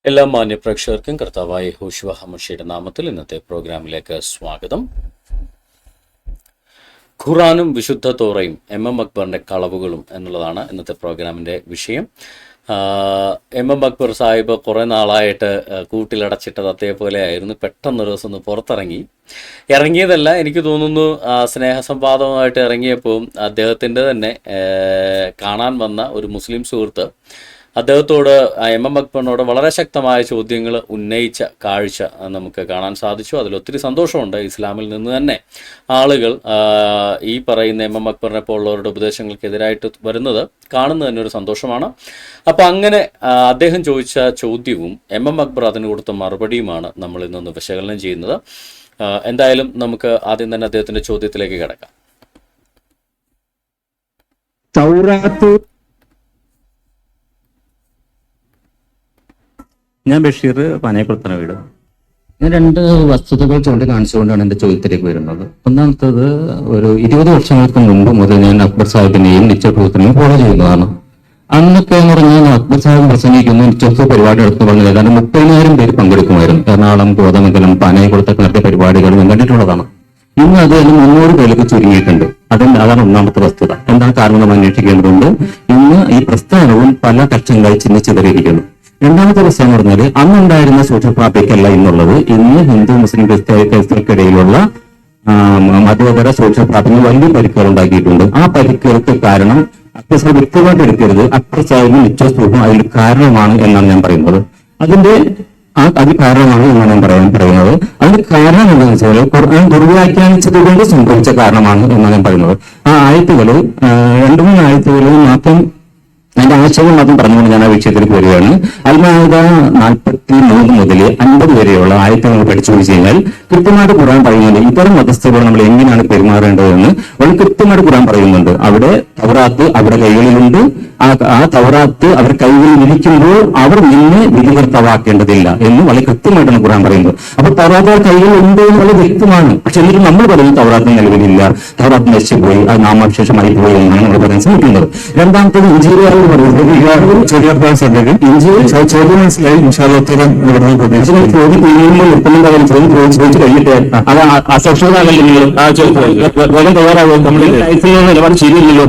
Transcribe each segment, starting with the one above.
എല്ലാ മാന്യ പ്രേക്ഷകർക്കും കർത്താവായ യഹോശുവ ഹമശിയുടെ നാമത്തിൽ ഇന്നത്തെ പ്രോഗ്രാമിലേക്ക് സ്വാഗതം. ഖുറാനും വിശുദ്ധ തോറയും എം അക്ബറിന്റെ കളവുകളും എന്നുള്ളതാണ് ഇന്നത്തെ പ്രോഗ്രാമിന്റെ വിഷയം. എം അക്ബർ സാഹിബ് കുറേ നാളായിട്ട് കൂട്ടിലടച്ചിട്ടത് അതേപോലെ ആയിരുന്നു. പെട്ടെന്നൊരു ദിവസം ഒന്ന് ഇറങ്ങിയതല്ല, എനിക്ക് തോന്നുന്നു സ്നേഹസംവാദമായിട്ട് ഇറങ്ങിയപ്പോൾ അദ്ദേഹത്തിൻ്റെ തന്നെ കാണാൻ വന്ന ഒരു മുസ്ലിം സുഹൃത്ത് അദ്ദേഹത്തോട് എം അക്ബറിനോട് വളരെ ശക്തമായ ചോദ്യങ്ങൾ ഉന്നയിച്ച കാഴ്ച നമുക്ക് കാണാൻ സാധിച്ചു. അതിലൊത്തിരി സന്തോഷമുണ്ട്. ഇസ്ലാമിൽ നിന്ന് തന്നെ ആളുകൾ ഈ പറയുന്ന എം അക്ബറിനെ പോലുള്ളവരുടെ ഉപദേശങ്ങൾക്കെതിരായിട്ട് വരുന്നത് കാണുന്നത് തന്നെ ഒരു സന്തോഷമാണ്. അപ്പോൾ അങ്ങനെ അദ്ദേഹം ചോദിച്ച ചോദ്യവും എം അക്ബർ അതിന് കൊടുത്ത മറുപടിയുമാണ് നമ്മൾ ഇന്നൊന്ന് വിശകലനം ചെയ്യുന്നത്. എന്തായാലും നമുക്ക് ആദ്യം തന്നെ അദ്ദേഹത്തിന്റെ ചോദ്യത്തിലേക്ക് കിടക്കാം. ഞാൻ ബഷീർ, പാനയക്കുളത്തറ വീട്. ഞാൻ രണ്ട് വസ്തുതകൾ ചൂണ്ടിക്കാണിച്ചുകൊണ്ടാണ് എൻ്റെ ചോദ്യത്തിലേക്ക് വരുന്നത്. ഒന്നാമത്തത്, ഒരു 20 വർഷങ്ങൾക്ക് മുമ്പ് മുതൽ ഞാൻ അക്ബർ സാഹിബിനെയും നിത്യപ്രൂത്തിനെയും ഫോളോ ചെയ്യുന്നതാണ്. അന്നൊക്കെ എന്ന് പറഞ്ഞാൽ അക്ബർ സാഹിബ് പ്രസംഗിക്കുന്നു, നിത്യപ്രൂത്ത് പരിപാടി നടത്തുന്ന പറഞ്ഞാൽ ഏതാണ്ട് 30,000 പേര് പങ്കെടുക്കുമായിരുന്നു. എറണാകുളം, കോതമംഗലം, പാനയക്കുളത്തൊക്കെ നടത്തിയ പരിപാടികൾ ഞാൻ കണ്ടിട്ടുള്ളതാണ്. ഇന്ന് അത് 300 പേർക്ക് ചുരുങ്ങിയിട്ടുണ്ട്. അതാണ് ഒന്നാമത്തെ വസ്തുത. എന്താണ് കാരണം നമ്മൾ അന്വേഷിക്കേണ്ടതുണ്ട്. ഇന്ന് ഈ പ്രസ്ഥാനവും പല കക്ഷങ്ങളായി ചിഹ്നിച്ചിതറിയിരിക്കുന്നു. രണ്ടാമത്തെ പ്രശ്നം എന്ന് പറഞ്ഞാൽ അന്നുണ്ടായിരുന്ന സോഷ്യൽ പാർട്ടിക്കല്ല ഇന്നുള്ളത്. ഇന്ന് ഹിന്ദു മുസ്ലിം ക്രിസ്ത്യർക്കിടയിലുള്ള മതേതര സോഷ്യൽ പാർട്ടിന് വലിയ പരിക്കുകൾ ഉണ്ടാക്കിയിട്ടുണ്ട്. ആ പരിക്കുകൾക്ക് കാരണം അക്ബർ സാഹിബ് വ്യക്തമായിട്ട് എടുക്കരുത്. അക്ബർ സാഹിബിന് നിശ്ചയസ്വരൂപം അതിന് കാരണമാണ് എന്നാണ് ഞാൻ പറയുന്നത്. അത് കാരണമാണ് എന്നാണ് ഞാൻ പറയുന്നത്. അതിന് കാരണം എന്താണെന്ന് വെച്ചാൽ ഖുർആൻ ദുർവ്യാഖ്യാനിച്ചത് കൊണ്ട് സംഭവിച്ച കാരണമാണ് എന്നാണ് ഞാൻ പറയുന്നത്. ആ ആയത്തുകള് 2-3 ആയത്തുകളിൽ മാത്രം അതിന്റെ ആശയം മാത്രം പറഞ്ഞുകൊണ്ട് ഞാൻ ആ വിഷയത്തിലേക്ക് വരികയാണ്. അൽ-മാഇദ 43 മുതൽ 50 വരെയുള്ള ആയത്ത് നമ്മൾ പഠിച്ചു കഴിഞ്ഞാൽ കൃത്യമായിട്ട് ഖുർആൻ പറയുന്നുണ്ട് ഇത്തരം മതസ്ഥരോട് നമ്മൾ എങ്ങനെയാണ് പെരുമാറേണ്ടതെന്ന് വളരെ കൃത്യമായിട്ട് ഖുർആൻ പറയുന്നുണ്ട്. അവിടെ തൗറാത്ത് അവരുടെ കൈകളിലുണ്ട്. ആ തൗറാത്ത് അവർ കൈകളിൽ ഇരിക്കുമ്പോൾ അവർ നിന്നെ വിധികർത്താവാക്കേണ്ടതില്ല എന്ന് വളരെ കൃത്യമായിട്ടാണ് ഖുർആൻ പറയുന്നത്. അപ്പൊ തൗറാത്ത് കൈകളിൽ ഉണ്ട് എന്ന് വളരെ വ്യക്തമാണ്. പക്ഷെ എന്നിട്ട് നമ്മൾ പറയുന്നത് തൗറാത്ത് നിലവിലില്ല, തൗറാത്ത് നശിച്ചുപോയി, അത് നാമാവശേഷമായി പോയി എന്നാണ് നമ്മൾ പറയാൻ ശ്രമിക്കുന്നത്. രണ്ടാമത്തേത് ഇഞ്ചിയിൽ കഴിയട്ടെ. അത് നിലപാട് ശരിയല്ലല്ലോ.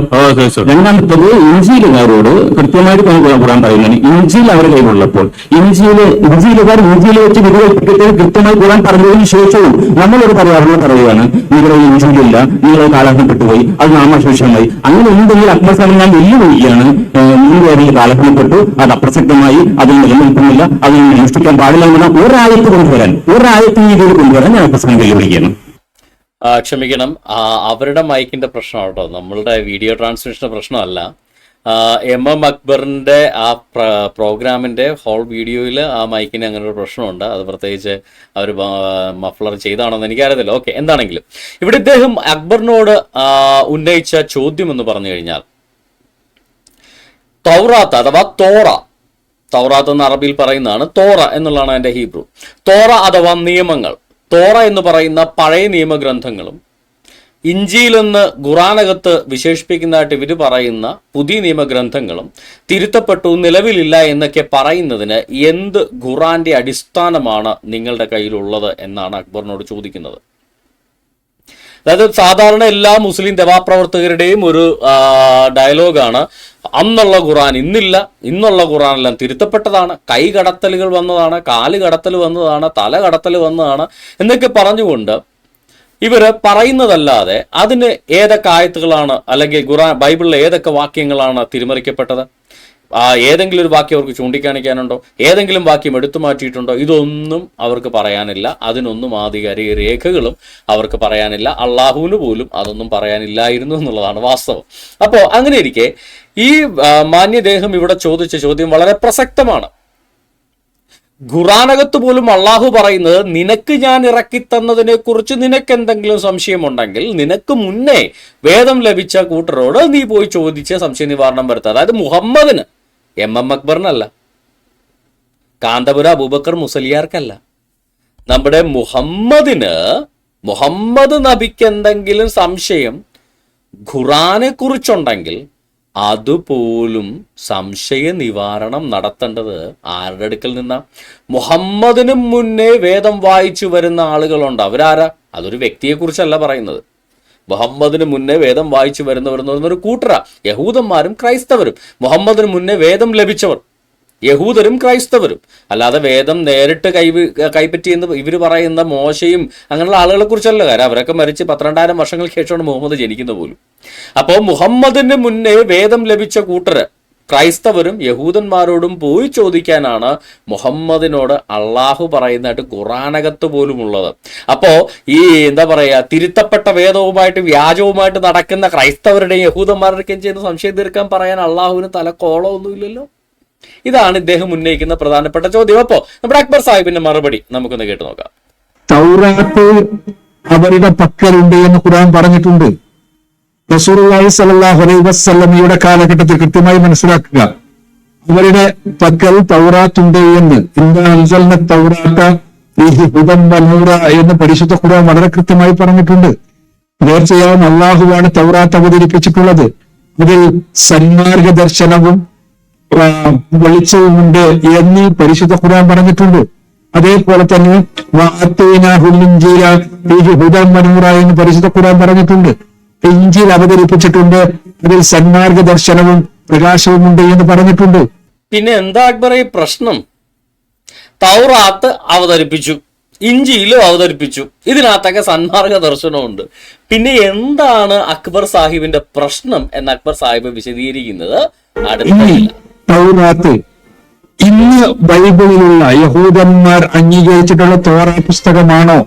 രണ്ടാമത്തത് ഇഞ്ചിയിലുകാരോട് കൃത്യമായിട്ട് ഖുർആൻ പറയുന്നതാണ്. ഇഞ്ചിയിൽ അവരുടെ കയ്യിലുള്ളപ്പോൾ ഇഞ്ചിയിലുകാർ ഇഞ്ചിയിൽ വെച്ച് വിധികൾപ്പിക്കട്ടെ കൃത്യമായി ഖുർആൻ പറഞ്ഞതിന് ശേഷവും നമ്മളൊരു പറയുകയാണ് നിങ്ങളുടെ ഇഞ്ചിയിലില്ല, നിങ്ങളെ കാലഘട്ടപ്പെട്ടുപോയി, അത് നാമശേഷമായി. അങ്ങനെ എന്തെങ്കിലും അക്ബർ സാഹിബ് ഞാൻ വെല്ലുവിളിക്കുകയാണ്. 3 പേരിൽ കാലഘട്ടപ്പെട്ടു, അത് അപ്രസക്തമായി, അതിൽ നിലനിൽക്കുന്നില്ല, അതിൽ അനുഷ്ഠിക്കാൻ പാടില്ല എന്നുള്ള ഒരായത്ത് രീതിയിൽ കൊണ്ടുവരാൻ ഞാൻ അക്ബർ സാഹിബ് വെല്ലുവിളിക്കുകയാണ്. ക്ഷമിക്കണം, അവരുടെ മൈക്കിന്റെ പ്രശ്നമാണ് കേട്ടോ, നമ്മളുടെ വീഡിയോ ട്രാൻസ്മിഷന്റെ പ്രശ്നമല്ല. എം അക്ബറിന്റെ ആ പ്രോഗ്രാമിന്റെ ഹോൾ വീഡിയോയിൽ ആ മൈക്കിന് അങ്ങനെ ഒരു പ്രശ്നമുണ്ട്. അത് പ്രത്യേകിച്ച് അവർ മഫ്ലർ ചെയ്താണെന്ന് എനിക്കറിയത്തില്ല. ഓക്കെ, എന്താണെങ്കിലും ഇവിടെ ഇദ്ദേഹം അക്ബറിനോട് ഉന്നയിച്ച ചോദ്യം എന്ന് പറഞ്ഞു കഴിഞ്ഞാൽ തൗറാത്ത് അഥവാ തൗറാത്ത് എന്ന അറബിയിൽ പറയുന്നതാണ്, തോറ എന്നുള്ളതാണ് അതിന്റെ ഹീബ്രു. തോറ അഥവാ നിയമങ്ങൾ, തോറ എന്ന് പറയുന്ന പഴയ നിയമഗ്രന്ഥങ്ങളും ഇഞ്ചീലെന്ന് ഖുറാനകത്ത് വിശേഷിപ്പിക്കുന്നതായിട്ട് ഇവർ പറയുന്ന പുതിയ നിയമഗ്രന്ഥങ്ങളും തിരുത്തപ്പെട്ടു, നിലവിലില്ല എന്നൊക്കെ പറയുന്നതിന് എന്ത് ഖുറാന്റെ അടിസ്ഥാനമാണ് നിങ്ങളുടെ കയ്യിലുള്ളത് എന്നാണ് അക്ബറിനോട് ചോദിക്കുന്നത്. അതായത് സാധാരണ എല്ലാ മുസ്ലിം ദവാപ്രവർത്തകരുടെയും ഒരു ഡയലോഗാണ്, അന്നുള്ള ഖുറാൻ ഇന്നില്ല, ഇന്നുള്ള ഖുറാനെല്ലാം തിരുത്തപ്പെട്ടതാണ്, കൈ കടത്തലുകൾ വന്നതാണ്, കാല് കടത്തൽ വന്നതാണ്, തല കടത്തൽ വന്നതാണ് എന്നൊക്കെ പറഞ്ഞുകൊണ്ട് ഇവര് പറയുന്നതല്ലാതെ അതിന് ഏതൊക്കെ ആയത്തുകളാണ് അല്ലെങ്കിൽ ബൈബിളിലെ ഏതൊക്കെ വാക്യങ്ങളാണ് തിരിമറിക്കപ്പെട്ടത്, ഏതെങ്കിലും ഒരു വാക്യം അവർക്ക് ചൂണ്ടിക്കാണിക്കാനുണ്ടോ, ഏതെങ്കിലും വാക്യം എടുത്തു മാറ്റിയിട്ടുണ്ടോ, ഇതൊന്നും അവർക്ക് പറയാനില്ല. അതിനൊന്നും ആധികാരിക രേഖകളും അവർക്ക് പറയാനില്ല. അള്ളാഹുവിന് പോലും അതൊന്നും പറയാനില്ലായിരുന്നു എന്നുള്ളതാണ് വാസ്തവം. അപ്പോൾ അങ്ങനെ ഇരിക്കെ ഈ മാന്യദേഹം ഇവിടെ ചോദിച്ച ചോദ്യം വളരെ പ്രസക്തമാണ്. ഖുറാനകത്ത് പോലും അള്ളാഹു പറയുന്നത്, നിനക്ക് ഞാൻ ഇറക്കിത്തന്നതിനെ കുറിച്ച് നിനക്ക് എന്തെങ്കിലും സംശയമുണ്ടെങ്കിൽ നിനക്ക് മുന്നേ വേദം ലഭിച്ച കൂട്ടരോട് നീ പോയി ചോദിച്ച് സംശയ നിവാരണം വരുത്തുക. അതായത് മുഹമ്മദിന്, എം അക്ബറിനല്ല, കാന്തപുര അബൂബക്കർ മുസലിയാർക്കല്ല, നമ്മുടെ മുഹമ്മദ് നബിക്ക് എന്തെങ്കിലും സംശയം ഖുറാനെ കുറിച്ചുണ്ടെങ്കിൽ അതുപോലും സംശയ നിവാരണം നടത്തേണ്ടത് ആരുടെ അടുക്കൽ നിന്നാ? മുഹമ്മദിനും മുന്നേ വേദം വായിച്ചു വരുന്ന ആളുകളുണ്ട്. അവരാരാ? അതൊരു വ്യക്തിയെക്കുറിച്ചല്ല പറയുന്നത്. മുഹമ്മദിന് മുന്നേ വേദം വായിച്ചു വരുന്നവർ എന്ന് പറയുന്ന ഒരു കൂട്ടരാ. യഹൂദന്മാരും ക്രൈസ്തവരും. മുഹമ്മദിന് മുന്നേ വേദം ലഭിച്ചവർ യഹൂദരും ക്രൈസ്തവരും. അല്ലാതെ വേദം നേരിട്ട് കൈപ്പറ്റിയെന്ന് ഇവർ പറയുന്ന മോശയും അങ്ങനെയുള്ള ആളുകളെ കുറിച്ചല്ല. കാര്യം അവരൊക്കെ മരിച്ച് 12,000 വർഷങ്ങൾക്ക് ശേഷമാണ് മുഹമ്മദ് ജനിക്കുന്ന പോലും. അപ്പോൾ മുഹമ്മദിന് മുന്നേ വേദം ലഭിച്ച കൂട്ടര് ക്രൈസ്തവരും യഹൂദന്മാരോടും പോയി ചോദിക്കാനാണ് മുഹമ്മദിനോട് അള്ളാഹു പറയുന്നതായിട്ട് ഖുറാനകത്ത് പോലും ഉള്ളത്. അപ്പോ ഈ എന്താ പറയാ, തിരുത്തപ്പെട്ട വേദവുമായിട്ട് വ്യാജവുമായിട്ട് നടക്കുന്ന ക്രൈസ്തവരുടെയും യഹൂദന്മാരുടെയും ചെയ്യുന്ന സംശയം തീർക്കാൻ പറയാൻ അള്ളാഹുവിന് തലക്കോളമൊന്നുമില്ലല്ലോ. ഇതാണ് ഇദ്ദേഹം ഉന്നയിക്കുന്ന പ്രധാനപ്പെട്ട ചോദ്യം. അപ്പോ നമ്മുടെ അക്ബർ സാഹിബിന്റെ മറുപടി നമുക്കൊന്ന് കേട്ടു നോക്കാം. തൗറാത്ത് അവരുടെ പക്കലുണ്ട് എന്ന് ഖുർആൻ പറഞ്ഞിട്ടുണ്ട്. റസൂലുള്ളാഹി സ്വല്ലല്ലാഹു അലൈഹി വസല്ലമയുടെ കാലഘട്ടത്തിൽ കൃത്യമായി മനസ്സിലാക്കുക, അവരുടെ പക്കൽ തൗറാത്തുണ്ട് എന്ന്. ഇന്നാ അൻസൽന തൗറാത്ത ഫീഹി ഹുദൻ വനൂറ എന്ന് പരിശുദ്ധ ഖുർആൻ വളരെ കൃത്യമായി പറഞ്ഞിട്ടുണ്ട്. തീർച്ചയായും അള്ളാഹുവാണ് തൗറാത്ത് അവതരിപ്പിച്ചിട്ടുള്ളത്. ഇതിൽ സന്മാർഗ ദർശനവും വെളിച്ചവുമുണ്ട് എന്ന് പരിശുദ്ധ ഖുർആൻ പറഞ്ഞിട്ടുണ്ട്. അതേപോലെ തന്നെ എന്ന് പരിശുദ്ധ ഖുർആൻ പറഞ്ഞിട്ടുണ്ട്. ഇഞ്ചീൽ അവതരിപ്പിച്ചിട്ടുണ്ട്, അതിൽ സന്മാർഗ ദർശനവും പ്രകാശവും ഉണ്ട് എന്ന് പറഞ്ഞിട്ടുണ്ട്. പിന്നെ എന്താ അക്ബർ ഈ പ്രശ്നം? തൗറാത്ത് അവതരിപ്പിച്ചു, ഇഞ്ചിയിലും അവതരിപ്പിച്ചു, ഇതിനകത്തൊക്കെ സന്മാർഗ ദർശനമുണ്ട്. പിന്നെ എന്താണ് അക്ബർ സാഹിബിന്റെ പ്രശ്നം എന്ന് അക്ബർ സാഹിബ് വിശദീകരിക്കുന്നത് അടുത്ത. തൗറാത്ത് ഇന്ന് ബൈബിളിലുള്ള യഹൂദന്മാർ അംഗീകരിച്ചിട്ടുള്ള തോറ പുസ്തകമാണോ?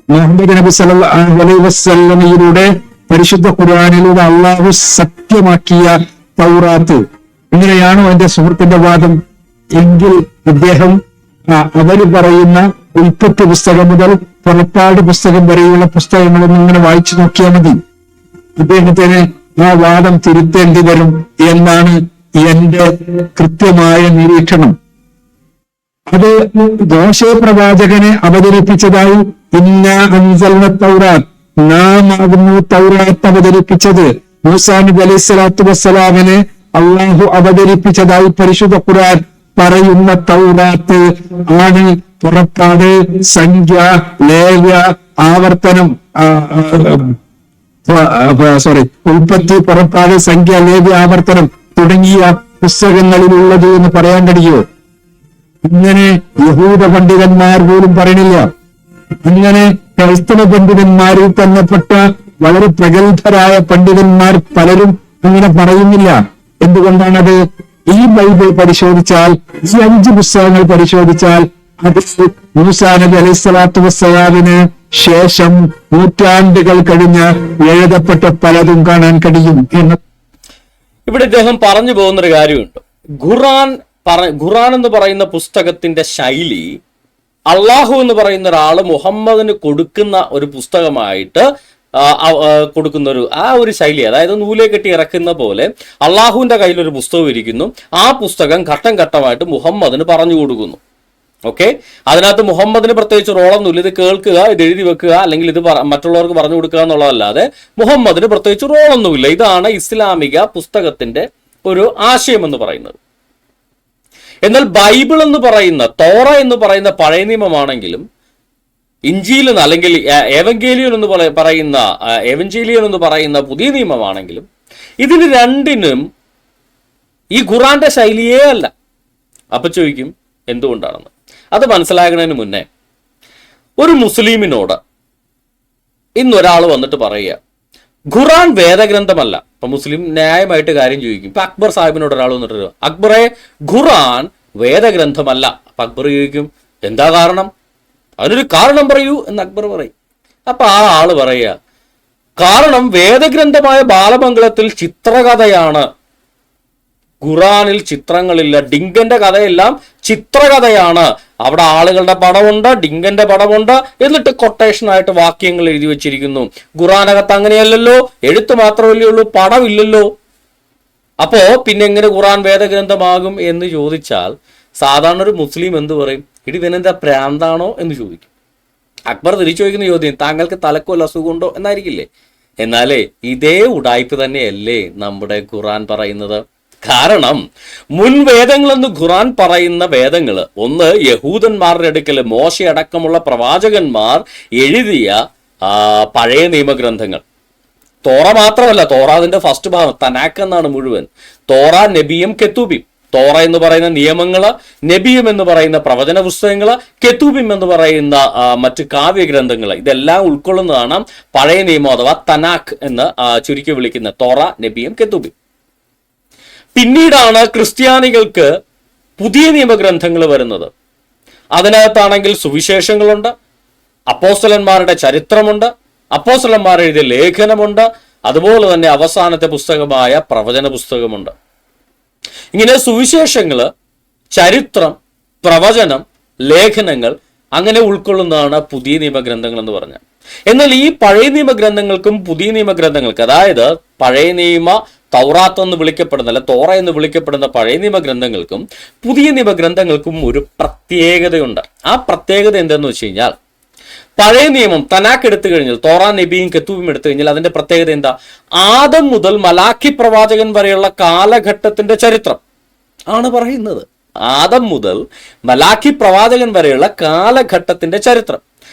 മുഹമ്മദ് നബി സല്ലല്ലാഹു അലൈഹി വസല്ലമയിലൂടെ പരിശുദ്ധ ഖുർആനിലൂടെ അള്ളാഹു സത്യമാക്കിയ തൗറാത്ത് ഇങ്ങനെയാണോ എന്റെ സുഹൃത്തിന്റെ വാദം? എങ്കിൽ ഇദ്ദേഹം അവര് പറയുന്ന ഉൽപ്പത്തി പുസ്തകം മുതൽ പുറപ്പാട് പുസ്തകം വരെയുള്ള പുസ്തകങ്ങളൊന്നും ഇങ്ങനെ വായിച്ചു നോക്കിയാൽ മതി. ഇദ്ദേഹത്തിന് ആ വാദം തിരുത്തേണ്ടി വരും എന്നാണ് എന്റെ കൃത്യമായ നിരീക്ഷണം. അത് ദോശ പ്രവാചകനെ അവതരിപ്പിച്ചതായി ഇന്നാ അൻസൽന തൗറാത്ത്, നാം ആകുന്നു തൗറാത്ത് അവതരിപ്പിച്ചത്. മൂസാ നബി അലൈഹി സ്വലാത്തു വസ്സലാമിനെ അള്ളാഹു അവതരിപ്പിച്ചതായി പരിശുദ്ധ ഖുർആൻ പറയുന്ന തൗറാത്ത് ആണ് പുറപ്പാട്, സംഖ്യ, ലേവ്യ, ആവർത്തനം, ഉൽപ്പത്തി, പുറപ്പാട്, സംഖ്യ, ലേവ്യ, ആവർത്തനം തുടങ്ങിയ പുസ്തകങ്ങളിലുള്ളത് എന്ന് പറയാൻ കഴിയോ? ഇങ്ങനെ യഹൂദ പണ്ഡിതന്മാർ പോലും പറയണില്ല. ഇങ്ങനെ ക്രൈസ്തവ പണ്ഡിതന്മാരിൽ തന്നെപ്പെട്ട വളരെ പ്രഗത്ഭരായ പണ്ഡിതന്മാർ പലരും അങ്ങനെ പറയുന്നില്ല. എന്തുകൊണ്ടാണത്? ഈ ബൈബിൾ പരിശോധിച്ചാൽ, ഈ 5 പുസ്തകങ്ങൾ പരിശോധിച്ചാൽ അത് മൂസാ നബി അലൈഹി സ്വലാത്തു വസ്സലാമിന് ശേഷം നൂറ്റാണ്ടുകൾ കഴിഞ്ഞ് എഴുതപ്പെട്ട പലതും കാണാൻ കഴിയും എന്ന് ഇവിടെ ഇദ്ദേഹം പറഞ്ഞു പോകുന്നൊരു കാര്യമുണ്ട്. ഖുറാൻ എന്ന് പറയുന്ന പുസ്തകത്തിന്റെ ശൈലി അള്ളാഹു എന്ന് പറയുന്ന ഒരാള് മുഹമ്മദിന് കൊടുക്കുന്ന ഒരു പുസ്തകമായിട്ട് കൊടുക്കുന്ന ഒരു ശൈലി, അതായത് നൂലെ കെട്ടി ഇറക്കുന്ന പോലെ അള്ളാഹുവിന്റെ കയ്യിലൊരു പുസ്തകം ഇരിക്കുന്നു. ആ പുസ്തകം ഘട്ടം ഘട്ടമായിട്ട് മുഹമ്മദിന് പറഞ്ഞു കൊടുക്കുന്നു. ഓക്കെ, അതിനകത്ത് മുഹമ്മദിന് പ്രത്യേകിച്ച് റോളൊന്നുമില്ല. ഇത് കേൾക്കുക, ഇത് എഴുതി വെക്കുക, അല്ലെങ്കിൽ ഇത് മറ്റുള്ളവർക്ക് പറഞ്ഞു കൊടുക്കുക എന്നുള്ളതല്ലാതെ മുഹമ്മദിന് പ്രത്യേകിച്ച് റോളൊന്നുമില്ല. ഇതാണ് ഇസ്ലാമിക പുസ്തകത്തിന്റെ ഒരു ആശയം എന്ന് പറയുന്നത്. എന്നാൽ ബൈബിൾ എന്ന് പറയുന്ന, തോറ എന്ന് പറയുന്ന പഴയ നിയമമാണെങ്കിലും, ഇഞ്ചീൽ അല്ലെങ്കിൽ എവഞ്ചേലിയൻ എന്ന് പറയുന്ന പുതിയ നിയമമാണെങ്കിലും, ഇതിന് രണ്ടിനും ഈ ഖുറാന്റെ ശൈലിയേ അല്ല. അപ്പൊ ചോദിക്കും എന്തുകൊണ്ടാണെന്ന്. അത് മനസ്സിലാക്കുന്നതിന് മുന്നേ ഒരു മുസ്ലിമിനോട് ഇന്നൊരാൾ വന്നിട്ട് പറയുക ഖുറാൻ വേദഗ്രന്ഥമല്ല. ഇപ്പൊ മുസ്ലിം ന്യായമായിട്ട് കാര്യം ചോദിക്കും. ഇപ്പൊ അക്ബർ സാഹിബിനോട് ഒരാൾ വന്നിട്ട് അക്ബറെ ഖുറാൻ വേദഗ്രന്ഥമല്ല. അപ്പൊ അക്ബർ ചോദിക്കും എന്താ കാരണം, അതിനൊരു കാരണം പറയൂ എന്ന് അക്ബർ പറയും. അപ്പൊ ആ ആള് പറയുക കാരണം വേദഗ്രന്ഥമായ ബാലമംഗളത്തിൽ ചിത്രകഥയാണ്, ഖുറാനിൽ ചിത്രങ്ങളില്ല. ഡിങ്കന്റെ കഥയെല്ലാം ചിത്രകഥയാണ്. അവിടെ ആളുകളുടെ പടമുണ്ട്, ഡിങ്കന്റെ പടമുണ്ട്, എന്നിട്ട് കൊട്ടേഷനായിട്ട് വാക്യങ്ങൾ എഴുതി വെച്ചിരിക്കുന്നു. ഖുറാനകത്ത് അങ്ങനെയല്ലല്ലോ, എഴുത്ത് മാത്രമല്ലേ ഉള്ളൂ, പടമില്ലല്ലോ. അപ്പോ പിന്നെ എങ്ങനെ ഖുറാൻ വേദഗ്രന്ഥമാകും എന്ന് ചോദിച്ചാൽ സാധാരണ ഒരു മുസ്ലിം എന്ത് പറയും? ഇവനെന്താ പ്രാന്താണോ എന്ന് ചോദിക്കും. അക്ബർ തിരിച്ചു ചോദിക്കുന്ന ചോദ്യം താങ്കൾക്ക് തലക്കോ അസുഖമുണ്ടോ എന്നായിരിക്കില്ലേ? എന്നാലേ ഇതേ ഉടായ്പ തന്നെയല്ലേ നമ്മുടെ ഖുർആൻ പറയുന്നത്? കാരണം മുൻ വേദങ്ങളെന്ന് ഖുർആൻ പറയുന്ന വേദങ്ങൾ, ഒന്ന് യഹൂദന്മാരുടെ അടുക്കൽ മോശ അടക്കമുള്ള പ്രവാചകന്മാർ എഴുതിയ പഴയ നിയമഗ്രന്ഥങ്ങൾ. തോറ മാത്രമല്ല, തോറ അതിന്റെ ഫസ്റ്റ് ഭാഗം തനാക്ക് എന്നാണ് മുഴുവൻ. തോറ, നബിയും, കെത്തൂബിം. തോറ എന്ന് പറയുന്ന നിയമങ്ങള്, നബിയും എന്ന് പറയുന്ന പ്രവചന പുസ്തകങ്ങള്, കെത്തൂബിം എന്ന് പറയുന്ന മറ്റ് കാവ്യഗ്രന്ഥങ്ങൾ, ഇതെല്ലാം ഉൾക്കൊള്ളുന്നതാണ് പഴയ നിയമം അഥവാ തനാക്ക് എന്ന് ചുരുക്കി വിളിക്കുന്ന തോറ, നബിയും, കെത്തൂബിം. പിന്നീടാണ് ക്രിസ്ത്യാനികൾക്ക് പുതിയ നിയമഗ്രന്ഥങ്ങൾ വരുന്നത്. അതിനകത്താണെങ്കിൽ സുവിശേഷങ്ങളുണ്ട്, അപ്പോസ്തലന്മാരുടെ ചരിത്രമുണ്ട്, അപ്പോസ്തലന്മാർ എഴുതിയ ലേഖനമുണ്ട്, അതുപോലെ തന്നെ അവസാനത്തെ പുസ്തകമായ പ്രവചന പുസ്തകമുണ്ട്. ഇങ്ങനെ സുവിശേഷങ്ങള്, ചരിത്രം, പ്രവചനം, ലേഖനങ്ങൾ അങ്ങനെ ഉൾക്കൊള്ളുന്നതാണ് പുതിയ നിയമഗ്രന്ഥങ്ങൾ എന്ന് പറഞ്ഞാൽ. എന്നാൽ ഈ പഴയ നിയമഗ്രന്ഥങ്ങൾക്കും പുതിയ നിയമഗ്രന്ഥങ്ങൾക്ക്, അതായത് പഴയ നിയമ തൗറാത്ത് എന്ന് വിളിക്കപ്പെടുന്ന, അല്ല തോറ എന്ന് വിളിക്കപ്പെടുന്ന പഴയ നിയമഗ്രന്ഥങ്ങൾക്കും പുതിയ നിയമഗ്രന്ഥങ്ങൾക്കും ഒരു പ്രത്യേകതയുണ്ട്. ആ പ്രത്യേകത എന്തെന്ന് വെച്ച് കഴിഞ്ഞാൽ, പഴയ നിയമം തനാക്ക് എടുത്തു കഴിഞ്ഞാൽ, തോറ, നബിയും, കെത്തൂബും എടുത്തു കഴിഞ്ഞാൽ അതിന്റെ പ്രത്യേകത എന്താ? ആദം മുതൽ മലാക്കി പ്രവാചകൻ വരെയുള്ള കാലഘട്ടത്തിന്റെ ചരിത്രം ആണ് പറയുന്നത്. ആദം മുതൽ മലാക്കി പ്രവാചകൻ വരെയുള്ള കാലഘട്ടത്തിന്റെ ചരിത്രം.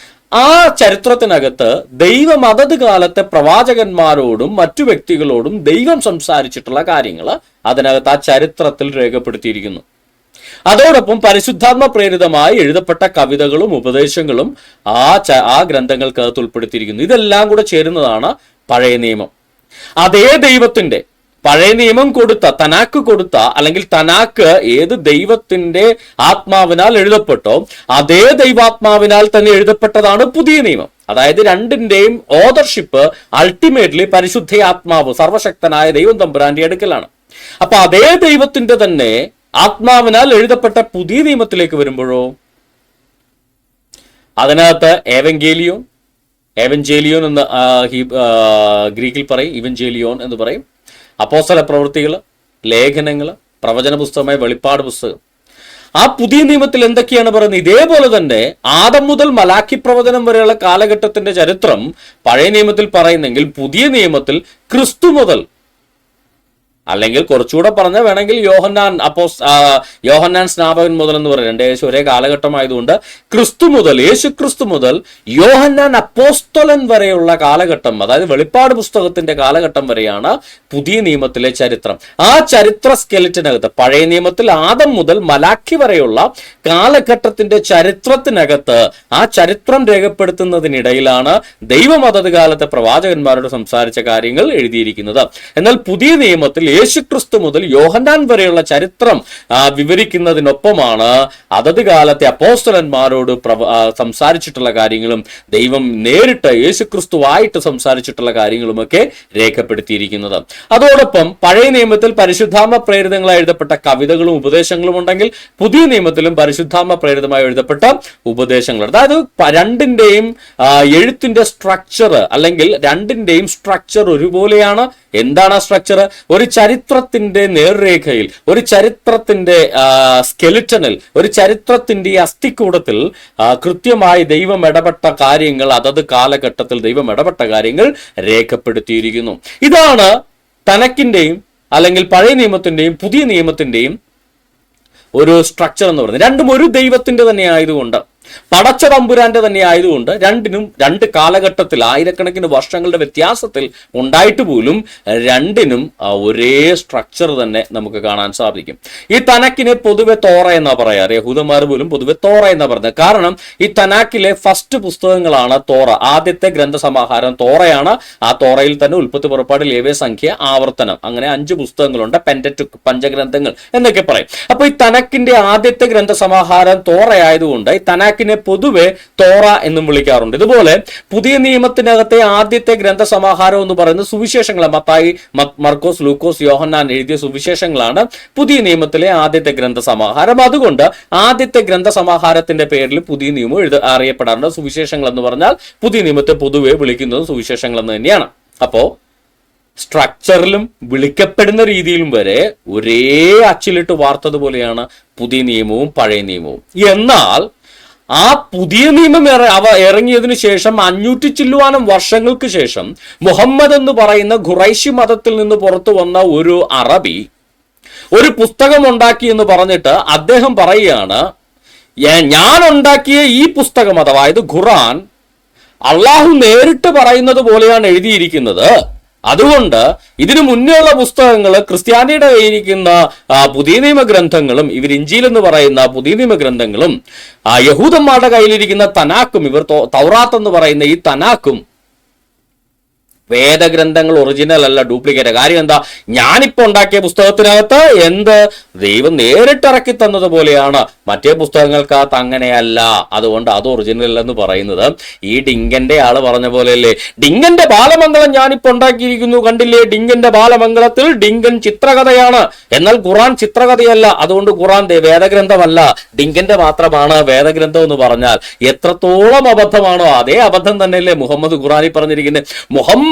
ആ ചരിത്രത്തിനകത്ത് ദൈവം അതത് കാലത്തെ പ്രവാചകന്മാരോടും മറ്റു വ്യക്തികളോടും ദൈവം സംസാരിച്ചിട്ടുള്ള കാര്യങ്ങൾ അതിനകത്ത് ആ ചരിത്രത്തിൽ രേഖപ്പെടുത്തിയിരിക്കുന്നു. അതോടൊപ്പം പരിശുദ്ധാത്മ പ്രേരിതമായി എഴുതപ്പെട്ട കവിതകളും ഉപദേശങ്ങളും ആ ഗ്രന്ഥങ്ങൾക്കകത്ത് ഉൾപ്പെടുത്തിയിരിക്കുന്നു. ഇതെല്ലാം കൂടെ ചേരുന്നതാണ് പഴയ നിയമം. അതേ ദൈവത്തിന്റെ പഴയ നിയമം കൊടുത്ത, തനാക്ക് കൊടുത്ത, അല്ലെങ്കിൽ തനാക്ക് ഏത് ദൈവത്തിന്റെ ആത്മാവിനാൽ എഴുതപ്പെട്ടോ അതേ ദൈവാത്മാവിനാൽ തന്നെ എഴുതപ്പെട്ടതാണ് പുതിയ നിയമം. അതായത് രണ്ടിന്റെയും ഓതർഷിപ്പ് അൾട്ടിമേറ്റ്ലി പരിശുദ്ധ ആത്മാവ്, സർവശക്തനായ ദൈവം തമ്പുരാന്റെ അടുക്കലാണ്. അപ്പൊ അതേ ദൈവത്തിന്റെ തന്നെ ആത്മാവിനാൽ എഴുതപ്പെട്ട പുതിയ നിയമത്തിലേക്ക് വരുമ്പോഴോ അതിനകത്ത് ഏവൻജേലിയോൻ എന്ന് ഗ്രീക്കിൽ പറയും, ഇവൻജേലിയോൻ എന്ന് പറയും. അപ്പോസ്തല പ്രവൃത്തികൾ, ലേഖനങ്ങൾ, പ്രവചന പുസ്തകമായ വെളിപ്പാട് പുസ്തകം. ആ പുതിയ നിയമത്തിൽ എന്തൊക്കെയാണ് പറയുന്നത്? ഇതേപോലെ തന്നെ ആദം മുതൽ മലാക്കി പ്രവചനം വരെയുള്ള കാലഘട്ടത്തിന്റെ ചരിത്രം പഴയ നിയമത്തിൽ പറയുന്നെങ്കിൽ പുതിയ നിയമത്തിൽ ക്രിസ്തു മുതൽ, അല്ലെങ്കിൽ കുറച്ചുകൂടെ പറഞ്ഞ വേണമെങ്കിൽ യോഹന്നാൻ സ്നാപകൻ മുതൽ എന്ന് പറയും. ഏകദേശം ഒരേ കാലഘട്ടമായതുകൊണ്ട് ക്രിസ്തു മുതൽ, യേശു ക്രിസ്തു മുതൽ യോഹന്നാൻ അപ്പോസ്തലൻ വരെയുള്ള കാലഘട്ടം, അതായത് വെളിപ്പാട് പുസ്തകത്തിന്റെ കാലഘട്ടം വരെയാണ് പുതിയ നിയമത്തിലെ ചരിത്രം. ആ ചരിത്ര സ്കെലറ്റിനകത്ത് പഴയ നിയമത്തിൽ ആദം മുതൽ മലാക്കി വരെയുള്ള കാലഘട്ടത്തിന്റെ ചരിത്രത്തിനകത്ത് ആ ചരിത്രം രേഖപ്പെടുത്തുന്നതിനിടയിലാണ് ദൈവം അതത് കാലത്തെ പ്രവാചകന്മാരോട് സംസാരിച്ച കാര്യങ്ങൾ എഴുതിയിരിക്കുന്നത്. എന്നാൽ പുതിയ നിയമത്തിൽ യേശുക്രിസ്തു മുതൽ യോഹന്നാൻ വരെയുള്ള ചരിത്രം വിവരിക്കുന്നതിനൊപ്പമാണ് അതത് കാലത്തെ അപ്പോസ്തലന്മാരോട് സംസാരിച്ചിട്ടുള്ള കാര്യങ്ങളും ദൈവം നേരിട്ട് യേശുക്രിസ്തുവായിട്ട് സംസാരിച്ചിട്ടുള്ള കാര്യങ്ങളുമൊക്കെ രേഖപ്പെടുത്തിയിരിക്കുന്നത്. അതോടൊപ്പം പഴയ നിയമത്തിൽ പരിശുദ്ധാത്മ പ്രേരിതങ്ങളായി എഴുതപ്പെട്ട കവിതകളും ഉപദേശങ്ങളും ഉണ്ടെങ്കിൽ പുതിയ നിയമത്തിലും പരിശുദ്ധാത്മ പ്രേരിതമായി എഴുതപ്പെട്ട ഉപദേശങ്ങൾ. അതായത് രണ്ടിന്റെയും എഴുത്തിന്റെ സ്ട്രക്ചർ, അല്ലെങ്കിൽ രണ്ടിന്റെയും സ്ട്രക്ചർ ഒരുപോലെയാണ്. എന്താണ് ആ സ്ട്രക്ചർ? ഒരു ചരിത്രത്തിന്റെ നേർരേഖയിൽ, ഒരു ചരിത്രത്തിന്റെ സ്കെലിറ്റനിൽ, ഒരു ചരിത്രത്തിന്റെ അസ്ഥിക്കൂടത്തിൽ കൃത്യമായി ദൈവം ഇടപെട്ട കാര്യങ്ങൾ, അതത് കാലഘട്ടത്തിൽ ദൈവം ഇടപെട്ട കാര്യങ്ങൾ രേഖപ്പെടുത്തിയിരിക്കുന്നു. ഇതാണ് തനക്കിന്റെയും അല്ലെങ്കിൽ പഴയ നിയമത്തിന്റെയും പുതിയ നിയമത്തിന്റെയും ഒരു സ്ട്രക്ചർ എന്ന് പറയുന്നത്. രണ്ടും ഒരു ദൈവത്തിന്റെ തന്നെ ആയതുകൊണ്ട്, പടച്ച തമ്പുരാന്റെ തന്നെ ആയതുകൊണ്ട് രണ്ടിനും രണ്ട് കാലഘട്ടത്തിൽ ആയിരക്കണക്കിന് വർഷങ്ങളുടെ വ്യത്യാസത്തിൽ ഉണ്ടായിട്ട് പോലും രണ്ടിനും ഒരേ സ്ട്രക്ചർ തന്നെ നമുക്ക് കാണാൻ സാധിക്കും. ഈ തനക്കിനെ പൊതുവെ തോറ എന്നാ പറയാറ്. യഹൂദന്മാർ പോലും പൊതുവെ തോറ എന്നാ പറയുന്നത്. കാരണം ഈ തനാക്കിലെ ഫസ്റ്റ് പുസ്തകങ്ങളാണ് തോറ. ആദ്യത്തെ ഗ്രന്ഥസമാഹാരം തോറയാണ്. ആ തോറയിൽ തന്നെ ഉൽപ്പത്തി, പുറപ്പാട്, ലേവ്യ, സംഖ്യ, ആവർത്തനം, അങ്ങനെ 5 പുസ്തകങ്ങളുണ്ട്. പെന്ററ്റുക്ക്, പഞ്ചഗ്രന്ഥങ്ങൾ എന്നൊക്കെ പറയും. അപ്പൊ ഈ തനക്കിന്റെ ആദ്യത്തെ ഗ്രന്ഥസമാഹാരം തോറയായതുകൊണ്ട് ഈ തനാക്കിനെ പൊതുവെ തോറ എന്നും വിളിക്കാറുണ്ട്. ഇതുപോലെ പുതിയ നിയമത്തിനകത്തെ ആദ്യത്തെ ഗ്രന്ഥസമാഹാരം എന്ന് പറയുന്നത് സുവിശേഷങ്ങളാണ്. മത്തായി, മർക്കോസ്, ലൂക്കോസ്, യോഹന്നാൻ എഴുതിയ സുവിശേഷങ്ങളാണ് പുതിയ നിയമത്തിലെ ആദ്യത്തെ ഗ്രന്ഥസമാഹാരം. അതുകൊണ്ട് ആദ്യത്തെ ഗ്രന്ഥസമാഹാരത്തിന്റെ പേരിൽ പുതിയ നിയമം അറിയപ്പെടാറുണ്ട്. സുവിശേഷങ്ങൾ എന്ന് പറഞ്ഞാൽ പുതിയ നിയമത്തെ പൊതുവെ വിളിക്കുന്നത് സുവിശേഷങ്ങൾ എന്ന് തന്നെയാണ്. അപ്പോ സ്ട്രക്ചറിലും വിളിക്കപ്പെടുന്ന രീതിയിലും വരെ ഒരേ അച്ചിലിട്ട് വാർത്തതുപോലെയാണ് പുതിയ നിയമവും പഴയ നിയമവും. എന്നാൽ ആ പുതിയ നിയമം ഇറങ്ങിയതിനു ശേഷം 500 ചില്ലുവാനം വർഷങ്ങൾക്ക് ശേഷം മുഹമ്മദ് എന്ന് പറയുന്ന ഖുറൈശി മതത്തിൽ നിന്ന് പുറത്തു വന്ന ഒരു അറബി ഒരു പുസ്തകം ഉണ്ടാക്കി എന്ന് പറഞ്ഞിട്ട് അദ്ദേഹം പറയുകയാണ്, ഞാൻ ഉണ്ടാക്കിയ ഈ പുസ്തകം അതായത് ഖുറാൻ അള്ളാഹു നേരിട്ട് പറയുന്നത് പോലെയാണ് എഴുതിയിരിക്കുന്നത്. അതുകൊണ്ട് ഇതിനു മുന്നേയുള്ള പുസ്തകങ്ങൾ ക്രിസ്ത്യാനിയുടെ കയ്യിരിക്കുന്ന പുതിയ നിയമ ഗ്രന്ഥങ്ങളും ഇവർ ഇഞ്ചീൽ എന്ന് പറയുന്ന പുതിയ നിയമ ഗ്രന്ഥങ്ങളും യഹൂദന്മാരുടെ കയ്യിലിരിക്കുന്ന തനാക്കും ഇവർ തൗറാത്ത് എന്ന് പറയുന്ന ഈ തനാക്കും വേദഗ്രന്ഥങ്ങൾ ഒറിജിനൽ അല്ല, ഡ്യൂപ്ലിക്കേറ്റ്. കാര്യം എന്താ? ഞാനിപ്പോ ഉണ്ടാക്കിയ പുസ്തകത്തിനകത്ത് ദൈവം നേരിട്ടിറക്കി തന്നതുപോലെയാണ്, മറ്റേ പുസ്തകങ്ങൾക്കകത്ത് അങ്ങനെയല്ല. അതുകൊണ്ട് അത് ഒറിജിനൽ എന്ന് പറയുന്നത് ഈ ഡിങ്കന്റെ ആള് പറഞ്ഞ പോലെയല്ലേ. ഡിങ്കന്റെ ബാലമംഗളം ഞാനിപ്പോ ഉണ്ടാക്കിയിരിക്കുന്നു, കണ്ടില്ലേ? ഡിങ്കന്റെ ബാലമംഗളത്തിൽ ഡിങ്കൻ ചിത്രകഥയാണ്, എന്നാൽ ഖുറാൻ ചിത്രകഥയല്ല. അതുകൊണ്ട് ഖുറാൻ വേദഗ്രന്ഥമല്ല, ഡിങ്കന്റെ മാത്രമാണ് വേദഗ്രന്ഥം എന്ന് പറഞ്ഞാൽ എത്രത്തോളം അബദ്ധമാണോ അതേ അബദ്ധം തന്നെയല്ലേ മുഹമ്മദ് ഖുറാനിൽ പറഞ്ഞിരിക്കുന്നത്. മുഹമ്മദ്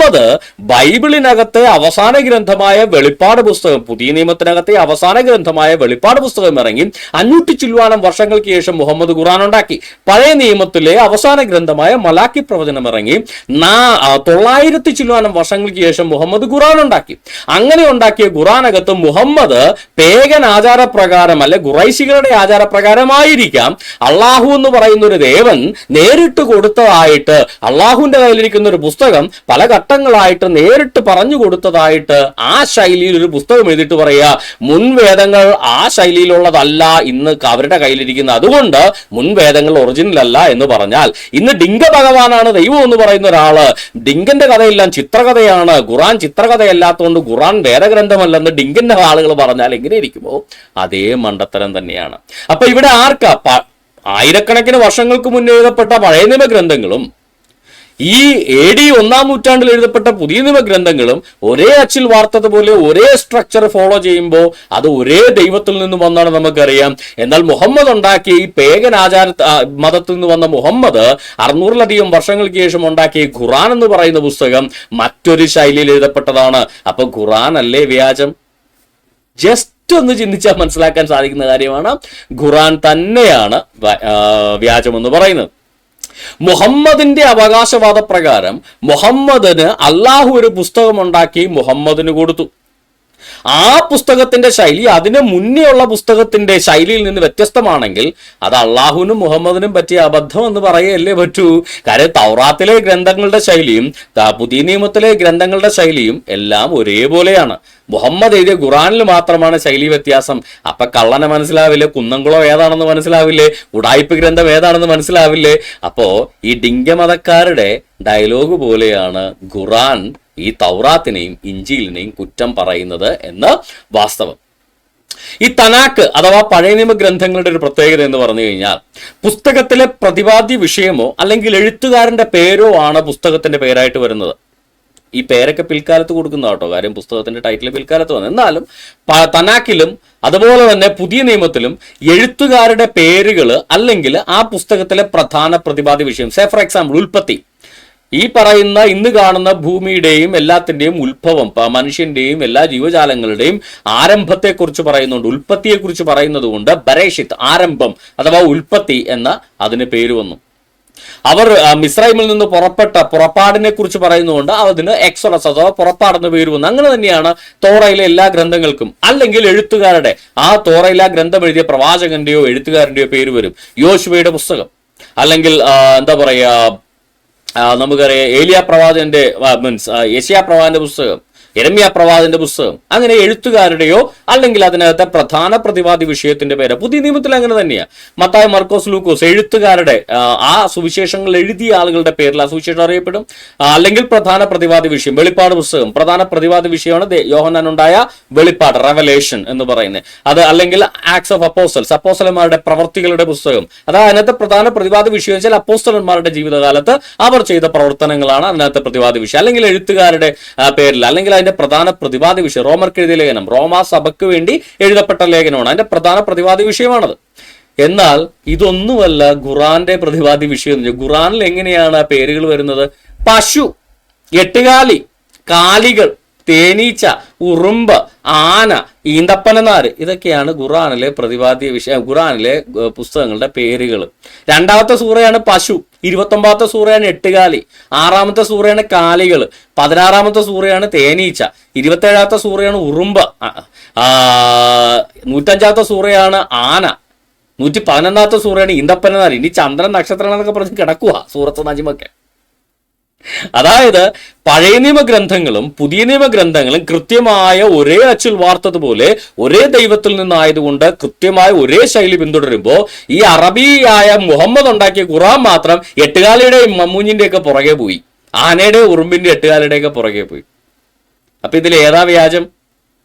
ബൈബിളിനകത്തെ അവസാന ഗ്രന്ഥമായ വെളിപ്പാട് പുസ്തകം, പുതിയ നിയമത്തിനകത്തെ അവസാന ഗ്രന്ഥമായ വെളിപ്പാട് പുസ്തകം ഇറങ്ങി 500 ചില്ലുവാനം വർഷങ്ങൾക്ക് ശേഷം മുഹമ്മദ് ഖുറാൻ ഉണ്ടാക്കി. പഴയ നിയമത്തിലെ അവസാന ഗ്രന്ഥമായ മലാക്കി പ്രവചനം ഇറങ്ങി 900 ചില്ലുവാനം വർഷങ്ങൾക്ക് ശേഷം മുഹമ്മദ് ഖുറാൻ ഉണ്ടാക്കി. അങ്ങനെ ഉണ്ടാക്കിയ ഖുറാനകത്ത് മുഹമ്മദ് പേഗൻ ആചാരപ്രകാരം അല്ലെ ഖുറൈശികളുടെ ആചാരപ്രകാരമായിരിക്കാം അള്ളാഹു എന്ന് പറയുന്ന ഒരു ദേവൻ നേരിട്ട് കൊടുത്തതായിട്ട്, അള്ളാഹുവിന്റെ കയ്യിലിരിക്കുന്ന ഒരു പുസ്തകം പല ഘട്ടങ്ങളായിട്ട് നേരിട്ട് പറഞ്ഞു കൊടുത്തതായിട്ട് ആ ശൈലിയിൽ ഒരു പുസ്തകം എഴുതിയിട്ട് പറയുക, മുൻവേദങ്ങൾ ആ ശൈലിയിലുള്ളതല്ല ഇന്ന് അവരുടെ കയ്യിലിരിക്കുന്ന, അതുകൊണ്ട് മുൻവേദങ്ങൾ ഒറിജിനൽ അല്ല എന്ന് പറഞ്ഞാൽ, ഇന്ന് ഡിങ്ക ഭഗവാനാണ് ദൈവം എന്ന് പറയുന്ന ഒരാള് ഡിങ്കന്റെ കഥയെല്ലാം ചിത്രകഥയാണ്, ഖുറാൻ ചിത്രകഥയല്ലാത്തതുകൊണ്ട് ഖുറാൻ വേദഗ്രന്ഥമല്ലെന്ന് ഡിങ്കന്റെ ആളുകൾ പറഞ്ഞാൽ എങ്ങനെ ഇരിക്കുമോ അതേ മണ്ടത്തരം തന്നെയാണ്. അപ്പൊ ഇവിടെ ആർക്കാ ആയിരക്കണക്കിന് വർഷങ്ങൾക്ക് മുന്നേ എഴുതപ്പെട്ട പഴയ നിയമ ഗ്രന്ഥങ്ങളും ഈ AD 1-ാം നൂറ്റാണ്ടിൽ എഴുതപ്പെട്ട പുതിയ നിയമ ഗ്രന്ഥങ്ങളും ഒരേ അച്ചിൽ വാർത്തതുപോലെ ഒരേ സ്ട്രക്ചർ ഫോളോ ചെയ്യുമ്പോൾ അത് ഒരേ ദൈവത്തിൽ നിന്നും വന്നാണ് നമുക്കറിയാം. എന്നാൽ മുഹമ്മദ് ഉണ്ടാക്കിയ ഈ പേഗൻ മതത്തിൽ നിന്ന് വന്ന മുഹമ്മദ് 600-ലധികം വർഷങ്ങൾക്ക് ശേഷം ഉണ്ടാക്കിയ ഖുറാൻ എന്ന് പറയുന്ന പുസ്തകം മറ്റൊരു ശൈലിയിൽ എഴുതപ്പെട്ടതാണ്. അപ്പൊ ഖുറാൻ അല്ലേ വ്യാജം? ജസ്റ്റ് ഒന്ന് ചിന്തിച്ചാൽ മനസ്സിലാക്കാൻ സാധിക്കുന്ന കാര്യമാണ്. ഖുറാൻ തന്നെയാണ് വ്യാജം എന്ന് പറയുന്നത്. മുഹമ്മദിന്റെ അവകാശവാദ പ്രകാരം മുഹമ്മദിന് അള്ളാഹു ഒരു പുസ്തകം ഉണ്ടാക്കി മുഹമ്മദിന് കൊടുത്തു. ആ പുസ്തകത്തിന്റെ ശൈലി അതിന് മുന്നേ ഉള്ള പുസ്തകത്തിന്റെ ശൈലിയിൽ നിന്ന് വ്യത്യസ്തമാണെങ്കിൽ അത് അള്ളാഹുവിനും മുഹമ്മദിനും പറ്റിയ അബദ്ധം എന്ന് പറയല്ലേ പറ്റൂ. കാര്യം തൗറാത്തിലെ ഗ്രന്ഥങ്ങളുടെ ശൈലിയും പുതിയ നിയമത്തിലെ ഗ്രന്ഥങ്ങളുടെ ശൈലിയും എല്ലാം ഒരേപോലെയാണ്. മുഹമ്മദ് എഴുതിയ ഖുറാനിൽ മാത്രമാണ് ശൈലി വ്യത്യാസം. അപ്പൊ കള്ളനെ മനസ്സിലാവില്ലേ, കുന്നംകുളം ഏതാണെന്ന് മനസ്സിലാവില്ലേ, ഉടായിപ്പ് ഗ്രന്ഥം ഏതാണെന്ന് മനസ്സിലാവില്ലേ. അപ്പോ ഈ ഡിങ്കമതക്കാരുടെ ഡയലോഗ് പോലെയാണ് ഖുറാൻ ഈ തൗറാത്തിനെയും ഇഞ്ചീലിനെയും കുറ്റം പറയുന്നത് എന്ന് വാസ്തവം. ഈ തനാക്ക് അഥവാ പഴയ നിയമ ഗ്രന്ഥങ്ങളുടെ ഒരു പ്രത്യേകത എന്ന് പറഞ്ഞു കഴിഞ്ഞാൽ പുസ്തകത്തിലെ പ്രതിപാദ്യ വിഷയമോ അല്ലെങ്കിൽ എഴുത്തുകാരന്റെ പേരോ ആണ് പുസ്തകത്തിന്റെ പേരായിട്ട് വരുന്നത്. ഈ പേരൊക്കെ പിൽക്കാലത്ത് കൊടുക്കുന്ന കേട്ടോ, കാര്യം പുസ്തകത്തിന്റെ ടൈറ്റിൽ പിൽക്കാലത്ത് വന്നു. എന്നാലും തനാക്കിലും അതുപോലെ തന്നെ പുതിയ നിയമത്തിലും എഴുത്തുകാരുടെ പേരുകൾ അല്ലെങ്കിൽ ആ പുസ്തകത്തിലെ പ്രധാന പ്രതിപാദ്യ വിഷയം, സേ ഫോർ എക്സാമ്പിൾ ഉൽപ്പത്തി, ഈ പറയുന്ന ഇന്ന് കാണുന്ന ഭൂമിയുടെയും എല്ലാത്തിന്റെയും ഉത്ഭവം, മനുഷ്യന്റെയും എല്ലാ ജീവജാലങ്ങളുടെയും ആരംഭത്തെക്കുറിച്ച് പറയുന്നുണ്ട്, ഉൽപ്പത്തിയെക്കുറിച്ച് പറയുന്നത് കൊണ്ട് ബരേഷിത്ത് ആരംഭം അഥവാ ഉൽപ്പത്തി എന്ന അതിന് പേര് വന്നു. അവർ മിസ്രൈമിൽ നിന്ന് പുറപ്പാടിനെ കുറിച്ച് പറയുന്നതുകൊണ്ട് അതിന് എക്സോഡസ് അഥവാ പുറപ്പാടെന്ന് പേര് വന്നു. അങ്ങനെ തന്നെയാണ് തോറയിലെ എല്ലാ ഗ്രന്ഥങ്ങൾക്കും. അല്ലെങ്കിൽ എഴുത്തുകാരുടെ ആ തോറയിലെ ഗ്രന്ഥം എഴുതിയ പ്രവാചകന്റെയോ എഴുത്തുകാരന്റെയോ പേര് വരും. യോശുവയുടെ പുസ്തകം, അല്ലെങ്കിൽ എന്താ പറയാ, നമുക്കറിയാം ഏലിയ പ്രവാചകന്റെ യെശയ്യാ പ്രവാചകന്റെ പുസ്തകം, യെരമ്യാ പ്രവാചകന്റെ പുസ്തകം. അങ്ങനെ എഴുത്തുകാരുടെയോ അല്ലെങ്കിൽ അതിനകത്തെ പ്രധാന പ്രതിപാദ്യ വിഷയത്തിന്റെ പേര്. പുതിയ നിയമത്തിൽ അങ്ങനെ തന്നെയാണ്. മത്തായി, മർക്കോസ്, ലൂക്കോസ് എഴുത്തുകാരുടെ ആ സുവിശേഷങ്ങൾ എഴുതിയ ആളുകളുടെ പേരിൽ ആ സുവിശേഷം അറിയപ്പെടും. അല്ലെങ്കിൽ പ്രധാന പ്രതിപാദ്യ വിഷയം, വെളിപ്പാട് പുസ്തകം പ്രധാന പ്രതിപാദ്യ വിഷയമാണ് യോഹന്നാൻ ഉണ്ടായ വെളിപ്പാട്, റെവലേഷൻ എന്ന് പറയുന്നത്. അത് അല്ലെങ്കിൽ ആക്ട്സ് ഓഫ് അപ്പോസ്റ്റൽസ്, അപ്പോസ്റ്റലന്മാരുടെ പ്രവർത്തികളുടെ പുസ്തകം. അതായത് അതിനകത്തെ പ്രധാന പ്രതിപാദ്യ വിഷയം വെച്ചാൽ അപ്പോസ്റ്റലന്മാരുടെ ജീവിതകാലത്ത് അവർ ചെയ്ത പ്രവർത്തനങ്ങളാണ് അതിനകത്തെ പ്രതിപാദ്യ വിഷയം. അല്ലെങ്കിൽ എഴുത്തുകാരുടെ പേരിൽ, അല്ലെങ്കിൽ അതിന്റെ പ്രധാന പ്രതിപാദ്യ വിഷയം, റോമർക്ക് എഴുതിയ ലേഖനം, റോമാ സഭയ്ക്ക് വേണ്ടി എഴുതപ്പെട്ട ലേഖനമാണ്, അതിന്റെ പ്രധാന പ്രതിപാദ്യ വിഷയമാണത്. എന്നാൽ ഇതൊന്നുമല്ല ഖുറാന്റെ പ്രതിപാദ്യ വിഷയം. ഖുറാനിൽ എങ്ങനെയാണ് ആ പേരുകൾ വരുന്നത്? പശു, എട്ടുകാലി, കാലികൾ, തേനീച്ച, ഉറുമ്പ്, ആന, ഈന്തപ്പനനാര്, ഇതൊക്കെയാണ് ഖുർആനിലെ പ്രതിപാദ്യ ഖുർആനിലെ പുസ്തകങ്ങളുടെ പേരുകൾ. രണ്ടാമത്തെ സൂറയാണ് പശു, 29ാമത്തെ സൂറയാണ് എട്ടുകാലി, 6ാമത്തെ സൂറയാണ് കാലികൾ, 16ാമത്തെ സൂറയാണ് തേനീച്ച, 27ാമത്തെ സൂറയാണ് ഉറുമ്പ്, 105ാമത്തെ സൂറയാണ് ആന, 111ാമത്തെ സൂറയാണ് ഈന്തപ്പനനാര്. ഇനി ചന്ദ്രൻ, നക്ഷത്രം എന്നൊക്കെ പറഞ്ഞ് കിടക്കുക സൂറത്ത് നജ്മൊക്കെ. അതായത് പഴയ നിയമഗ്രന്ഥങ്ങളും പുതിയ നിയമഗ്രന്ഥങ്ങളും കൃത്യമായ ഒരേ അച്ചിൽ വാർത്തതുപോലെ ഒരേ ദൈവത്തിൽ നിന്നായതുകൊണ്ട് കൃത്യമായ ഒരേ ശൈലി പിന്തുടരുമ്പോൾ ഈ അറബിയായ മുഹമ്മദ് ഉണ്ടാക്കിയ ഖുർആൻ മാത്രം എട്ടുകാലിയുടെയും മമ്മൂഞ്ഞിന്റെ ഒക്കെ പുറകെ പോയി, ആനയുടെ ഉറുമ്പിന്റെ എട്ടുകാലിയുടെ ഒക്കെ പുറകെ പോയി. അപ്പൊ ഇതിൽ ഏതാ വ്യാജം?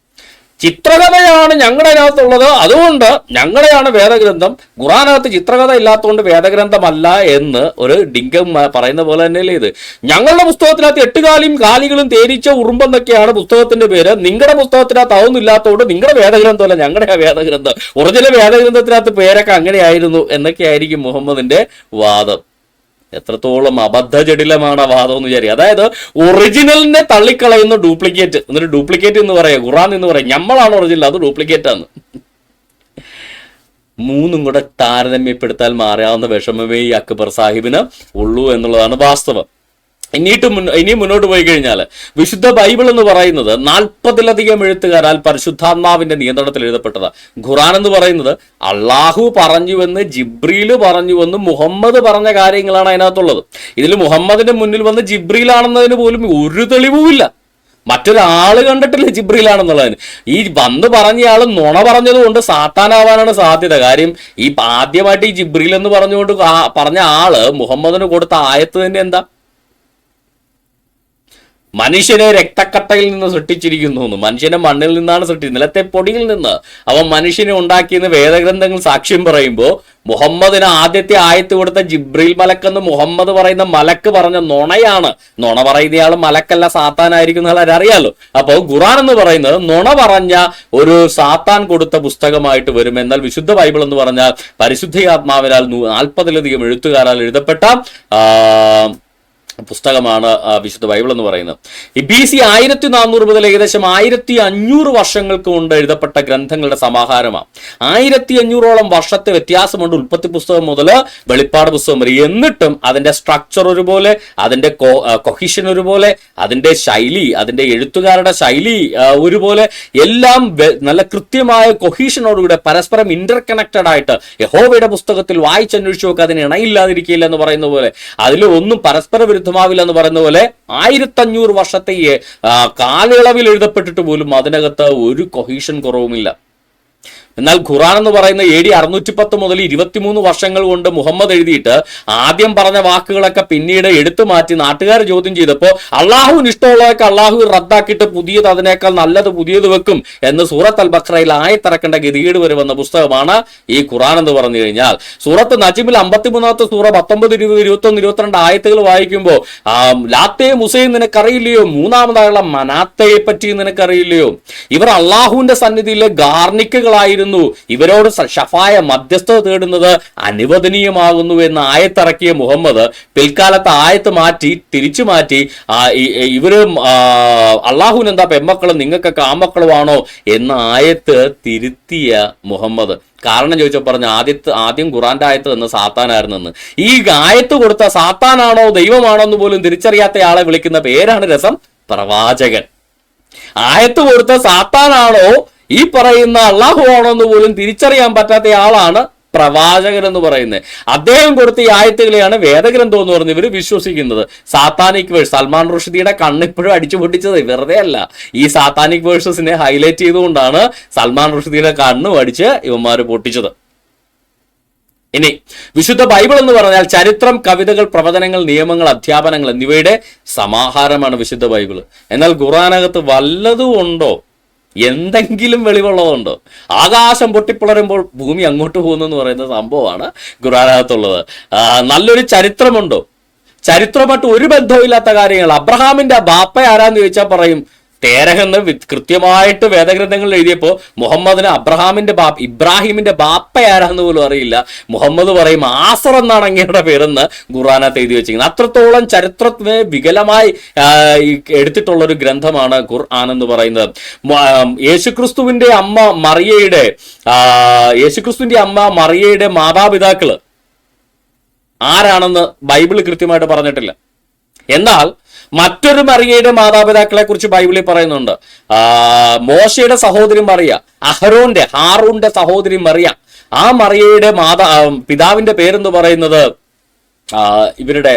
ചിത്രകഥയാണ് ഞങ്ങളുടെ അകത്തുള്ളത്, അതുകൊണ്ട് ഞങ്ങളുടെയാണ് വേദഗ്രന്ഥം. ഖുർആനകത്ത് ചിത്രകഥ ഇല്ലാത്തതുകൊണ്ട് വേദഗ്രന്ഥമല്ല എന്ന് ഒരു ഡിങ്കം പറയുന്ന പോലെ തന്നെയല്ലേ ഇത്. ഞങ്ങളുടെ പുസ്തകത്തിനകത്ത് എട്ടുകാലിയും കാലികളും തേനീച്ച ഉറുമ്പെന്നൊക്കെയാണ് പുസ്തകത്തിന്റെ പേര്. നിങ്ങളുടെ പുസ്തകത്തിനകത്ത് അതൊന്നും ഇല്ലാത്തതുകൊണ്ട് നിങ്ങളുടെ വേദഗ്രന്ഥമല്ല, ഞങ്ങളുടെ വേദഗ്രന്ഥം. ഒറിജിനൽ വേദഗ്രന്ഥത്തിനകത്ത് പേരൊക്കെ അങ്ങനെയായിരുന്നു എന്നൊക്കെയായിരിക്കും മുഹമ്മദിന്റെ വാദം. എത്രത്തോളം അബദ്ധജടിലമാണ് വാദം എന്ന് വിചാരിക്കുക. അതായത് ഒറിജിനലിനെ തള്ളിക്കളയുന്ന ഡ്യൂപ്ലിക്കേറ്റ്, എന്നിട്ട് ഡ്യൂപ്ലിക്കേറ്റ് എന്ന് പറയാം, ഖുർആൻ എന്ന് പറയാം. നമ്മളാണ് ഒറിജിനൽ, അത് ഡ്യൂപ്ലിക്കേറ്റ് ആണ്. മൂന്നും കൂടെ താരതമ്യപ്പെടുത്താൻ മാറാവുന്ന വിഷമമേ ഈ അക്ബർ സാഹിബിന് ഉള്ളൂ എന്നുള്ളതാണ് വാസ്തവം. ഇനി മുന്നോട്ട് പോയി കഴിഞ്ഞാൽ വിശുദ്ധ ബൈബിൾ എന്ന് പറയുന്നത് 40ലധികം എഴുത്തുകാരാൽ പരിശുദ്ധാത്മാവിന്റെ നിയന്ത്രണത്തിൽ എഴുതപ്പെട്ടതാണ്. ഖുർആൻ എന്ന് പറയുന്നത് അള്ളാഹു പറഞ്ഞുവെന്ന്, ജിബ്രീൽ പറഞ്ഞുവെന്ന് മുഹമ്മദ് പറഞ്ഞ കാര്യങ്ങളാണ് അതിനകത്തുള്ളത്. ഇതിൽ മുഹമ്മദിന്റെ മുന്നിൽ വന്ന് ജിബ്രീലാണെന്നതിന് പോലും ഒരു തെളിവുമില്ല. മറ്റൊരാള് കണ്ടിട്ടില്ല ജിബ്രീലാണെന്നുള്ളതിന്. ഈ വന്ന് പറഞ്ഞയാൾ നുണ പറഞ്ഞത് കൊണ്ട് സാത്താനാവാനാണ് സാധ്യത. കാര്യം ഈ ആദ്യമായിട്ട് ഈ ജിബ്രീൽ എന്ന് പറഞ്ഞുകൊണ്ട് പറഞ്ഞ ആള് മുഹമ്മദിന് കൊടുത്ത ആയത്ത് തന്നെ എന്താ? മനുഷ്യനെ രക്തക്കട്ടയിൽ നിന്ന് സൃഷ്ടിച്ചിരിക്കുന്നു, മനുഷ്യനെ മണ്ണിൽ നിന്നാണ് സൃഷ്ടിച്ചത്, നിലത്തെ പൊടിയിൽ നിന്ന് അവൻ മനുഷ്യനെ ഉണ്ടാക്കിയെന്ന് വേദഗ്രന്ഥങ്ങൾ സാക്ഷ്യം പറയുമ്പോൾ മുഹമ്മദിന് ആദ്യത്തെ ആയത്ത് കൊടുത്ത ജിബ്രീൽ മലക്കെന്ന് മുഹമ്മദ് പറയുന്ന മലക്ക് പറഞ്ഞ നുണയാണ്. നുണ പറയുന്നയാൾ മലക്കല്ല, സാത്താനായിരിക്കും എന്നുള്ളത് അറിയാലോ. അപ്പോൾ ഖുർആൻ എന്ന് പറയുന്നത് നുണ പറഞ്ഞ ഒരു സാത്താൻ കൊടുത്ത പുസ്തകമായിട്ട് വരും. എന്നാൽ വിശുദ്ധ ബൈബിൾ എന്ന് പറഞ്ഞാൽ പരിശുദ്ധാത്മാവിനാൽ 40ലധികം എഴുത്തുകാരാൽ എഴുതപ്പെട്ട പുസ്തകമാണ് വിശുദ്ധ ബൈബിൾ എന്ന് പറയുന്നത്. ഈ BC 1400 മുതൽ ഏകദേശം 1500 വർഷങ്ങൾക്ക് കൊണ്ട് എഴുതപ്പെട്ട ഗ്രന്ഥങ്ങളുടെ സമാഹാരമാണ്. 1500ഓളം വർഷത്തെ വ്യത്യാസമുണ്ട് ഉൽപ്പത്തി പുസ്തകം മുതൽ വെളിപ്പാട് പുസ്തകം വരെ. എന്നിട്ടും അതിന്റെ സ്ട്രക്ചർ ഒരുപോലെ, അതിന്റെ കൊഹിഷൻ ഒരുപോലെ, അതിന്റെ ശൈലി, അതിന്റെ എഴുത്തുകാരുടെ ശൈലി ഒരുപോലെ, എല്ലാം നല്ല കൃത്യമായ കൊഹീഷനോടുകൂടെ പരസ്പരം ഇന്റർ കണക്റ്റഡ് ആയിട്ട് യഹോവയുടെ പുസ്തകത്തിൽ വായിച്ചന്വേഷിച്ചു നോക്കുക, അതിന് ഇണയില്ലാതിരിക്കില്ല എന്ന് പറയുന്ന പോലെ, അതിൽ ഒന്നും പരസ്പര വിരുദ്ധമാവില്ല എന്ന് പറയുന്ന പോലെ 1500 വർഷത്തെ കാലയളവിൽ എഴുതപ്പെട്ടിട്ട് പോലും അതിനകത്ത് ഒരു കൊഹീഷൻ കുറവുമില്ല. എന്നാൽ ഖുർആൻ എന്ന് പറയുന്ന AD 610 മുതൽ 23 വർഷങ്ങൾ കൊണ്ട് മുഹമ്മദ് എഴുതിയിട്ട് ആദ്യം പറഞ്ഞ വാക്കുകളൊക്കെ പിന്നീട് എടുത്തു മാറ്റി നാട്ടുകാർ ചോദ്യം ചെയ്തപ്പോൾ അള്ളാഹുവിന് ഇഷ്ടമുള്ളതൊക്കെ അള്ളാഹു റദ്ദാക്കിയിട്ട് പുതിയത് അതിനേക്കാൾ നല്ലത് പുതിയത് വെക്കും എന്ന് സൂറത്ത് അൽ ബഖറയിൽ ആയത്തിറക്കേണ്ട ഗതികേട് വരെ വന്ന പുസ്തകമാണ് ഈ ഖുർആൻ എന്ന് പറഞ്ഞു കഴിഞ്ഞാൽ. സൂറത്ത് നജ്മിൽ 53ാമത്തെ സൂറ 19, 20, 21, 22 ആയത്തുകൾ വായിക്കുമ്പോൾ ലാത്തയെ മുസയും നിനക്കറിയില്ലയോ, മൂന്നാമതായുള്ള മനാത്തയെ പറ്റി നിനക്കറിയില്ലയോ, ഇവർ അള്ളാഹുവിന്റെ സന്നിധിയിലെ ഗാർണിക്കുകളായിരുന്നു, ഇവരോട് ഷഫായ മധ്യസ്ഥത തേടുന്നത് അനുവദനീയമാകുന്നു എന്ന് ആയത്തിറക്കിയ മുഹമ്മദ് പിൽക്കാലത്ത് ആയത്ത് മാറ്റി തിരിച്ചു മാറ്റി ഇവര് അള്ളാഹുവിന് എന്താ പെമ്മക്കളും നിങ്ങൾക്കൊക്കെ ആമക്കളുമാണോ എന്ന ആയത്ത് തിരുത്തിയ മുഹമ്മദ്. കാരണം ചോദിച്ചാൽ പറഞ്ഞ ആദ്യം ഖുറാന്റെ ആയത്ത് എന്ന് സാത്താനായിരുന്നെന്ന്. ഈ ആയത്ത് കൊടുത്ത സാത്താനാണോ ദൈവമാണോ എന്ന് പോലും തിരിച്ചറിയാത്ത ആളെ വിളിക്കുന്ന പേരാണ് രസം, പ്രവാചകൻ. ആയത്ത് കൊടുത്ത സാത്താനാണോ ഈ പറയുന്ന അള്ളാഹു ആണോ എന്ന് പോലും തിരിച്ചറിയാൻ പറ്റാത്ത ആളാണ് പ്രവാചകൻ എന്ന് പറയുന്നത്. അദ്ദേഹം കൊടുത്ത ഈ ആയത്തുകളെയാണ് വേദഗ്രന്ഥം എന്ന് പറഞ്ഞ് ഇവർ വിശ്വസിക്കുന്നത്. സാത്താനിക് വേഴ്സ്, സൽമാൻ റുഷ്ദിയുടെ കണ്ണിപ്പോഴും അടിച്ചു പൊട്ടിച്ചത് വെറുതെ അല്ല. ഈ സാത്താനിക് വേഴ്സസിനെ ഹൈലൈറ്റ് ചെയ്തുകൊണ്ടാണ് സൽമാൻ റുഷ്ദിയുടെ കണ്ണും അടിച്ച് ഇവന്മാര് പൊട്ടിച്ചത്. ഇനി വിശുദ്ധ ബൈബിൾ എന്ന് പറഞ്ഞാൽ ചരിത്രം, കവിതകൾ, പ്രവചനങ്ങൾ, നിയമങ്ങൾ, അധ്യാപനങ്ങൾ എന്നിവയുടെ സമാഹാരമാണ് വിശുദ്ധ ബൈബിൾ. എന്നാൽ ഖുർആനകത്ത് വല്ലതും ഉണ്ടോ, എന്തെങ്കിലും വെളിവുള്ളതുണ്ടോ? ആകാശം പൊട്ടിപ്പിളരുമ്പോൾ ഭൂമി അങ്ങോട്ട് പോകുന്നു എന്ന് പറയുന്ന സംഭവമാണ് ഖുർആനകത്തുള്ളത്. നല്ലൊരു ചരിത്രമുണ്ടോ? ചരിത്രമായിട്ട് ഒരു ബന്ധവുമില്ലാത്ത കാര്യങ്ങൾ. അബ്രഹാമിന്റെ ബാപ്പ ആരാന്ന് ചോദിച്ചാൽ പറയും തേരഹ് എന്ന് കൃത്യമായിട്ട് വേദഗ്രന്ഥങ്ങളിൽ എഴുതിയപ്പോൾ മുഹമ്മദിന് ഇബ്രാഹിമിന്റെ ബാപ്പയാരാന്ന് പോലും അറിയില്ല. മുഹമ്മദ് പറയും ആസർ എന്നാണ് അങ്ങയുടെ പേരെന്ന് ഖുർആനകത്ത് എഴുതി വെച്ചിരിക്കുന്നത്. അത്രത്തോളം ചരിത്രത്തിനെ വികലമായി എടുത്തിട്ടുള്ള ഒരു ഗ്രന്ഥമാണ് ഖുർആൻ എന്ന് പറയുന്നത്. യേശുക്രിസ്തുവിന്റെ അമ്മ മറിയയുടെ മാതാപിതാക്കള് ആരാണെന്ന് ബൈബിൾ കൃത്യമായിട്ട് പറഞ്ഞിട്ടില്ല. എന്നാൽ മറ്റൊരു മറിയയുടെ മാതാപിതാക്കളെ കുറിച്ച് ബൈബിളിൽ പറയുന്നുണ്ട്. മോശയുടെ സഹോദരി മറിയ, ഹാറൂന്റെ സഹോദരി മറിയ. ആ മറിയയുടെ പിതാവിന്റെ പേരെന്ന് പറയുന്നത് ഇവരുടെ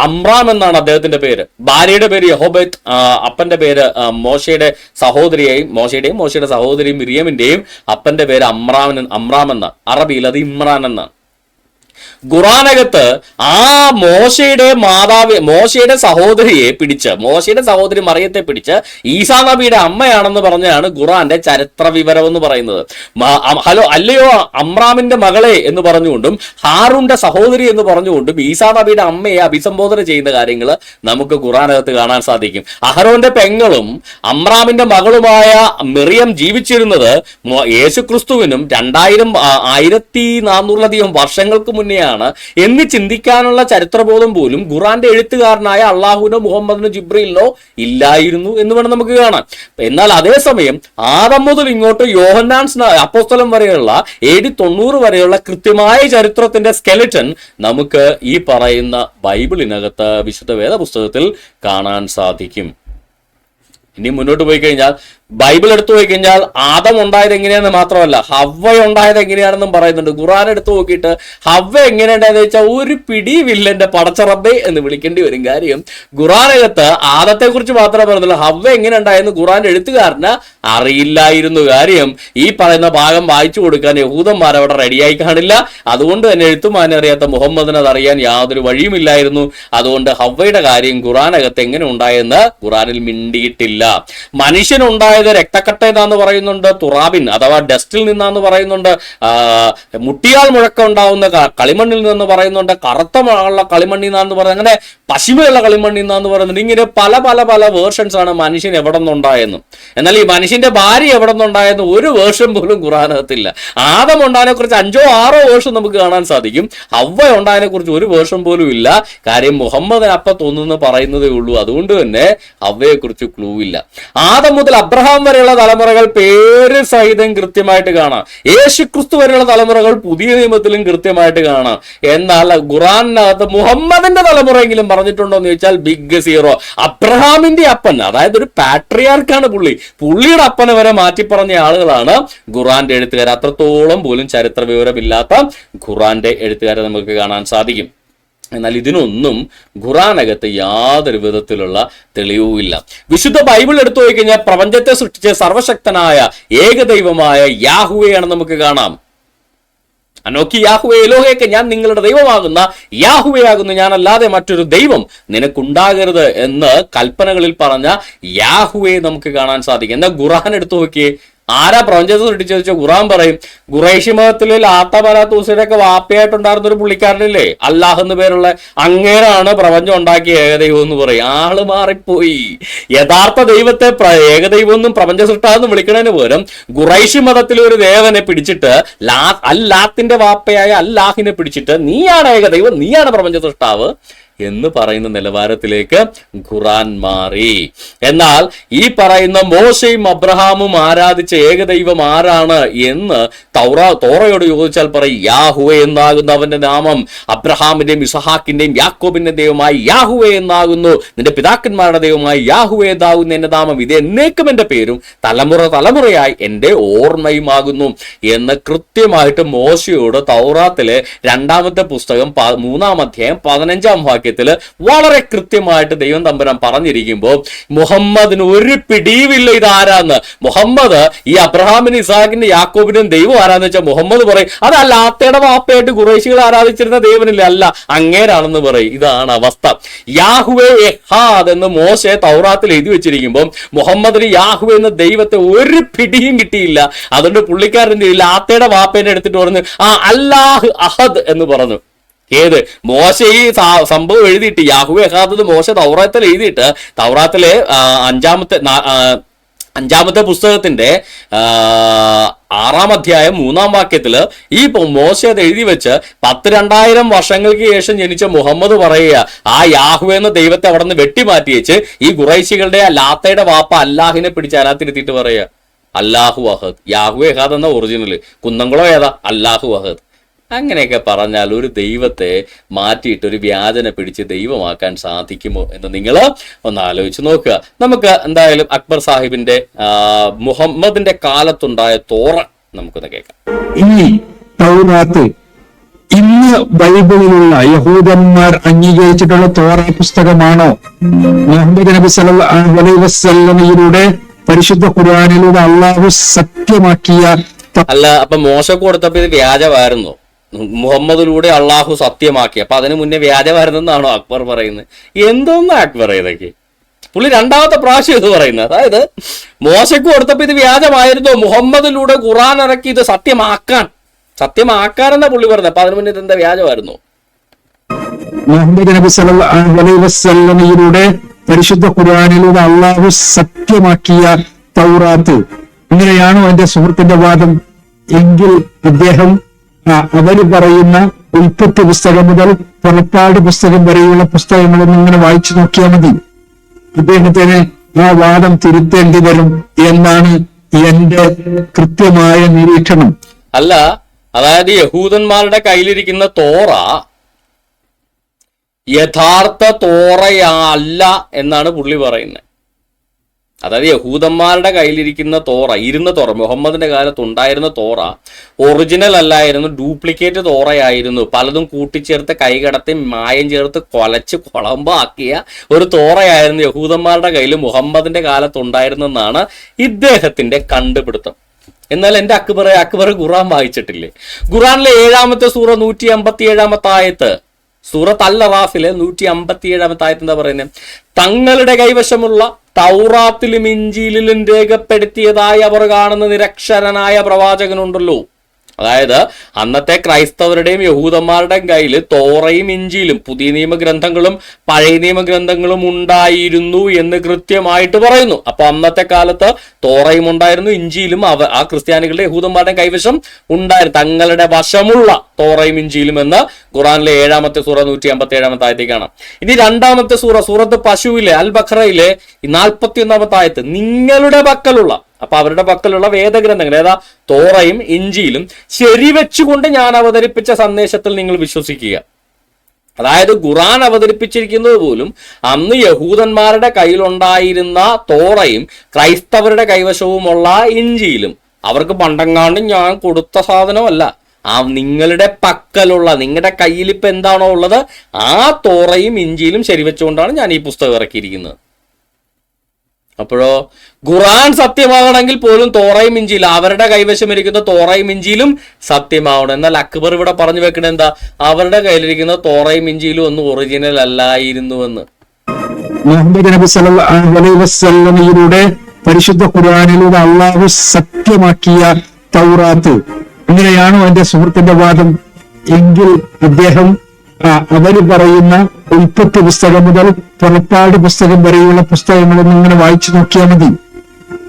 അമ്രാം എന്നാണ് അദ്ദേഹത്തിന്റെ പേര്. ഭാര്യയുടെ പേര് യഹോബത്ത്, അപ്പന്റെ പേര് മോശയുടെ സഹോദരി മിരിയമിന്റെയും അപ്പന്റെ പേര് അമ്രാം എന്നാണ്. അറബിയിൽ അത് ഇമ്രാൻ എന്നാണ്. ഖുർആനകത്ത് ആ മോശയുടെ സഹോദരി മറിയത്തെ പിടിച്ച് ഈസാ നബിയുടെ അമ്മയാണെന്ന് പറഞ്ഞാണ് ഖുർആന്റെ ചരിത്ര വിവരം എന്ന് പറയുന്നത്. അല്ലയോ അമ്രാമിന്റെ മകളെ എന്ന് പറഞ്ഞുകൊണ്ടും ഹാറൂന്റെ സഹോദരി എന്ന് പറഞ്ഞുകൊണ്ടും ഈസാ നബിയുടെ അമ്മയെ അഭിസംബോധന ചെയ്യുന്ന കാര്യങ്ങൾ നമുക്ക് ഖുർആനകത്ത് കാണാൻ സാധിക്കും. അഹരോന്റെ പെങ്ങളും അമ്രാമിന്റെ മകളുമായ മിറിയം ജീവിച്ചിരുന്നത് യേശുക്രിസ്തുവിനും 1400 വർഷങ്ങൾക്ക് മുന്നെയാണ് എന്ന് ചിന്തിക്കാനുള്ള ചരിത്രബോധം പോലും ഖുർആന്റെ എഴുത്തുകാരനായ അള്ളാഹുവിനോ മുഹമ്മദിനോ ജിബ്രീലിനോ ഇല്ലായിരുന്നു എന്ന് വേണം നമുക്ക് കാണാൻ. എന്നാൽ അതേസമയം ആദം മുതൽ ഇങ്ങോട്ട് യോഹന്നാൻ അപ്പോസ്തലൻ വരെയുള്ള AD 90 വരെയുള്ള കൃത്യമായ ചരിത്രത്തിന്റെ സ്കെലിറ്റൻ നമുക്ക് ഈ പറയുന്ന ബൈബിളിനകത്ത് വിശുദ്ധ വേദ പുസ്തകത്തിൽ കാണാൻ സാധിക്കും. ഇനി മുന്നോട്ട് പോയി കഴിഞ്ഞാൽ ബൈബിൾ എടുത്തു പോയി കഴിഞ്ഞാൽ ആദം ഉണ്ടായത് എങ്ങനെയാണെന്ന് മാത്രമല്ല ഹവ്വ ഉണ്ടായത് എങ്ങനെയാണെന്നും പറയുന്നുണ്ട്. ഖുർആൻ എടുത്തു നോക്കിയിട്ട് ഹവ്വ എങ്ങനെയുണ്ടായെന്ന് വെച്ചാൽ ഒരു പിടിവില്ലന്റെ പടച്ചറബേ എന്ന് വിളിക്കേണ്ടി വരും. കാര്യം ഖുർആനകത്ത് ആദത്തെ കുറിച്ച് മാത്രമേ പറയുന്നുള്ളൂ. ഹവ്വ എങ്ങനെ ഉണ്ടായെന്ന് ഖുർആന്റെ എഴുത്തുകാരന് അറിയില്ലായിരുന്നു. കാര്യം ഈ പറയുന്ന ഭാഗം വായിച്ചു കൊടുക്കാൻ യഹൂദന്മാർ അവിടെ റെഡിയായി കാണില്ല. അതുകൊണ്ട് തന്നെ എഴുത്തുമാനെ അറിയാത്ത മുഹമ്മദിന് അത് അറിയാൻ യാതൊരു വഴിയുമില്ലായിരുന്നു. അതുകൊണ്ട് ഹവ്വയുടെ കാര്യം ഖുർആനകത്ത് എങ്ങനെ ഉണ്ടായെന്ന് ഖുർആനിൽ മിണ്ടിയിട്ടില്ല. മനുഷ്യനുണ്ടായ രക്തക്കട്ട എന്നാന്ന് പറയുന്നുണ്ട്, തുറാബിൻ അഥവാ ഡസ്റ്റിൽ നിന്നാന്ന് പറയുന്നുണ്ട്, മുട്ടിയാൽ മുഴക്കം ഉണ്ടാവുന്ന കളിമണ്ണിൽ നിന്ന് പറയുന്നുണ്ട്, കറുത്ത കളിമണ്ണിൽ നിന്നാന്ന് പറയുന്നത്, അങ്ങനെ പശിമയുള്ള കളിമണ്ണിൽ നിന്നാന്ന് പറയുന്നുണ്ട്. ഇങ്ങനെ പല പല പല വേർഷൻസ് ആണ് മനുഷ്യൻ എവിടെ നിന്നുണ്ടായെന്നും. എന്നാൽ ഈ മനുഷ്യന്റെ ഭാര്യ എവിടെ നിന്നുണ്ടായെന്ന് ഒരു വേർഷൻ പോലും ഖുർആനകത്തില്ല. ആദം ഉണ്ടായതിനെ കുറിച്ച് 5 or 6 വേർഷൻ നമുക്ക് കാണാൻ സാധിക്കും. ഹവ്വ ഉണ്ടായതിനെ കുറിച്ച് ഒരു വേർഷൻ പോലും ഇല്ല. കാര്യം മുഹമ്മദിന് അപ്പം തോന്നുന്നു പറയുന്നതേ ഉള്ളൂ. അതുകൊണ്ട് തന്നെ ഹവ്വയെ കുറിച്ച് ക്ലൂ ഇല്ല. ആദം മുതൽ അബ്രഹാം വരെയുള്ള തലമുറകൾ പേര് സഹിതം കൃത്യമായിട്ട് കാണാം. യേശുക്രിസ്തു വരെയുള്ള തലമുറകൾ പുതിയ നിയമത്തിലും കൃത്യമായിട്ട് കാണാം. എന്നാൽ ഖുർആനിനകത്ത് മുഹമ്മദിന്റെ തലമുറയെങ്കിലും പറഞ്ഞിട്ടുണ്ടോ എന്ന് ചോദിച്ചാൽ ബിഗ് സീറോ. അബ്രഹാമിന്റെ അപ്പൻ, അതായത് ഒരു പാട്രിയാർക്കാണ് പുള്ളിയുടെ അപ്പനെ വരെ മാറ്റി പറഞ്ഞ ആളുകളാണ് ഖുർആന്റെ എഴുത്തുകാർ. അത്രത്തോളം പോലും ചരിത്ര വിവരമില്ലാത്ത ഖുർആന്റെ എഴുത്തുകാരെ നമുക്ക് കാണാൻ സാധിക്കും. എന്നാൽ ഇതിനൊന്നും ഖുർആനകത്ത് യാതൊരു വിധത്തിലുള്ള തെളിവുമില്ല. വിശുദ്ധ ബൈബിൾ എടുത്തു പോയി കഴിഞ്ഞാൽ പ്രപഞ്ചത്തെ സൃഷ്ടിച്ച സർവശക്തനായ ഏകദൈവമായ യാഹുവെയാണ് നമുക്ക് കാണാം. അനോക്കി യാഹുവേ എലോഹേക്ക്, ഞാൻ നിങ്ങളുടെ ദൈവമാകുന്ന യാഹുവയാകുന്നു, ഞാനല്ലാതെ മറ്റൊരു ദൈവം നിനക്കുണ്ടാകരുത് എന്ന് കൽപ്പനകളിൽ പറഞ്ഞ യാഹുവെ നമുക്ക് കാണാൻ സാധിക്കും. എന്നാൽ ഖുർആൻ എടുത്തു നോക്കിയേ, ആരാ പ്രപഞ്ചത്തെ സൃഷ്ടിച്ചു വെച്ചാൽ ഖുർആൻ പറയും ഖുറൈശി മതത്തിൽ ലാത്തമലാത്തൂസയുടെ ഒക്കെ വാപ്പയായിട്ടുണ്ടായിരുന്ന ഒരു പുള്ളിക്കാരനില്ലേ അല്ലാഹ് എന്ന് പേരുള്ള, അങ്ങേരാണ് പ്രപഞ്ചം ഉണ്ടാക്കിയ ഏകദൈവം എന്ന് പറയും. ആള് മാറിപ്പോയി. യഥാർത്ഥ ദൈവത്തെ ഏകദൈവം എന്നും പ്രപഞ്ച സൃഷ്ടാവെന്നും വിളിക്കുന്നതിന് പകരം ഖുറൈശി മതത്തിലെ ഒരു ദേവനെ പിടിച്ചിട്ട് അല്ലാത്തിന്റെ വാപ്പയായ അല്ലാഹിനെ പിടിച്ചിട്ട് നീയാണ് ഏകദൈവം, നീയാണ് പ്രപഞ്ച സൃഷ്ടാവ് എന്ന് പറയുന്ന നിലവാരത്തിലേക്ക് ഖുർആൻ മാറി. എന്നാൽ ഈ പറയുന്ന മോശയും അബ്രഹാമും ആരാധിച്ച ഏകദൈവം ആരാണ് എന്ന് തോറയോട് ചോദിച്ചാൽ പറയും യാഹുവേ എന്നാകുന്നു അവന്റെ നാമം, അബ്രഹാമിന്റെയും ഇസഹാക്കിന്റെയും യാക്കോബിന്റെയും ദൈവമായി യാഹുവേ എന്നാകുന്നു, നിന്റെ പിതാക്കന്മാരുടെ ദൈവമായി യാഹുവേ എന്നാകുന്നു എന്റെ നാമം, ഇത് എന്നേക്കും എന്റെ പേരും തലമുറ തലമുറയായി എന്റെ ഓർമ്മയുമാകുന്നു എന്ന് കൃത്യമായിട്ട് മോശയോട് തൗറാത്തിലെ 2-ാമത്തെ പുസ്തകം 3-ാം അധ്യായം 15-ാം വാക്യം വളരെ കൃത്യമായിട്ട് ദൈവം തമ്പുരാൻ പറഞ്ഞിരിക്കുമ്പോൾ മുഹമ്മദിന് ഒരു പിടിയുമില്ല ഇതാരാന്ന്. മുഹമ്മദ് ഈ അബ്രഹാമിന് ഇസാഖിന്റെ യാക്കോബിനും ദൈവം ആരാന്ന് വെച്ചാൽ മുഹമ്മദ് പറയും അതല്ല ആത്തയുടെ വാപ്പയായിട്ട് ഖുറൈശികൾ ആരാധിച്ചിരുന്ന ദൈവനില്ല, അല്ല അങ്ങേരാണെന്ന് പറയും. ഇതാണ് അവസ്ഥ. യാഹുവേ എഹാദ് എന്ന് മോശെ തൗറാത്തിൽ എഴുതി വെച്ചിരിക്കുമ്പോൾ മുഹമ്മദിന് യാഹുവേ എന്ന ദൈവത്തെ ഒരു പിടിയും കിട്ടിയില്ല. അതുകൊണ്ട് പുള്ളിക്കാരൻ ആത്തയുടെ വാപ്പേനെ എടുത്തിട്ട് പറഞ്ഞു അല്ലാഹ് അഹദ് എന്ന് പറഞ്ഞു. ഏത് മോശ ഈ സംഭവം എഴുതിയിട്ട് യാഹ്വേ യഥാർത്ഥത്തിൽ മോശ തൗറാത്തിൽ എഴുതിയിട്ട് തൗറാത്തിലെ അഞ്ചാമത്തെ പുസ്തകത്തിന്റെ 6-ാം അധ്യായം 3-ാം വാക്യത്തില് ഈ മോശ അത് എഴുതി വെച്ച് 2000 വർഷങ്ങൾക്ക് ശേഷം ജനിച്ച മുഹമ്മദ് പറയുക ആ യാഹ്വേ എന്ന ദൈവത്തെ അവിടെ നിന്ന് വെട്ടിമാറ്റിയേച്ച് ഈ ഖുറൈശികളുടെ ലാത്തയുടെ വാപ്പ അല്ലാഹിനെ പിടിച്ച് അതിനകത്തിരുത്തിയിട്ട് പറയുക അല്ലാഹു അഹദ്. യാഹ്വേ അഹദ് എന്ന ഒറിജിനല്, കുന്നംകുളം ഏതാ അല്ലാഹു അഹദ്. അങ്ങനെയൊക്കെ പറഞ്ഞാൽ ഒരു ദൈവത്തെ മാറ്റിയിട്ട് ഒരു വ്യാജനെ പിടിച്ച് ദൈവമാക്കാൻ സാധിക്കുമോ എന്ന് നിങ്ങൾ ഒന്ന് ആലോചിച്ച് നോക്കുക. നമുക്ക് എന്തായാലും അക്ബർ സാഹിബിന്റെ മുഹമ്മദിന്റെ കാലത്തുണ്ടായ തോറ നമുക്കൊന്ന് കേൾക്കാം. ഇനി തൗറാത്ത് ഇന്ന് ബൈബിളിലുള്ള യഹൂദന്മാർ അംഗീകരിച്ചിട്ടുള്ള തോറ പുസ്തകമാണോ മുഹമ്മദ് നബി സല്ലല്ലാഹു അലൈഹി വസല്ലമയിലൂടെ പരിശുദ്ധ ഖുർആനിലൂടെ അള്ളാഹു സത്യമാക്കിയ? അല്ല, അപ്പൊ മോശ കൊടുത്തപ്പോ ഇത് വ്യാജമായിരുന്നു, മുഹമ്മദിലൂടെ അള്ളാഹു സത്യമാക്കി, അപ്പൊ അതിന് മുന്നേ വ്യാജമായിരുന്നെന്നാണോ അക്ബർ പറയുന്നത്? എന്തോന്നാ അക്ബർ ഇതൊക്കെ? പുള്ളി രണ്ടാമത്തെ പ്രാവശ്യം ഇത് പറയുന്നത്. അതായത് മോശക്ക് കൊടുത്തപ്പോ ഇത് വ്യാജമായിരുന്നോ, മുഹമ്മദിലൂടെ ഖുർആൻ ഇറക്കി ഇത് സത്യമാക്കാനെന്നാ പുള്ളി പറഞ്ഞത്, അപ്പൊ അതിന് മുന്നേ ഇതെന്താ വ്യാജമായിരുന്നു? മുഹമ്മദ് നബി സല്ലല്ലാഹു അലൈഹി വസല്ലമയിലൂടെ പരിശുദ്ധ ഖുർആനിലൂടെ അള്ളാഹു സത്യമാക്കിയ തൗറാത്ത്, ഇങ്ങനെയാണോ എന്റെ സുഹൃത്തിന്റെ വാദം? എങ്കിൽ അദ്ദേഹം അവര് പറയുന്ന ഉൽപ്പത്തി പുസ്തകം മുതൽ പുറപ്പാട് പുസ്തകം വരെയുള്ള പുസ്തകങ്ങളൊന്നും ഇങ്ങനെ വായിച്ചു നോക്കിയാൽ മതി. അദ്ദേഹത്തിന് ആ വാദം തിരുത്തേണ്ടി വരും എന്നാണ് എന്റെ കൃത്യമായ നിരീക്ഷണം. അല്ല, അതായത് യഹൂദന്മാരുടെ കയ്യിലിരിക്കുന്ന തോറ യഥാർത്ഥ തോറയല്ല എന്നാണ് പുള്ളി പറയുന്നത്. അതായത് യഹൂദന്മാരുടെ കയ്യിലിരിക്കുന്ന ഇരുന്ന തോറ, മുഹമ്മദിന്റെ കാലത്ത് ഉണ്ടായിരുന്ന തോറ ഒറിജിനൽ അല്ലായിരുന്നു, ഡ്യൂപ്ലിക്കേറ്റ് തോറയായിരുന്നു. പലതും കൂട്ടിച്ചേർത്ത് കൈകടത്തി മായം ചേർത്ത് കുലച്ച് കുളമ്പാക്കിയ ഒരു തോറയായിരുന്നു യഹൂദന്മാരുടെ കയ്യിൽ മുഹമ്മദിന്റെ കാലത്ത് ഉണ്ടായിരുന്നെന്നാണ് ഇദ്ദേഹത്തിന്റെ കണ്ടുപിടുത്തം. എന്നാൽ എന്റെ അക്ബർ ഖുർആൻ വായിച്ചിട്ടില്ലേ? ഖുർആനിലെ 7-ാമത്തെ സൂറ 157-ാമത്തെ ആയത്ത്, സൂറത്ത് അൽ അറാഫിലെ 157-ാമത്തെ ആയത്ത് എന്താ പറയുന്നത്? തങ്ങളുടെ കൈവശമുള്ള തൗറാത്തിലും ഇഞ്ചീലിലും രേഖപ്പെടുത്തിയതായി അവർ കാണുന്ന നിരക്ഷരനായ പ്രവാചകനുണ്ടല്ലോ. അതായത് അന്നത്തെ ക്രൈസ്തവരുടെയും യഹൂദന്മാരുടെയും കയ്യിൽ തോറയും ഇഞ്ചിയിലും പുതിയ നിയമഗ്രന്ഥങ്ങളും പഴയ നിയമഗ്രന്ഥങ്ങളും ഉണ്ടായിരുന്നു എന്ന് കൃത്യമായിട്ട് പറയുന്നു. അപ്പൊ അന്നത്തെ കാലത്ത് തോറയും ഉണ്ടായിരുന്നു, ഇഞ്ചിയിലും ആ ക്രിസ്ത്യാനികളുടെ യഹൂദന്മാരുടെ കൈവശം ഉണ്ടായിരുന്നു, തങ്ങളുടെ വശമുള്ള തോറയും ഇഞ്ചിയിലും എന്ന് ഖുറാനിലെ 7-ാമത്തെ സൂറ 157-ാമത്തെ ആയത്തിൽ കാണാം. ഇനി 2-ാമത്തെ സൂറത്ത് പശുവിലെ അൽ ബഖറയിലെ 41-ാമത്തെ ആയത്ത്, നിങ്ങളുടെ പക്കലുള്ള, അപ്പൊ അവരുടെ പക്കലുള്ള വേദഗ്രന്ഥങ്ങൾ ഏതാ? തോറയും ഇഞ്ചിയിലും ശരിവെച്ചുകൊണ്ട് ഞാൻ അവതരിപ്പിച്ച സന്ദേശത്തിൽ നിങ്ങൾ വിശ്വസിക്കുക. അതായത് ഖുർആൻ അവതരിപ്പിച്ചിരിക്കുന്നത് പോലും അന്ന് യഹൂദന്മാരുടെ കയ്യിലുണ്ടായിരുന്ന തോറയും ക്രൈസ്തവരുടെ കൈവശവുമുള്ള ഇഞ്ചിയിലും അവർക്ക് പണ്ടങ്ങാണ്ട് ഞാൻ കൊടുത്ത സാധനമല്ല. നിങ്ങളുടെ പക്കലുള്ള, നിങ്ങളുടെ കയ്യിൽ ഇപ്പൊ എന്താണോ ഉള്ളത് ആ തോറയും ഇഞ്ചിയിലും ശരിവെച്ചുകൊണ്ടാണ് ഞാൻ ഈ പുസ്തകം ഇറക്കിയിരിക്കുന്നത്. അപ്പോഴോ ഖുർആൻ സത്യമാകണമെങ്കിൽ പോലും തോറയും ഇഞ്ചിയിലും, അവരുടെ കൈവശം ഇരിക്കുന്ന തോറയും ഇഞ്ചിയിലും സത്യമാവണം. എന്നാൽ അക്ബർ ഇവിടെ പറഞ്ഞു വെക്കണത് എന്താ? അവരുടെ കയ്യിലിരിക്കുന്ന തോറയും ഇഞ്ചിയിലും ഒന്നും ഒറിജിനൽ അല്ലായിരുന്നുവെന്ന്. മുഹമ്മദ് നബി സല്ലല്ലാഹു അലൈഹി വസല്ലമയിലൂടെ പരിശുദ്ധ ഖുർആനിലൂടെ അള്ളാഹു സത്യമാക്കിയ തൗറാത്ത്, ഇങ്ങനെയാണോ എന്റെ സുഹൃത്തിന്റെ വാദം? എങ്കിൽ അദ്ദേഹം അവര് പറയുന്ന ഉൽപ്പത്തി പുസ്തകം മുതൽ പുറപ്പാട് പുസ്തകം വരെയുള്ള പുസ്തകങ്ങളൊന്നും ഇങ്ങനെ വായിച്ചു നോക്കിയാൽ മതി.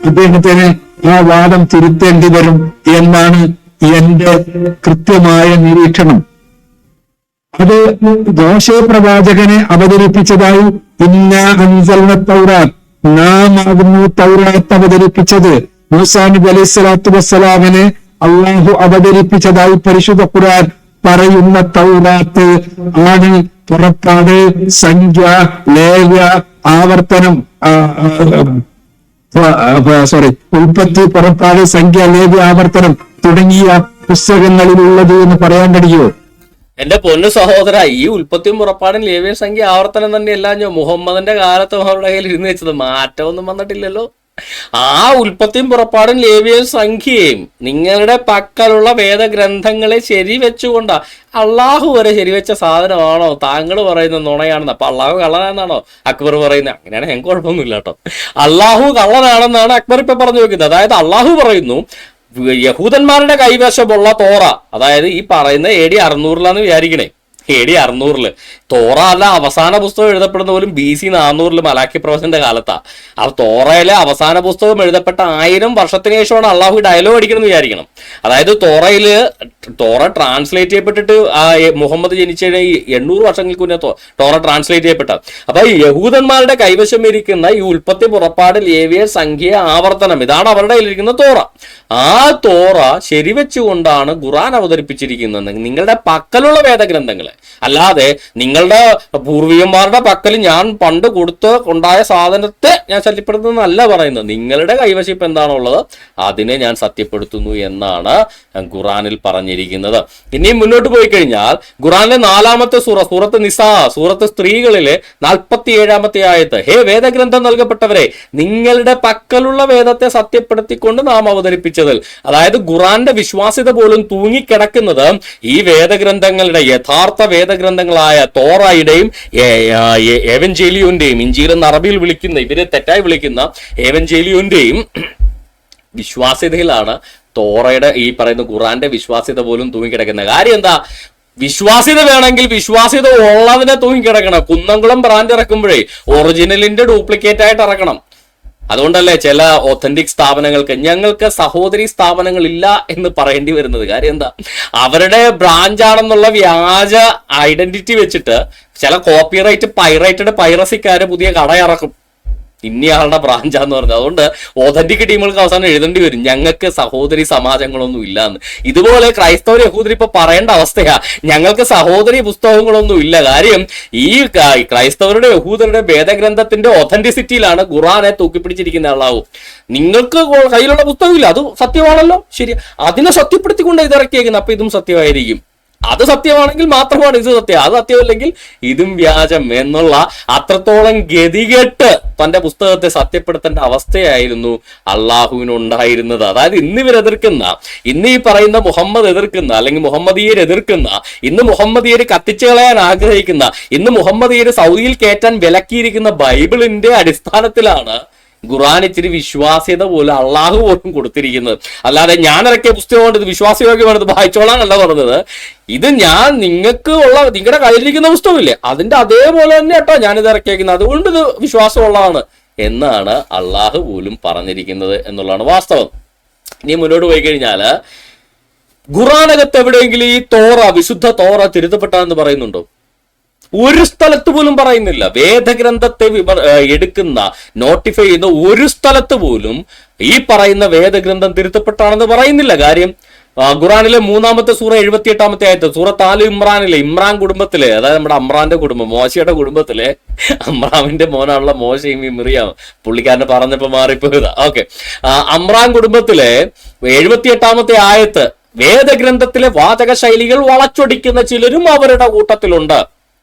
അദ്ദേഹത്തിന് ആ വാദം തിരുത്തേണ്ടി വരും എന്നാണ് എന്റെ കൃത്യമായ നിരീക്ഷണം. അത് മോശെ പ്രവാചകനെ അവതരിപ്പിച്ചതായി ഇന്നാ അൻസൽന തൗറാത്ത്, നാം ആകുന്നു തൗറാത്ത് അവതരിപ്പിച്ചത്. മൂസാ നബി അലൈഹി സ്വലാത്തു വസ്സലാമിനെ അള്ളാഹു അവതരിപ്പിച്ചതായി പരിശുദ്ധ ഖുർആൻ പറയുന്ന തൗറാത്ത് ആണ് പുറപ്പാട്, സംഖ്യ, ലേവ്യ, ആവർത്തനം, ഉൽപ്പത്തി, പുറപ്പാട്, സംഖ്യ, ലേവ്യ, ആവർത്തനം തുടങ്ങിയ പുസ്തകങ്ങളിലുള്ളത് എന്ന് പറയാൻ കഴിയുമോ? എന്റെ പൊന്നു സഹോദര, ഈ ഉൽപ്പത്തിയും പുറപ്പാടും ലേവ്യ, സംഖ്യ, ആവർത്തനം തന്നെയല്ല മുഹമ്മദിന്റെ കാലത്ത് അവരുടെ കയ്യിൽ ഇരുന്ന് വെച്ചത്. മാറ്റമൊന്നും വന്നിട്ടില്ലല്ലോ. ആ ഉൽപ്പത്തിയും പുറപ്പാടും ലേവ്യയും സംഖ്യയും നിങ്ങളുടെ പക്കലുള്ള വേദഗ്രന്ഥങ്ങളെ ശരിവെച്ചുകൊണ്ടാ. അള്ളാഹു വരെ ശരിവെച്ച സാധനമാണോ താങ്കൾ പറയുന്ന നുണയാണെന്ന്? അപ്പൊ അള്ളാഹു കള്ളനാണെന്നാണോ അക്ബർ പറയുന്നത്? അങ്ങനെയാണ് ഞങ്ങൾക്ക് കുഴപ്പമൊന്നുമില്ല കേട്ടോ. അള്ളാഹു കള്ളനാണെന്നാണ് അക്ബർ ഇപ്പൊ പറഞ്ഞു വെക്കുന്നത്. അതായത് അള്ളാഹു പറയുന്നു യഹൂദന്മാരുടെ കൈവശമുള്ള തോറ, അതായത് ഈ പറയുന്ന AD 600 വിചാരിക്കണേ, AD 600. തോറ അല്ല അവസാന പുസ്തകം എഴുതപ്പെടുന്ന പോലും BC 400 മലാക്കി പ്രവചന്റെ കാലത്താണ്. ആ തോറയിലെ അവസാന പുസ്തകം എഴുതപ്പെട്ട 1000 വർഷത്തിന് ശേഷമാണ് അള്ളാഹു ഡയലോഗ് അടിക്കണം എന്ന് വിചാരിക്കണം. അതായത് തോറ ട്രാൻസ്ലേറ്റ് ചെയ്യപ്പെട്ടിട്ട് മുഹമ്മദ് ജനിച്ച 800 വർഷങ്ങൾക്ക് മുന്നേ തോറ ട്രാൻസ്ലേറ്റ് ചെയ്യപ്പെട്ട. അപ്പൊ യഹൂദന്മാരുടെ കൈവശം ഇരിക്കുന്ന ഈ ഉൽപ്പത്തി, പുറപ്പാട്, ലേവ്യ, സംഖ്യ, ആവർത്തനം, ഇതാണ് അവരുടെ കയ്യിലിരിക്കുന്ന തോറ. ആ തോറ ശരിവെച്ചുകൊണ്ടാണ് ഖുർആൻ അവതരിപ്പിച്ചിരിക്കുന്നത്. നിങ്ങളുടെ പക്കലുള്ള വേദഗ്രന്ഥങ്ങളെ, അല്ലാതെ നിങ്ങളുടെ പൂർവികന്മാരുടെ പക്കൽ ഞാൻ പണ്ട് ഉണ്ടായ സാധനത്തെ ഞാൻ ശല്യപ്പെടുത്തുന്നതല്ല പറയുന്നത്. നിങ്ങളുടെ കൈവശം ഇപ്പം എന്താണുള്ളത് അതിനെ ഞാൻ സത്യപ്പെടുത്തുന്നു എന്നാണ് ഖുറാനിൽ പറഞ്ഞിരിക്കുന്നത്. ഇനിയും മുന്നോട്ട് പോയി കഴിഞ്ഞാൽ ഖുറാനിലെ 4-ാമത്തെ സൂറത്ത് നിസാ, സൂറത്ത് സ്ത്രീകളിലെ 47-ാമത്തെ ആയത്ത്, ഹേ വേദഗ്രന്ഥം നൽകപ്പെട്ടവരെ, നിങ്ങളുടെ പക്കലുള്ള വേദത്തെ സത്യപ്പെടുത്തിക്കൊണ്ട് നാം അവതരിപ്പിച്ചതിൽ. അതായത് ഖുറാന്റെ വിശ്വാസ്യത പോലും തൂങ്ങിക്കിടക്കുന്നത് ഈ വേദഗ്രന്ഥങ്ങളുടെ, യഥാർത്ഥ വേദഗ്രന്ഥങ്ങളായ തോറയുടെയും എവൻജേലിയോന്റെയും, ഇഞ്ചീൽ എന്ന് അറബിയിൽ വിളിക്കുന്ന, ഇവരെ തെറ്റായി വിളിക്കുന്ന എവൻജേലിയോന്റെയും വിശ്വാസ്യതയിലാണ് തോറയുടെ, ഈ പറയുന്ന ഖുറാന്റെ വിശ്വാസ്യത പോലും തൂങ്ങിക്കിടക്കുന്നത്. കാര്യം എന്താ? വിശ്വാസ്യത വേണമെങ്കിൽ വിശ്വാസ്യത ഉള്ളതിനെ തൂങ്ങിക്കിടക്കണം. കുന്നംകുളം ബ്രാൻഡ് ഇറക്കുമ്പോഴേ ഒറിജിനലിന്റെ ഡ്യൂപ്ലിക്കേറ്റ് ആയിട്ട് ഇറക്കണം. അതുകൊണ്ടല്ലേ ചില ഒത്തന്റിക് സ്ഥാപനങ്ങൾക്ക് ഞങ്ങൾക്ക് സഹോദരി സ്ഥാപനങ്ങൾ ഇല്ല എന്ന് പറയേണ്ടി വരുന്നത്. കാര്യം എന്താ? അവരുടെ ബ്രാഞ്ചാണെന്നുള്ള വ്യാജ ഐഡന്റിറ്റി വെച്ചിട്ട് ചില കോപ്പിറൈറ്റ് പൈറസിക്കാര് പുതിയ കട ഇറക്കും, ഇന്നയാളുടെ ബ്രാഞ്ചാന്ന് പറഞ്ഞത്. അതുകൊണ്ട് ഓതന്റിക് ടീമുകൾക്ക് അവസാനം എഴുതേണ്ടി വരും ഞങ്ങൾക്ക് സഹോദരി സമാജങ്ങളൊന്നും ഇല്ലാന്ന്. ഇതുപോലെ ക്രൈസ്തവർ യഹൂദർ ഇപ്പൊ പറയേണ്ട അവസ്ഥയാ, ഞങ്ങൾക്ക് സഹോദരി പുസ്തകങ്ങളൊന്നും ഇല്ല. കാര്യം ഈ ക്രൈസ്തവരുടെ യഹൂദരുടെ വേദഗ്രന്ഥത്തിന്റെ ഒതന്റിസിറ്റിയിലാണ് ഖുറാനെ തൂക്കിപ്പിടിച്ചിരിക്കുന്ന ആളാവും. നിങ്ങൾക്ക് കയ്യിലുള്ള പുസ്തകമില്ല, അത് സത്യമാണല്ലോ, ശരി, അതിനെ സത്യപ്പെടുത്തിക്കൊണ്ട് ഇതിറക്കിയേക്കുന്നത്. അപ്പൊ ഇതും സത്യമായിരിക്കും. അത് സത്യമാണെങ്കിൽ മാത്രമാണ് ഇത് സത്യം, അത് സത്യമല്ലെങ്കിൽ ഇതും വ്യാജം എന്നുള്ള അത്രത്തോളം ഗതികെട്ട് തന്റെ പുസ്തകത്തെ സത്യപ്പെടുത്തേണ്ട അവസ്ഥയായിരുന്നു അള്ളാഹുവിനുണ്ടായിരുന്നത്. അതായത് ഇന്ന് ഈ പറയുന്ന മുഹമ്മദ് എതിർക്കുന്ന, അല്ലെങ്കിൽ മുഹമ്മദീയർ എതിർക്കുന്ന, ഇന്ന് മുഹമ്മദീയർ കത്തിച്ചു കളയാൻ ആഗ്രഹിക്കുന്ന, ഇന്ന് മുഹമ്മദീയർ സൗദിയിൽ കയറ്റാൻ വിലക്കിയിരിക്കുന്ന ബൈബിളിന്റെ അടിസ്ഥാനത്തിലാണ് ഖുർആൻ ഇച്ചിരി വിശ്വാസ്യത പോലും അള്ളാഹു പോലും കൊടുത്തിരിക്കുന്നത്. അല്ലാതെ ഞാൻ ഇറക്കിയ പുസ്തകം കൊണ്ട് ഇത് വിശ്വാസയോഗ്യമാണ്, ഇത് വായിച്ചോളാനല്ല പറഞ്ഞത്. ഇത് ഞാൻ നിങ്ങളുടെ കയ്യിലിരിക്കുന്ന പുസ്തകമില്ലേ അതിന്റെ അതേപോലെ തന്നെ കേട്ടോ ഞാനിത് ഇറക്കിയേക്കുന്നത്, അതുകൊണ്ട് ഇത് വിശ്വാസമുള്ളതാണ് എന്നാണ് അള്ളാഹു പോലും പറഞ്ഞിരിക്കുന്നത് എന്നുള്ളതാണ് വാസ്തവം. ഇനി മുന്നോട്ട് പോയി കഴിഞ്ഞാല് ഖുർആനകത്ത് എവിടെയെങ്കിലും ഈ വിശുദ്ധ തോറ തിരുത്തപ്പെട്ടാന്ന് പറയുന്നുണ്ടോ? ഒരു സ്ഥലത്ത് പോലും പറയുന്നില്ല. വേദഗ്രന്ഥത്തെ എടുക്കുന്ന, നോട്ടിഫൈ ചെയ്യുന്ന ഒരു സ്ഥലത്ത് പോലും ഈ പറയുന്ന വേദഗ്രന്ഥം തിരുത്തപ്പെട്ടാണെന്ന് പറയുന്നില്ല. കാര്യം ഖുറാനിലെ 3-ാമത്തെ സൂറ 78-ാമത്തെ ആയത്ത്, സൂറത്ത് ആൽ ഇമ്രാനിലെ ഇമ്രാൻ കുടുംബത്തിലെ, അതായത് നമ്മുടെ അമ്രാന്റെ കുടുംബം, മോശയുടെ കുടുംബത്തിലെ അമ്രാമിന്റെ മോനാണുള്ള മോശയും മിറിയാം, പുള്ളിക്കാരനെ പറഞ്ഞപ്പോ മാറിപ്പോയതാ. ഓക്കെ, അമ്രാൻ കുടുംബത്തിലെ 78-ാമത്തെ ആയത്ത്, വേദഗ്രന്ഥത്തിലെ വാചക ശൈലികൾ വളച്ചൊടിക്കുന്ന ചിലരും അവരുടെ കൂട്ടത്തിലുണ്ട്.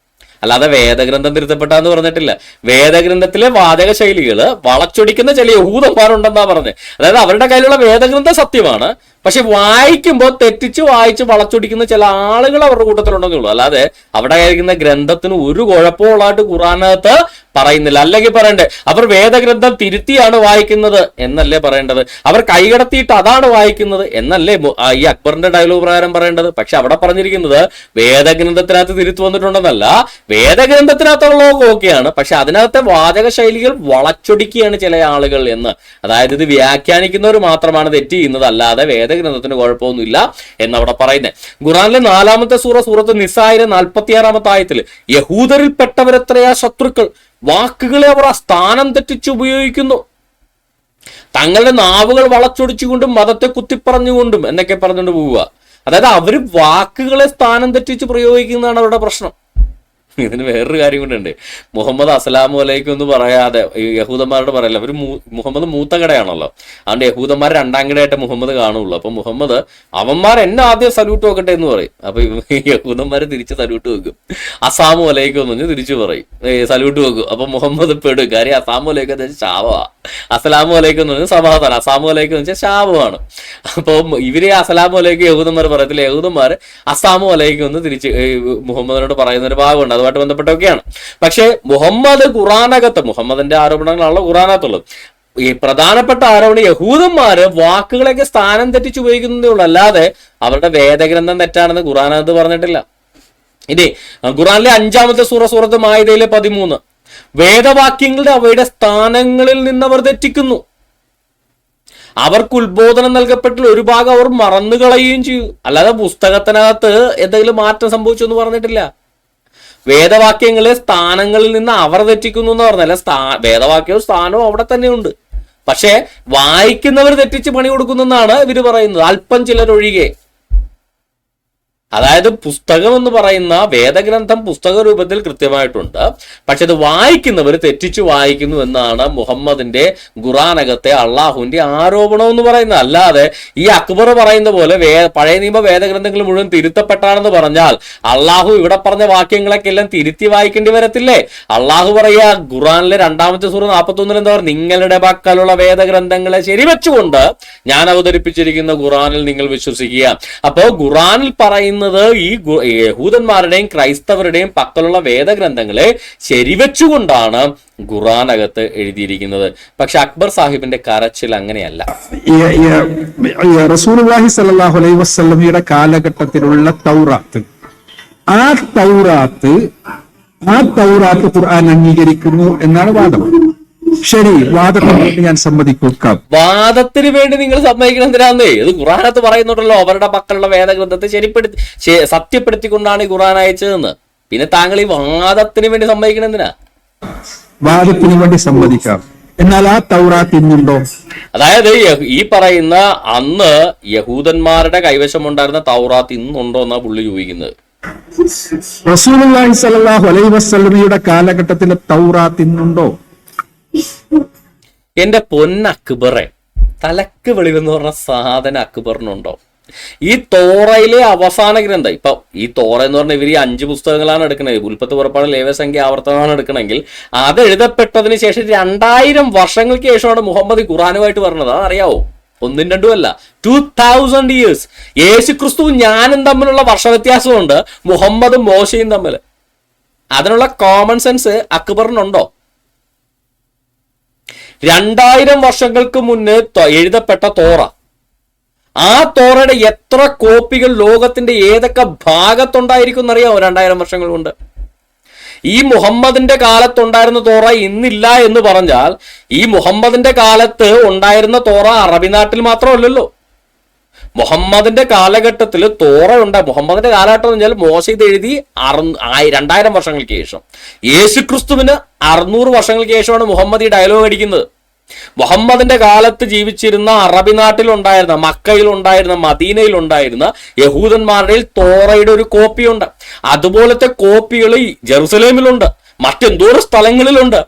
അല്ലാതെ വേദഗ്രന്ഥം തിരുത്തപ്പെട്ടാന്ന് പറഞ്ഞിട്ടില്ല. വേദഗ്രന്ഥത്തിലെ വാചക ശൈലികൾ വളച്ചൊടിക്കുന്ന ചില യഹൂദന്മാരുണ്ടെന്നാ പറഞ്ഞത്. അതായത് അവരുടെ കയ്യിലുള്ള വേദഗ്രന്ഥം സത്യമാണ്, പക്ഷെ വായിക്കുമ്പോൾ തെറ്റിച്ച് വായിച്ച് വളച്ചൊടിക്കുന്ന ചില ആളുകൾ അവരുടെ കൂട്ടത്തിലുണ്ടെന്നേ ഉള്ളൂ. അല്ലാതെ അവിടെ കഴിക്കുന്ന ഗ്രന്ഥത്തിന് ഒരു കുഴപ്പമുള്ളതായിട്ട് ഖുർആനകത്ത് പറയുന്നില്ല. അല്ലെങ്കിൽ പറയണ്ടേ അവർ വേദഗ്രന്ഥം തിരുത്തിയാണ് വായിക്കുന്നത് എന്നല്ലേ പറയേണ്ടത്, അവർ കൈകടത്തിയിട്ട് അതാണ് വായിക്കുന്നത് എന്നല്ലേ ഈ അക്ബറിന്റെ ഡയലോഗ് പ്രകാരം പറയേണ്ടത്. പക്ഷെ അവിടെ പറഞ്ഞിരിക്കുന്നത് വേദഗ്രന്ഥത്തിനകത്ത് തിരുത്തു വന്നിട്ടുണ്ടെന്നല്ല, വേദഗ്രന്ഥത്തിനകത്തുള്ളതൊക്കെ ഓക്കെയാണ്, പക്ഷെ അതിനകത്തെ വാചക ശൈലികൾ വളച്ചൊടിക്കുകയാണ് ചില ആളുകൾ എന്ന്. അതായത് ഇത് വ്യാഖ്യാനിക്കുന്നവർ മാത്രമാണ് തെറ്റ് ചെയ്യുന്നത്, അല്ലാതെ വേദഗ്രന്ഥത്തിന് കുഴപ്പമൊന്നുമില്ല എന്നവിടെ പറയുന്നത്. ഖുറാനിലെ 4-ാമത്തെ സൂറത്ത് നിസായിലെ 46-ാമത്തെ ആയത്തിൽ, യഹൂദരിൽപ്പെട്ടവരെത്രയാ ശത്രുക്കൾ, വാക്കുകളെ അവർ സ്ഥാനം തെറ്റിച്ച് ഉപയോഗിക്കുന്നു, തങ്ങളുടെ നാവുകൾ വളച്ചൊടിച്ചുകൊണ്ടും മതത്തെ കുത്തിപ്പറഞ്ഞുകൊണ്ടും എന്നൊക്കെ പറഞ്ഞുകൊണ്ട് പോവുക. അതായത് അവര് വാക്കുകളെ സ്ഥാനം തെറ്റിച്ച് പ്രയോഗിക്കുന്നതാണ് അവരുടെ പ്രശ്നം. ഇതിന് വേറൊരു കാര്യം കൊണ്ടുണ്ട്. മുഹമ്മദ് അസ്സലാമു അലൈക്കും എന്ന് പറയാതെ യഹൂദന്മാരോട് പറയല്ല, അവര് മുഹമ്മദ് മൂത്ത കടയാണല്ലോ, അതുകൊണ്ട് യഹൂദന്മാർ 2ാം കടയായിട്ട് മുഹമ്മദ് കാണുള്ളൂ. അപ്പൊ മുഹമ്മദ് അവന്മാർ എന്നെ ആദ്യം സല്യൂട്ട് വെക്കട്ടെ എന്ന് പറയും. അപ്പൊ യഹൂദന്മാര് തിരിച്ച് സല്യൂട്ട് വെക്കും. അസ്സാമു അലൈക്കും എന്ന് പറഞ്ഞ് തിരിച്ചു പറയും, സല്യൂട്ട് വെക്കും. അപ്പൊ മുഹമ്മദ് പെടും. കാര്യം അസ്സാമു അലൈക്കും എന്ന് വെച്ചാൽ ശാപമാ, അസ്സലാമു അലൈക്കും എന്ന് പറഞ്ഞാൽ സമാധാനം, അസ്സാമു അലൈക്കും എന്ന് വെച്ചാൽ ശാപമാണ്. അപ്പൊ ഇവര് അസ്സലാമു അലൈക്കും യഹൂദന്മാർ പറയത്തില്ല, യഹൂദന്മാർ അസ്സാമു അലൈക്കും എന്ന് തിരിച്ച് മുഹമ്മദിനോട് പറയുന്ന ഒരു ഭാഗമുണ്ട്, അതുമായിട്ട് ബന്ധപ്പെട്ടൊക്കെയാണ്. പക്ഷെ മുഹമ്മദിന്റെ ആരോപണങ്ങളാണല്ലോ ഖുറാനകത്തുള്ളത്. ഈ പ്രധാനപ്പെട്ട ആരോപണം യഹൂദന്മാര് വാക്കുകളൊക്കെ സ്ഥാനം തെറ്റിച്ച് ഉപയോഗിക്കുന്നതേ ഉള്ളൂ, അല്ലാതെ അവരുടെ വേദഗ്രന്ഥം തെറ്റാണെന്ന് ഖുറാനകത്ത് പറഞ്ഞിട്ടില്ല. ഇനി ഖുറാനിലെ 5-ാമത്തെ സൂറത്ത് മാഇദയിലെ 13, വേദവാക്യങ്ങളുടെ അവയുടെ സ്ഥാനങ്ങളിൽ നിന്ന് അവർ തെറ്റിക്കുന്നു, അവർക്ക് ഉത്ബോധനം നൽകപ്പെട്ടുള്ള ഒരു ഭാഗം അവർ മറന്നു കളയുകയും ചെയ്യും. അല്ലാതെ പുസ്തകത്തിനകത്ത് എന്തെങ്കിലും മാറ്റം സംഭവിച്ചു എന്ന് പറഞ്ഞിട്ടില്ല. വേദവാക്യങ്ങളെ സ്ഥാനങ്ങളിൽ നിന്ന് അവർ തെറ്റിക്കുന്നു എന്ന് പറഞ്ഞല്ല, വേദവാക്യവും സ്ഥാനവും അവിടെ തന്നെയുണ്ട്. പക്ഷെ വായിക്കുന്നവർ തെറ്റിച്ച് പണി കൊടുക്കുന്നെന്നാണ് ഇവര് പറയുന്നത്, അല്പം ചിലരൊഴികെ. അതായത് പുസ്തകം എന്ന് പറയുന്ന വേദഗ്രന്ഥം പുസ്തക രൂപത്തിൽ കൃത്യമായിട്ടുണ്ട്, പക്ഷെ അത് വായിക്കുന്നവർ തെറ്റിച്ചു വായിക്കുന്നു എന്നാണ് മുഹമ്മദിന്റെ ഖുറാനകത്തെ അള്ളാഹുവിന്റെ ആരോപണം എന്ന് പറയുന്നത്. അല്ലാതെ ഈ അക്ബർ പറയുന്ന പോലെ പഴയ നിയമ വേദഗ്രന്ഥങ്ങൾ മുഴുവൻ തിരുത്തപ്പെട്ടാണെന്ന് പറഞ്ഞാൽ അള്ളാഹു ഇവിടെ പറഞ്ഞ വാക്യങ്ങളൊക്കെ എല്ലാം തിരുത്തി വായിക്കേണ്ടി വരത്തില്ലേ? അള്ളാഹു പറയാ ഖുറാനിലെ 2-ാമത്തെ സൂറ 41 എന്താ പറയുക, നിങ്ങളുടെ പക്കലുള്ള വേദഗ്രന്ഥങ്ങളെ ശരിവെച്ചുകൊണ്ട് ഞാൻ അവതരിപ്പിച്ചിരിക്കുന്ന ഖുറാനിൽ നിങ്ങൾ വിശ്വസിക്കുക. അപ്പോ ഖുറാനിൽ പറയുന്ന ഈ യഹൂദന്മാരുടെയും ക്രൈസ്തവരുടെയും പക്കലുള്ള വേദഗ്രന്ഥങ്ങളെ ശരിവെച്ചുകൊണ്ടാണ് ഖുറാനകത്ത് എഴുതിയിരിക്കുന്നത്. പക്ഷെ അക്ബർ സാഹിബിന്റെ കരച്ചിൽ അങ്ങനെയല്ല. റസൂലുള്ളാഹി സ്വല്ലല്ലാഹു അലൈഹി വസല്ലമയുടെ കാലഘട്ടത്തിലുള്ള തൗറാത്ത്, ആ തൗറാത്ത് ഖുർആൻ അംഗീകരിക്കുന്നു എന്നാണ് വാദം. ശരി, വാദത്തിന് വേണ്ടി ഞാൻ സമ്മതിക്കാം. വാദത്തിന് വേണ്ടി നിങ്ങൾ സമ്മതിക്കണം എന്തിനാന്നേ? ഇത് ഖുറാനത്ത് പറയുന്നുണ്ടല്ലോ, അവരുടെ പക്കലുള്ള വേദഗ്രന്ഥത്തെ സത്യപ്പെടുത്തിക്കൊണ്ടാണ് ഈ ഖുറാൻ അയച്ചതെന്ന്. പിന്നെ താങ്കൾ ഈ വാദത്തിന് വേണ്ടി സമ്മതിക്കണം എന്തിനാ? വാദത്തിന് വേണ്ടി സമ്മതിക്കാം. എന്നാൽ ആ തൗറാത്ത് ഇന്നുണ്ടോ? അതായത് ഈ പറയുന്ന അന്ന് യഹൂദന്മാരുടെ കൈവശമുണ്ടായിരുന്ന തൗറാത്ത് ഇന്നുണ്ടോ എന്നാ പുള്ളി ചോദിക്കുന്നത്. റസൂലുള്ളാഹി സ്വല്ലല്ലാഹു അലൈഹി വസല്ലമയുടെ കാലഘട്ടത്തിലെ തൗറാത്ത് ഇന്നുണ്ടോ? എന്റെ പൊന്നക്ബറെ, തലക്ക് വെളിവെന്ന് പറഞ്ഞ സാധനം അക്ബറിനുണ്ടോ? ഈ തോറയിലെ അവസാന ഗ്രന്ഥം, ഇപ്പൊ ഈ തോറ എന്ന് പറഞ്ഞാൽ ഇവർ ഈ 5 പുസ്തകങ്ങളാണ് എടുക്കുന്നത്. ഉൽപ്പത്തി, പുറപ്പാട്, ലേവ്യസംഖ്യ, ആവർത്തനമാണ് എടുക്കണമെങ്കിൽ അത് എഴുതപ്പെട്ടതിന് ശേഷം 2000 വർഷങ്ങൾക്ക് ശേഷമാണ് മുഹമ്മദ് ഖുറാനുമായിട്ട് പറഞ്ഞത്. അതറിയാവോ? 1ഉം 2ഉം അല്ല, 2000 years. യേശു ക്രിസ്തുവും ഞാനും തമ്മിലുള്ള വർഷവ്യത്യാസമുണ്ട്, മുഹമ്മദും മോശയും തമ്മിൽ. അതിനുള്ള കോമൺ സെൻസ് അക്ബറിനുണ്ടോ? 2000 വർഷങ്ങൾക്ക് മുന്നേ എഴുതപ്പെട്ട തോറ, ആ തോറയുടെ എത്ര കോപ്പികൾ ലോകത്തിന്റെ ഏതൊക്കെ ഭാഗത്തുണ്ടായിരിക്കും എന്നറിയാമോ? 2000 വർഷങ്ങൾ കൊണ്ട്. ഈ മുഹമ്മദിന്റെ കാലത്തുണ്ടായിരുന്ന തോറ ഇന്നില്ല എന്ന് പറഞ്ഞാൽ ഈ മുഹമ്മദിന്റെ കാലത്ത് ഉണ്ടായിരുന്ന തോറ അറബി നാട്ടിൽ മാത്രമല്ലല്ലോ. മുഹമ്മദിന്റെ കാലഘട്ടത്തിൽ തോറ ഉണ്ട്. മുഹമ്മദിന്റെ കാലഘട്ടം എന്ന് പറഞ്ഞാൽ മോശ ഇത് എഴുതി 2000 വർഷങ്ങൾക്ക് ശേഷം. യേശു ക്രിസ്തുവിന് 600 വർഷങ്ങൾക്ക് ശേഷമാണ് മുഹമ്മദ് ഈ ഡയലോഗ് അടിക്കുന്നത്. മുഹമ്മദിന്റെ കാലത്ത് ജീവിച്ചിരുന്ന അറബി നാട്ടിലുണ്ടായിരുന്ന, മക്കയിലുണ്ടായിരുന്ന, മദീനയിലുണ്ടായിരുന്ന യഹൂദന്മാരുടെ തോറയുടെ ഒരു കോപ്പിയുണ്ട്. അതുപോലത്തെ കോപ്പികൾ ജെറുസലേമിലുണ്ട്, മറ്റെന്തോരം സ്ഥലങ്ങളിലുണ്ട്.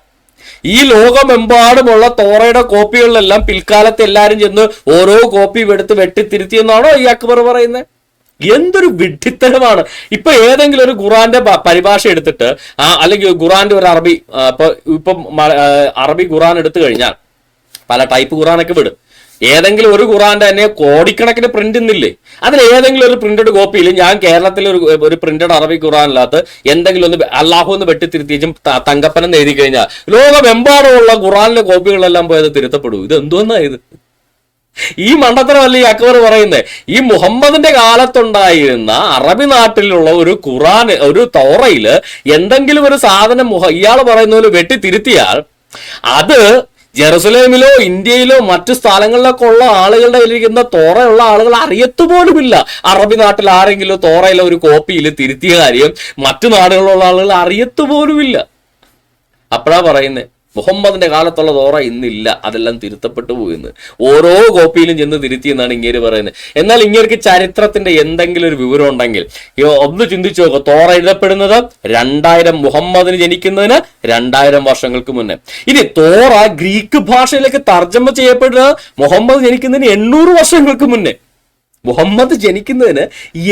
ഈ ലോകമെമ്പാടുമുള്ള തോറയുടെ കോപ്പികളിലെല്ലാം പിൽക്കാലത്ത് എല്ലാവരും ചെന്ന് ഓരോ കോപ്പി എടുത്ത് വെട്ടിത്തിരുത്തിയെന്നാണോ ഈ അക്ബർ പറയുന്നത്? എന്തൊരു വിഡ്ഢിത്തരമാണ്. ഇപ്പൊ ഏതെങ്കിലും ഒരു ഖുറാന്റെ പരിഭാഷ എടുത്തിട്ട് അല്ലെങ്കിൽ ഖുറാന്റെ ഒരു അറബി ഇപ്പം അറബി ഖുറാൻ എടുത്തു കഴിഞ്ഞാൽ പല ടൈപ്പ് ഖുറാനൊക്കെ വിടും. ഏതെങ്കിലും ഒരു ഖുറാന്റെ തന്നെ കോടിക്കണക്കിന് പ്രിന്റ് ഇന്നില്ലേ? അതിൽ ഏതെങ്കിലും ഒരു പ്രിന്റഡ് കോപ്പിയിൽ ഞാൻ കേരളത്തിലെ ഒരു പ്രിന്റഡ് അറബി ഖുറാനിനകത്ത് എന്തെങ്കിലും ഒന്ന് അള്ളാഹു എന്ന് വെട്ടിത്തിരുത്തിച്ചും തങ്കപ്പനം എഴുതി കഴിഞ്ഞാൽ ലോകമെമ്പാടുമുള്ള ഖുറാനിലെ കോപ്പികളെല്ലാം പോയത് തിരുത്തപ്പെടൂ. ഇത് എന്തോന്നായത്? ഈ മണ്ടത്തരമല്ല ഈ അക്ബർ പറയുന്നത്. ഈ മുഹമ്മദിന്റെ കാലത്തുണ്ടായിരുന്ന അറബി നാട്ടിലുള്ള ഒരു ഖുറാൻ, ഒരു തോറയില് എന്തെങ്കിലും ഒരു സാധനം ഇയാൾ പറയുന്ന പോലെ വെട്ടിത്തിരുത്തിയാൽ അത് ജെറുസലേമിലോ ഇന്ത്യയിലോ മറ്റു സ്ഥലങ്ങളിലൊക്കെ ഉള്ള ആളുകളുടെ ഇരിക്കുന്ന തോറയുള്ള ആളുകൾ അറിയത്തുപോലുമില്ല. അറബി നാട്ടിൽ ആരെങ്കിലും തോറയിലെ ഒരു കോപ്പിയിൽ തിരുത്തിയ കാര്യം മറ്റു നാടുകളിലുള്ള ആളുകൾ അറിയത്തുപോലുമില്ല. അപ്പോഴാ പറയുന്നത് മുഹമ്മദിന്റെ കാലത്തുള്ള തോറ ഇന്നില്ല, അതെല്ലാം തിരുത്തപ്പെട്ടു പോയിന്ന്. ഓരോ കോപ്പിയിലും ചെന്ന് തിരുത്തിയെന്നാണ് ഇങ്ങേര് പറയുന്നത്. എന്നാൽ ഇങ്ങേർക്ക് ചരിത്രത്തിന്റെ എന്തെങ്കിലും ഒരു വിവരം ഉണ്ടെങ്കിൽ ഒന്ന് ചിന്തിച്ചു നോക്കുക. തോറ എഴുതപ്പെടുന്നത് 2000 മുഹമ്മദിന് ജനിക്കുന്നതിന് 2000 വർഷങ്ങൾക്ക് മുന്നേ. ഇനി തോറ ഗ്രീക്ക് ഭാഷയിലേക്ക് തർജ്ജമ ചെയ്യപ്പെടുന്നത് മുഹമ്മദ് ജനിക്കുന്നതിന് 800 വർഷങ്ങൾക്ക് മുന്നേ. മുഹമ്മദ് ജനിക്കുന്നതിന്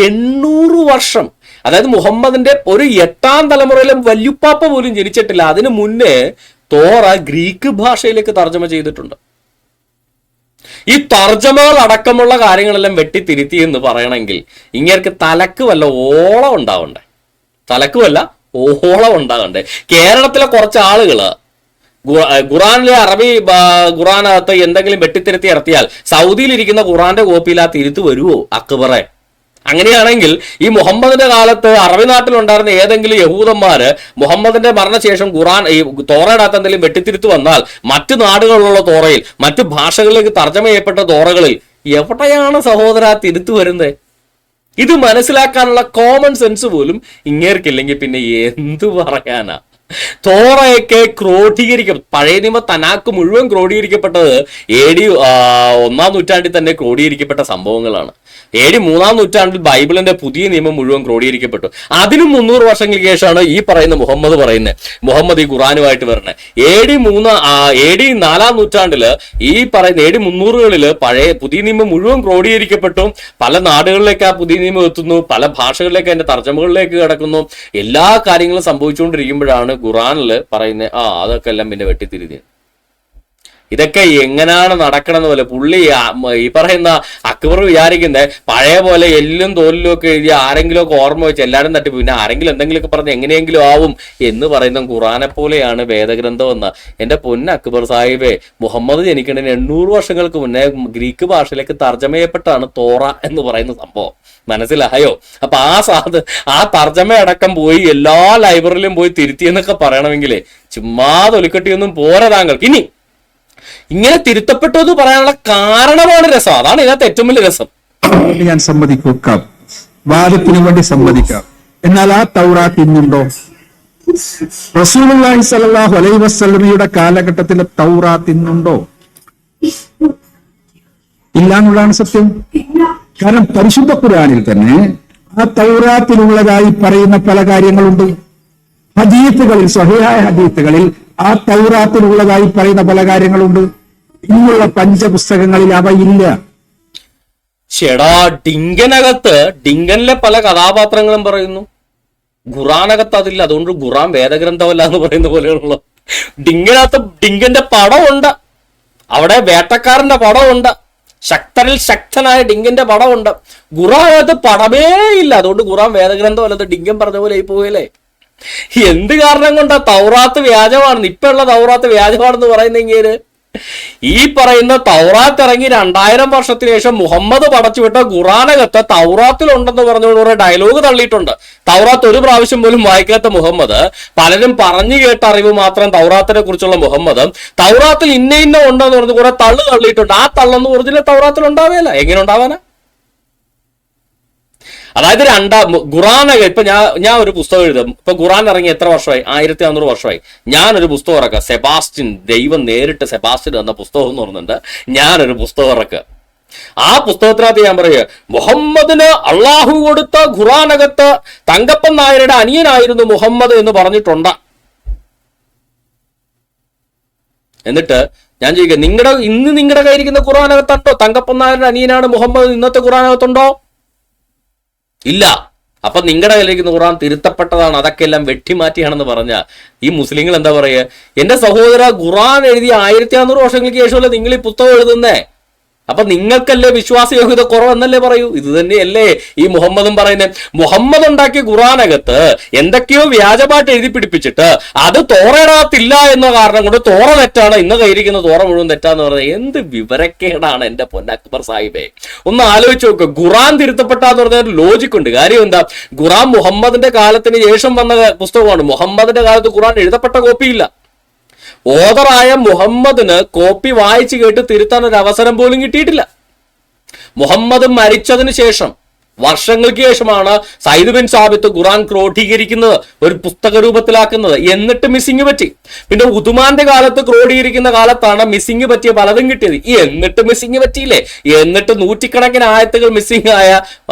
800 വർഷം, അതായത് മുഹമ്മദിന്റെ ഒരു 8ാം തലമുറയിലും വല്യുപ്പാപ്പ പോലും ജനിച്ചിട്ടില്ല. അതിനു മുന്നേ തോറ ഗ്രീക്ക് ഭാഷയിലേക്ക് തർജ്ജമ ചെയ്തിട്ടുണ്ട്. ഈ തർജ്ജമകൾ അടക്കമുള്ള കാര്യങ്ങളെല്ലാം വെട്ടിത്തിരുത്തി എന്ന് പറയണമെങ്കിൽ ഇങ്ങേർക്ക് തലക്ക് വല്ല ഓളം ഉണ്ടാവണ്ടേ? തലക്ക് വല്ല ഓളം ഉണ്ടാകണ്ടേ? കേരളത്തിലെ കുറച്ച് ആളുകള് ഖുറാനിലെ അറബി ഖുറാനകത്ത് എന്തെങ്കിലും വെട്ടിത്തിരുത്തി ഇറത്തിയാൽ സൗദിയിൽ ഇരിക്കുന്ന ഖുറാന്റെ കോപ്പിയിൽ ആ തിരുത്ത് വരുവോ? അക്ബറെ, അങ്ങനെയാണെങ്കിൽ ഈ മുഹമ്മദിന്റെ കാലത്ത് അറബി നാട്ടിലുണ്ടായിരുന്ന ഏതെങ്കിലും യഹൂദന്മാര് മുഹമ്മദിന്റെ മരണശേഷം ഖുറാൻ ഈ തോറയിടാത്ത എന്തെങ്കിലും വെട്ടിത്തിരുത്ത് വന്നാൽ മറ്റു നാടുകളിലുള്ള തോറയിൽ മറ്റു ഭാഷകളിലേക്ക് തർജ്ജമ ചെയ്യപ്പെട്ട തോറകളിൽ എവിടെയാണ് സഹോദര തിരുത്തു വരുന്നത്? ഇത് മനസ്സിലാക്കാനുള്ള കോമൺ സെൻസ് പോലും ഇങ്ങേർക്കില്ലെങ്കിൽ പിന്നെ എന്തു പറയാനാ? തോറയൊക്കെ പഴയ നിയമ തനാക്ക് മുഴുവൻ ക്രോഡീകരിക്കപ്പെട്ടത് AD 1-ാം നൂറ്റാണ്ടിൽ തന്നെ ക്രോഡീകരിക്കപ്പെട്ട സംഭവങ്ങളാണ്. AD 3-ാം നൂറ്റാണ്ടിൽ ബൈബിളിന്റെ പുതിയ നിയമം മുഴുവൻ ക്രോഡീകരിക്കപ്പെട്ടു. അതിനും 300 വർഷങ്ങൾക്ക് ശേഷമാണ് ഈ പറയുന്ന മുഹമ്മദ് ഈ ഖുറാനുമായിട്ട് വരുന്നത്. AD 4-ാം നൂറ്റാണ്ടില് ഈ പറയുന്ന AD 300-കളില് പുതിയ നിയമം മുഴുവൻ ക്രോഡീകരിക്കപ്പെട്ടു. പല നാടുകളിലേക്ക് ആ പുതിയ നിയമം എത്തുന്നു, പല ഭാഷകളിലേക്ക് അതിന്റെ തർജ്ജമകളിലേക്ക് കിടക്കുന്നു. എല്ലാ കാര്യങ്ങളും സംഭവിച്ചുകൊണ്ടിരിക്കുമ്പോഴാണ് ഖുറാനില് പറയുന്നത് അതൊക്കെ എല്ലാം പിന്നെ വെട്ടിത്തിരിഞ്ഞ്. ഇതൊക്കെ എങ്ങനെയാണ് നടക്കണമെന്ന് പോലെ പുള്ളി ഈ പറയുന്ന അക്ബർ വിചാരിക്കുന്നത് പഴയ പോലെ എല്ലും തോലിലും ഒക്കെ എഴുതി ആരെങ്കിലും ഒക്കെ ഓർമ്മ വെച്ച് എല്ലാവരും തട്ടി പിന്നെ ആരെങ്കിലും എന്തെങ്കിലുമൊക്കെ പറഞ്ഞ് എങ്ങനെയെങ്കിലും ആവും എന്ന് പറയുന്ന ഖുറാനെ പോലെയാണ് വേദഗ്രന്ഥം എന്ന. എന്റെ പൊന്ന അക്ബർ സാഹിബേ, മുഹമ്മദ് ജനിക്കുന്നതിന് 800 വർഷങ്ങൾക്ക് മുന്നേ ഗ്രീക്ക് ഭാഷയിലേക്ക് തർജ്ജമ ചെയ്യപ്പെട്ടാണ് തോറ എന്ന് പറയുന്ന സംഭവം. മനസ്സിലായോ? അപ്പൊ ആ തർജ്ജമ അടക്കം പോയി എല്ലാ ലൈബ്രറിയിലും പോയി തിരുത്തിയെന്നൊക്കെ പറയണമെങ്കിലേ ചുമ്മാ തൊലിക്കട്ടിയൊന്നും പോരാ താങ്കൾക്ക്. ഇനി ഇങ്ങനെ തിരുത്തപ്പെട്ടു എന്ന് പറയാനുള്ള കാരണമാണ് രസം. അതാണ് ഇതിനകത്ത് ഏറ്റവും വലിയ രസം. ഞാൻ സമ്മതിക്കാം, വാദത്തിന് വേണ്ടി സമ്മതിക്കാം. എന്നാൽ ആ തൗറാത്ത് ഇന്നുണ്ടോ? റസൂലുള്ളാഹി സ്വല്ലല്ലാഹു അലൈഹി വസല്ലമയുടെ കാലഘട്ടത്തിലെ തൗറാത്ത് ഇന്നുണ്ടോ? ഇല്ല എന്നുള്ളതാണ് സത്യം. കാരണം പരിശുദ്ധ ഖുർആനിൽ തന്നെ ആ തൗറാത്തിലുള്ളതായി പറയുന്ന പല കാര്യങ്ങളുണ്ട്. ഹദീത്തുകളിൽ, സ്വഹീഹായ ഹദീത്തുകളിൽ ആ തൗറാത്തിലുള്ളതായി പറയുന്ന പല കാര്യങ്ങളുണ്ട്. ഇന്നുള്ള പഞ്ചപുസ്തകങ്ങളിൽ അവ ഇല്ല. ചേടാ, ഡിങ്കനിലെ പല കഥാപാത്രങ്ങളും പറയുന്നു, ഖുറാനകത്ത് അതില്ല. അതുകൊണ്ട് ഖുറാൻ വേദഗ്രന്ഥമല്ല എന്ന് പറയുന്ന പോലെയുള്ള ഡിങ്കന്റെ പടമുണ്ട്. അവിടെ വേട്ടക്കാരന്റെ പടമുണ്ട്. ശക്തരിൽ ശക്തനായ ഡിങ്കന്റെ പടമുണ്ട്. ഖുറാനകത്ത് പടമേ ഇല്ല. അതുകൊണ്ട് ഖുറാൻ വേദഗ്രന്ഥമല്ല, ഡിങ്കൻ പറഞ്ഞ പോലെ ആയി പോയല്ലേ. എന്ത് കാരണം കൊണ്ടാ തൗറാത്ത് വ്യാജമാണെന്ന്, ഇപ്പൊ ഉള്ള തൗറാത്ത് വ്യാജമാണെന്ന് പറയുന്നെങ്കിൽ ഈ പറയുന്ന തൗറാത്ത് ഇറങ്ങി 2000 വർഷത്തിന് ശേഷം മുഹമ്മദ് പടച്ചുവിട്ട ഖുറാനകത്ത് തൗറാത്തിലുണ്ടെന്ന് പറഞ്ഞുകൊണ്ട് കുറെ ഡയലോഗ് തള്ളിയിട്ടുണ്ട്. തൗറാത്ത് ഒരു പ്രാവശ്യം പോലും വായിക്കാത്ത മുഹമ്മദ്, പലരും പറഞ്ഞു കേട്ട അറിവ് മാത്രം തൗറാത്തിനെ കുറിച്ചുള്ള മുഹമ്മദ്, തൗറാത്തിൽ ഇന്ന ഉണ്ടെന്ന് പറഞ്ഞ് കുറെ തള്ളിയിട്ടുണ്ട്. ആ തള്ളൊന്നും ഒറിജിനൽ തൗറാത്തിൽ ഉണ്ടാവുകയല്ല. എങ്ങനെ ഉണ്ടാവാനാ? അതായത് ഖുറാനക ഇപ്പൊ ഞാൻ ഒരു പുസ്തകം എഴുതും. ഇപ്പൊ ഖുറാൻ ഇറങ്ങി എത്ര വർഷമായി? 1400 വർഷമായി. ഞാനൊരു പുസ്തകം ഇറക്കുക, സെബാസ്റ്റ്യൻ, ദൈവം നേരിട്ട് സെബാസ്റ്റ്യൻ എന്ന പുസ്തകം എന്ന് പറഞ്ഞിട്ടുണ്ട്. ഞാനൊരു പുസ്തകം ഇറക്കുക. ആ പുസ്തകത്തിനകത്ത് ഞാൻ പറയുക, മുഹമ്മദിന് അള്ളാഹു കൊടുത്ത ഖുറാനകത്ത് തങ്കപ്പൻ നായരുടെ അനിയനായിരുന്നു മുഹമ്മദ് എന്ന് പറഞ്ഞിട്ടുണ്ട്. എന്നിട്ട് ഞാൻ ചോദിക്കുക, നിങ്ങളുടെ കയ്യിരിക്കുന്ന ഖുറാനകത്തുണ്ടോ തങ്കപ്പൻ നായരുടെ അനിയനാണ് മുഹമ്മദ് ഇന്നത്തെ ഖുറാനകത്തുണ്ടോ? ഇല്ല. അപ്പൊ നിങ്ങളുടെ കയ്യിലിരിക്കുന്ന ഖുർആൻ തിരുത്തപ്പെട്ടതാണ്, അതൊക്കെ എല്ലാം വെട്ടിമാറ്റിയാണെന്ന് പറഞ്ഞ ഈ മുസ്ലിങ്ങൾ എന്താ പറയുക? എന്റെ സഹോദര, ഖുർആൻ എഴുതിയ 1500 വർഷങ്ങൾക്ക് ശേഷമല്ലേ നിങ്ങൾ ഈ പുസ്തകം എഴുതുന്നേ? അപ്പൊ നിങ്ങൾക്കല്ലേ വിശ്വാസയോഗ്യത കുറവെന്നല്ലേ പറയൂ? ഇത് തന്നെയല്ലേ ഈ മുഹമ്മദും പറയുന്നത്. മുഹമ്മദ് ഉണ്ടാക്കിയ ഖുറാനകത്ത് എന്തൊക്കെയോ വ്യാജമായിട്ട് എഴുതി പിടിപ്പിച്ചിട്ട് അത് തോറയിടാത്തില്ല എന്ന കാരണം കൊണ്ട് തോറ തെറ്റാണ്, ഇന്ന് കയ്യിരിക്കുന്ന തോറ മുഴുവൻ തെറ്റാന്ന് പറഞ്ഞത് എന്ത് വിവരക്കേടാണ് എന്റെ പൊന്നക്ബർ സാഹിബേ. ഒന്ന് ആലോചിച്ച് നോക്കുക. ഖുറാൻ തിരുത്തപ്പെട്ടാന്ന് പറഞ്ഞ ഒരു ലോജിക് ഉണ്ട്. കാര്യം എന്താ? ഖുറാൻ മുഹമ്മദിന്റെ കാലത്തിന് ശേഷം വന്ന പുസ്തകമാണ്. മുഹമ്മദിന്റെ കാലത്ത് ഖുറാൻ എഴുതപ്പെട്ട കോപ്പിയില്ല. ഓതറായ മുഹമ്മദിന് കോപ്പി വായിച്ചു കേട്ട് തിരുത്താൻ ഒരു അവസരം പോലും കിട്ടിയിട്ടില്ല. മുഹമ്മദ് മരിച്ചതിന് ശേഷം വർഷങ്ങൾക്ക് ശേഷമാണ് സയ്യിദ് ബിൻ സാബിത്ത് ഖുറാൻ ക്രോഡീകരിക്കുന്നത്, ഒരു പുസ്തക രൂപത്തിലാക്കുന്നത്. എന്നിട്ട് മിസ്സിങ് പറ്റി. പിന്നെ ഉദുമാന്റെ കാലത്ത് ക്രോഡീകരിക്കുന്ന കാലത്താണ് മിസ്സിങ് പറ്റിയ പലതും കിട്ടിയത്. എന്നിട്ട് മിസ്സിങ് പറ്റിയില്ലേ? എന്നിട്ട് നൂറ്റിക്കണക്കിന് ആയത്തുകൾ മിസ്സിങ് ആയ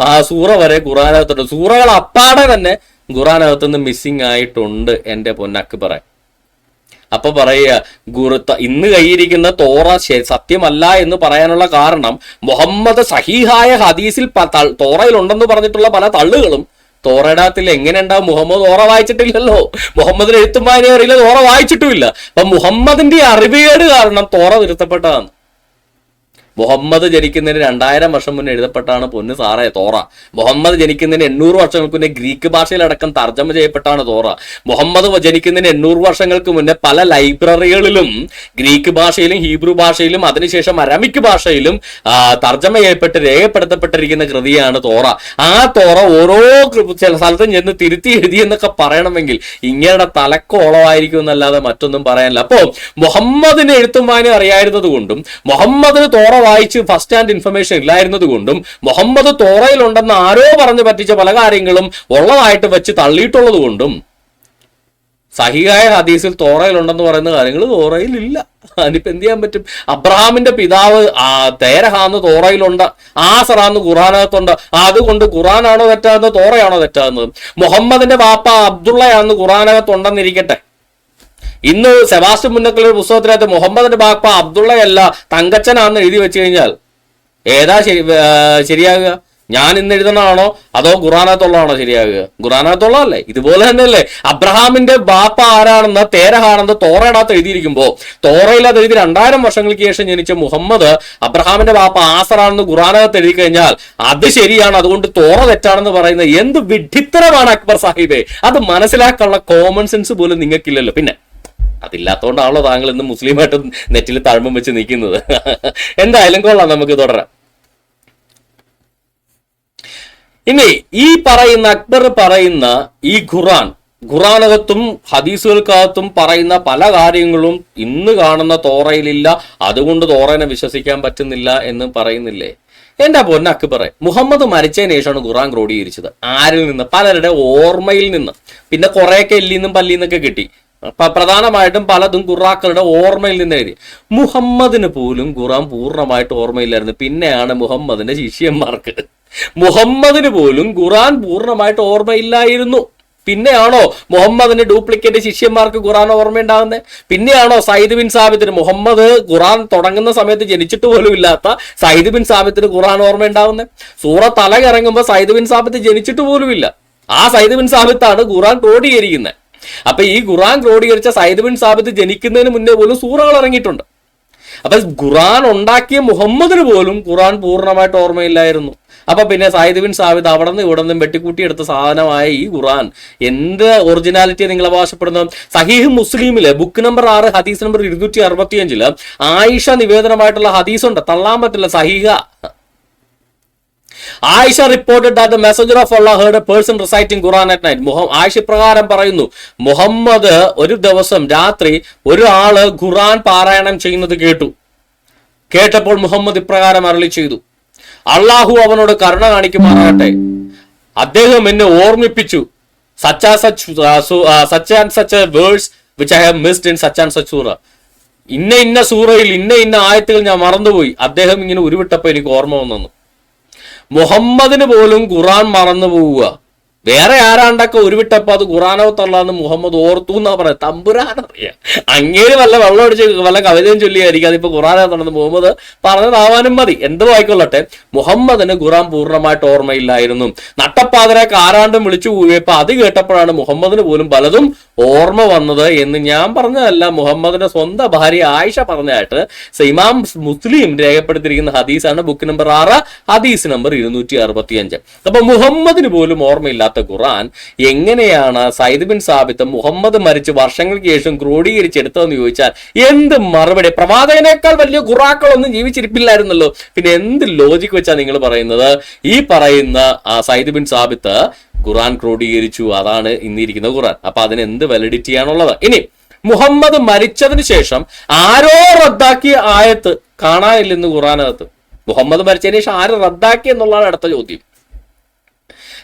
സൂറ വരെ ഖുറാനകത്തുണ്ട്. സൂറകൾ അപ്പാടെ തന്നെ ഖുറാനകത്തുനിന്ന് മിസ്സിങ് ആയിട്ടുണ്ട് എന്റെ പൊന്നക്ബറെ. അപ്പൊ പറയുക, ഇന്ന് കയ്യിരിക്കുന്ന തോറ സത്യമല്ല എന്ന് പറയാനുള്ള കാരണം മുഹമ്മദ് സഹീഹായ ഹദീസിൽ തോറയിലുണ്ടെന്ന് പറഞ്ഞിട്ടുള്ള പല തള്ളുകളും തോറയിടത്തിൽ എങ്ങനെ ഉണ്ടാവും? മുഹമ്മദ് തോറ വായിച്ചിട്ടില്ലല്ലോ. മുഹമ്മദിന് എഴുത്തും വായന അറിയില്ല, തോറ വായിച്ചിട്ടുമില്ല. അപ്പൊ മുഹമ്മദിന്റെ അറിവുകേട് കാരണം തോറ തിരുത്തപ്പെട്ടതാണ്. മുഹമ്മദ് ജനിക്കുന്നതിന് 2000 വർഷം മുന്നേ എഴുതപ്പെട്ടാണ് പൊന്ന് സാറേ തോറ. മുഹമ്മദ് ജനിക്കുന്നതിന് 800 വർഷങ്ങൾക്ക് മുന്നേ ഗ്രീക്ക് ഭാഷയിലടക്കം തർജ്ജമ ചെയ്യപ്പെട്ടാണ് തോറ. മുഹമ്മദ് ജനിക്കുന്നതിന് 800 വർഷങ്ങൾക്ക് മുന്നേ പല ലൈബ്രറികളിലും ഗ്രീക്ക് ഭാഷയിലും ഹീബ്രു ഭാഷയിലും അതിനുശേഷം അരമിക് ഭാഷയിലും തർജ്ജമ ചെയ്യപ്പെട്ട് രേഖപ്പെടുത്തപ്പെട്ടിരിക്കുന്ന കൃതിയാണ് തോറ. ആ തോറ ഓരോ ചില സ്ഥലത്തും ചെന്ന് തിരുത്തി എഴുതി എന്നൊക്കെ പറയണമെങ്കിൽ ഇങ്ങനെ തലക്കോളമായിരിക്കും എന്നല്ലാതെ മറ്റൊന്നും പറയാനില്ല. അപ്പോ മുഹമ്മദിന് എഴുത്തും വായന അറിയായിരുന്നത് കൊണ്ടും മുഹമ്മദിന് തോറ വായിച്ച് ഫസ്റ്റ് ഹാൻഡ് ഇൻഫർമേഷൻ ഇല്ലായിരുന്നത് കൊണ്ടും മുഹമ്മദ് തോറയിലുണ്ടെന്ന് ആരോ പറഞ്ഞു പറ്റിച്ച പല കാര്യങ്ങളും ഉള്ളതായിട്ട് വെച്ച് തള്ളിയിട്ടുള്ളത് കൊണ്ടും സഹിഹായ ഹദീസിൽ തോറയിലുണ്ടെന്ന് പറയുന്ന കാര്യങ്ങൾ തോറയിലില്ല. അതിനിപ്പോ എന്ത് ചെയ്യാൻ പറ്റും? അബ്രഹാമിന്റെ പിതാവ് തേരഹാന്ന് തോറയിലുണ്ട്, ആസറാന്ന് ഖുറാനകത്തുണ്ട്. അതുകൊണ്ട് ഖുറാനാണോ തെറ്റാകുന്നത്, തോറയാണോ തെറ്റാകുന്നത്? മുഹമ്മദിന്റെ വാപ്പ അബ്ദുള്ളയാന്ന് ഖുറാനകത്തുണ്ടെന്നിരിക്കട്ടെ, ഇന്ന് സെബാസ്റ്റ്യൻ മുന്നക്കൽ പുസ്തകത്തിനകത്ത് മുഹമ്മദിന്റെ ബാപ്പ അബ്ദുള്ളയല്ല തങ്കച്ചനാന്ന് എഴുതി വെച്ച് കഴിഞ്ഞാൽ ഏതാ ശരിയാകുക? ഞാൻ ഇന്ന് എഴുതണമാണോ അതോ ഖുറാനകത്തുള്ളതാണോ ശരിയാകുക? ഖുറാനകത്തുള്ളതല്ലേ? ഇതുപോലെ തന്നെയല്ലേ അബ്രഹാമിന്റെ ബാപ്പ ആരാണെന്ന് തേരഹാണെന്ന് തോറയിടത്ത് എഴുതിയിരിക്കുമ്പോ തോറയിൽ അത് എഴുതി 2000 വർഷങ്ങൾക്ക് ശേഷം ജനിച്ച മുഹമ്മദ് അബ്രഹാമിന്റെ ബാപ്പ ആസറാണെന്ന് ഖുറാനകത്ത് എഴുതി കഴിഞ്ഞാൽ അത് ശരിയാണ്, അതുകൊണ്ട് തോറ തെറ്റാണെന്ന് പറയുന്നത് എന്ത് വിഡ്ഢിത്തരമാണ് അക്ബർ സാഹിബേ. അത് മനസ്സിലാക്കാനുള്ള കോമൺ സെൻസ് പോലും നിങ്ങൾക്കില്ലല്ലോ. പിന്നെ അതില്ലാത്തതുകൊണ്ടാണല്ലോ താങ്കൾ ഇന്ന് മുസ്ലിമായിട്ട് നെറ്റിൽ തഴമ്പം വെച്ച് നിൽക്കുന്നത്. എന്തായാലും കൊള്ളാം, നമുക്ക് തുടരാം. ഇനി ഈ പറയുന്ന അക്ബർ പറയുന്ന ഈ ഖുറാനകത്തും ഹദീസുകൾക്കകത്തും പറയുന്ന പല കാര്യങ്ങളും ഇന്ന് കാണുന്ന തോറയിലില്ല, അതുകൊണ്ട് തോറനെ വിശ്വസിക്കാൻ പറ്റുന്നില്ല എന്ന് പറയുന്നില്ലേ? എന്റെ പൊന്ന അക്ബറെ, മുഹമ്മദ് മരിച്ചതിന് ശേഷമാണ് ഖുറാൻ ക്രോഡീകരിച്ചത്. ആരിൽ നിന്ന്? പലരുടെ ഓർമ്മയിൽ നിന്ന്. പിന്നെ കുറെയൊക്കെ എല്ലിന്നും പല്ലിന്നൊക്കെ കിട്ടി. പ്രധാനമായിട്ടും പലതും ഖുറാക്കളുടെ ഓർമ്മയിൽ നിന്ന് എഴുതി. മുഹമ്മദിന് പോലും ഖുറാൻ പൂർണ്ണമായിട്ട് ഓർമ്മയില്ലായിരുന്നു. പിന്നെയാണ് മുഹമ്മദിന്റെ ശിഷ്യന്മാർക്ക്. മുഹമ്മദിന് പോലും ഖുറാൻ പൂർണ്ണമായിട്ട് ഓർമ്മയില്ലായിരുന്നു. പിന്നെയാണോ മുഹമ്മദിന്റെ ഡ്യൂപ്ലിക്കേറ്റ് ശിഷ്യന്മാർക്ക് ഖുറാൻ ഓർമ്മയുണ്ടാകുന്നത്? പിന്നെയാണോ സയ്യിദ് ബിൻ സാബിത്തിന്, മുഹമ്മദ് ഖുറാൻ തുടങ്ങുന്ന സമയത്ത് ജനിച്ചിട്ട് പോലും ഇല്ലാത്ത സയ്യിദ് ബിൻ സാബിത്തിന് ഖുറാൻ ഓർമ്മയുണ്ടാകുന്നത്? സൂറ തലകിറങ്ങുമ്പോൾ സയ്യിദ് ബിൻ സാബിത്ത് ജനിച്ചിട്ട് പോലും ഇല്ല. ആ സയ്യിദ് ബിൻ സാബിത്താണ് ഖുറാൻ ക്രോഡീകരിക്കുന്നത്. അപ്പൊ ഈ ഖുറാൻ ക്രോഡീകരിച്ച സയ്യിദ് ബിൻ സാബിത്ത് ജനിക്കുന്നതിന് മുന്നേ പോലും സൂറകൾ ഇറങ്ങിയിട്ടുണ്ട്. അപ്പൊ ഖുറാൻ ഉണ്ടാക്കിയ മുഹമ്മദിന് പോലും ഖുറാൻ പൂർണ്ണമായിട്ട് ഓർമ്മയില്ലായിരുന്നു. അപ്പൊ പിന്നെ സയ്യിദ് ബിൻ സാബിത്ത് അവിടെ നിന്ന് ഇവിടെ നിന്നും വെട്ടിക്കൂട്ടിയെടുത്ത സാധനമായ ഈ ഖുറാൻ എന്ത് ഒറിജിനാലിറ്റി നിങ്ങൾ അവകാശപ്പെടുന്നത്? സഹീഹ് മുസ്ലിമില് ബുക്ക് നമ്പർ 6 ഹദീസ് നമ്പർ 265 ആയിഷ നിവേദനമായിട്ടുള്ള ഹദീസ് ഉണ്ട്, തള്ളാൻ പറ്റില്ല. സഹീഹ. Ayisha reported that the messenger of Allah heard a person reciting Quran at night. Ayisha പ്രകാരം പറയുന്നു, മുഹമ്മദ് ഒരു ദിവസം രാത്രി ഒരാള് ഖുറാൻ പാരായണം ചെയ്യുന്നത് കേട്ടപ്പോൾ മുഹമ്മദ് ഇപ്രകാരം അരുളി ചെയ്തു, അള്ളാഹു അവനോട് കരുണ കാണിക്കുമാറാകട്ടെ, അദ്ദേഹം എന്നെ ഓർമ്മിപ്പിച്ചു, such and such a verse which I have missed in such and such surah. ഇന്ന സൂറയിൽ ഇന്ന ആയത്തുകൾ ഞാൻ മറന്നുപോയി, അദ്ദേഹം ഇങ്ങനെ ഉരുവിട്ടപ്പോ എനിക്ക് ഓർമ്മ വന്നു. മുഹമ്മദിന് പോലും ഖുറാൻ മറന്നു പോവുക. വേറെ ആരാണ്ടൊക്കെ ഉരുവിട്ടപ്പോ അത് ഖുറാനകത്തുള്ളതെന്ന് മുഹമ്മദ് ഓർത്തു എന്നാ പറയാം. തമ്പുരാനറിയാം. അങ്ങേര് വല്ല വെള്ളം അടിച്ച് വല്ല കവിതയും ചൊല്ലിയായിരിക്കും അതിപ്പോ ഖുറാനകത്തുണ്ടെന്ന് മുഹമ്മദ് പറഞ്ഞതാവാനും മതി. എന്തോ ആയിക്കൊള്ളട്ടെ, മുഹമ്മദിന് ഖുറാൻ പൂർണ്ണമായിട്ട് ഓർമ്മയില്ലായിരുന്നു. നട്ടപ്പാതിരക്ക് ആരാണ്ടും വിളിച്ചു പോയപ്പോ അത് കേട്ടപ്പോഴാണ് മുഹമ്മദിന് പോലും പലതും ഓർമ്മ വന്നത് എന്ന് ഞാൻ പറഞ്ഞതല്ല, മുഹമ്മദിന്റെ സ്വന്തം ഭാര്യ ആയിഷ പറഞ്ഞതായിട്ട് ഇമാം മുസ്ലിം രേഖപ്പെടുത്തിയിരിക്കുന്ന ഹദീസാണ്. ബുക്ക് നമ്പർ 6 ഹദീസ് നമ്പർ 265. അപ്പൊ മുഹമ്മദിന് പോലും ഓർമ്മയില്ലാത്ത ഖുറാൻ എങ്ങനെയാണ് സയ്യിദ് ബിൻ സാബിത്ത് മുഹമ്മദ് മരിച്ച് വർഷങ്ങൾക്ക് ശേഷം ക്രോഡീകരിച്ചെടുത്തതെന്ന് ചോദിച്ചാൽ എന്ത് മറുപടി? പ്രവാചകനേക്കാൾ വലിയ ഖുറാക്കളൊന്നും ജീവിച്ചിരിപ്പില്ലായിരുന്നല്ലോ. പിന്നെ എന്ത് ലോജിക്ക് വെച്ചാ നിങ്ങൾ പറയുന്നത്? ഈ പറയുന്ന സയ്യിദ് ബിൻ സാബിത്ത് ഖുറാൻ ക്രോഡീകരിച്ചു, അതാണ് ഇന്നിരിക്കുന്ന ഖുറാൻ. അപ്പൊ അതിന് എന്ത് വാലിഡിറ്റിയാണുള്ളത്? ഇനി മുഹമ്മദ് മരിച്ചതിന് ശേഷം ആരോ റദ്ദാക്കിയ ആയത്ത് കാണാനില്ലെന്ന് ഖുറാനകത്ത്. മുഹമ്മദ് മരിച്ചതിന് ശേഷം ആര് റദ്ദാക്കി എന്നുള്ളതാണ് അടുത്ത ചോദ്യം.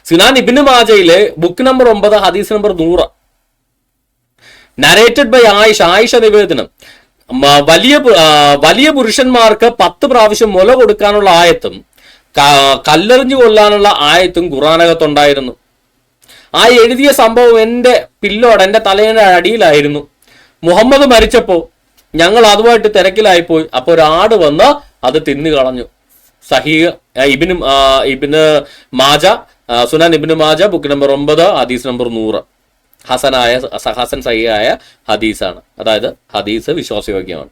സുനാൻ ഇബ്നു മാജയിലെ ബുക്ക് നമ്പർ 9 ഹദീസ് നമ്പർ 100 നരേറ്റഡ് ബൈ ആയിഷ നിവേദനം, വലിയ പുരുഷന്മാർക്ക് 10 പ്രാവശ്യം മുല കൊടുക്കാനുള്ള ആയത്തും കല്ലെറിഞ്ഞു കൊല്ലാനുള്ള ആയത്തും ഖുറാനകത്തുണ്ടായിരുന്നു. ആ എഴുതിയ സംഭവം എൻ്റെ എന്റെ തലയുടെ അടിയിലായിരുന്നു. മുഹമ്മദ് മരിച്ചപ്പോ ഞങ്ങൾ അതുമായിട്ട് തിരക്കിലായിപ്പോയി. അപ്പോൾ ഒരാട് വന്ന് അത് തിന്നു കളഞ്ഞു. സഹീഹ് ഇബ്നു മാജ, സുനാൻ ഇബ്നു മാജ ബുക്ക് നമ്പർ 9 ഹദീസ് നമ്പർ 100 ഹസൻ സഹിയായ ഹദീസാണ്. അതായത് ഹദീസ് വിശ്വാസയോഗ്യമാണ്.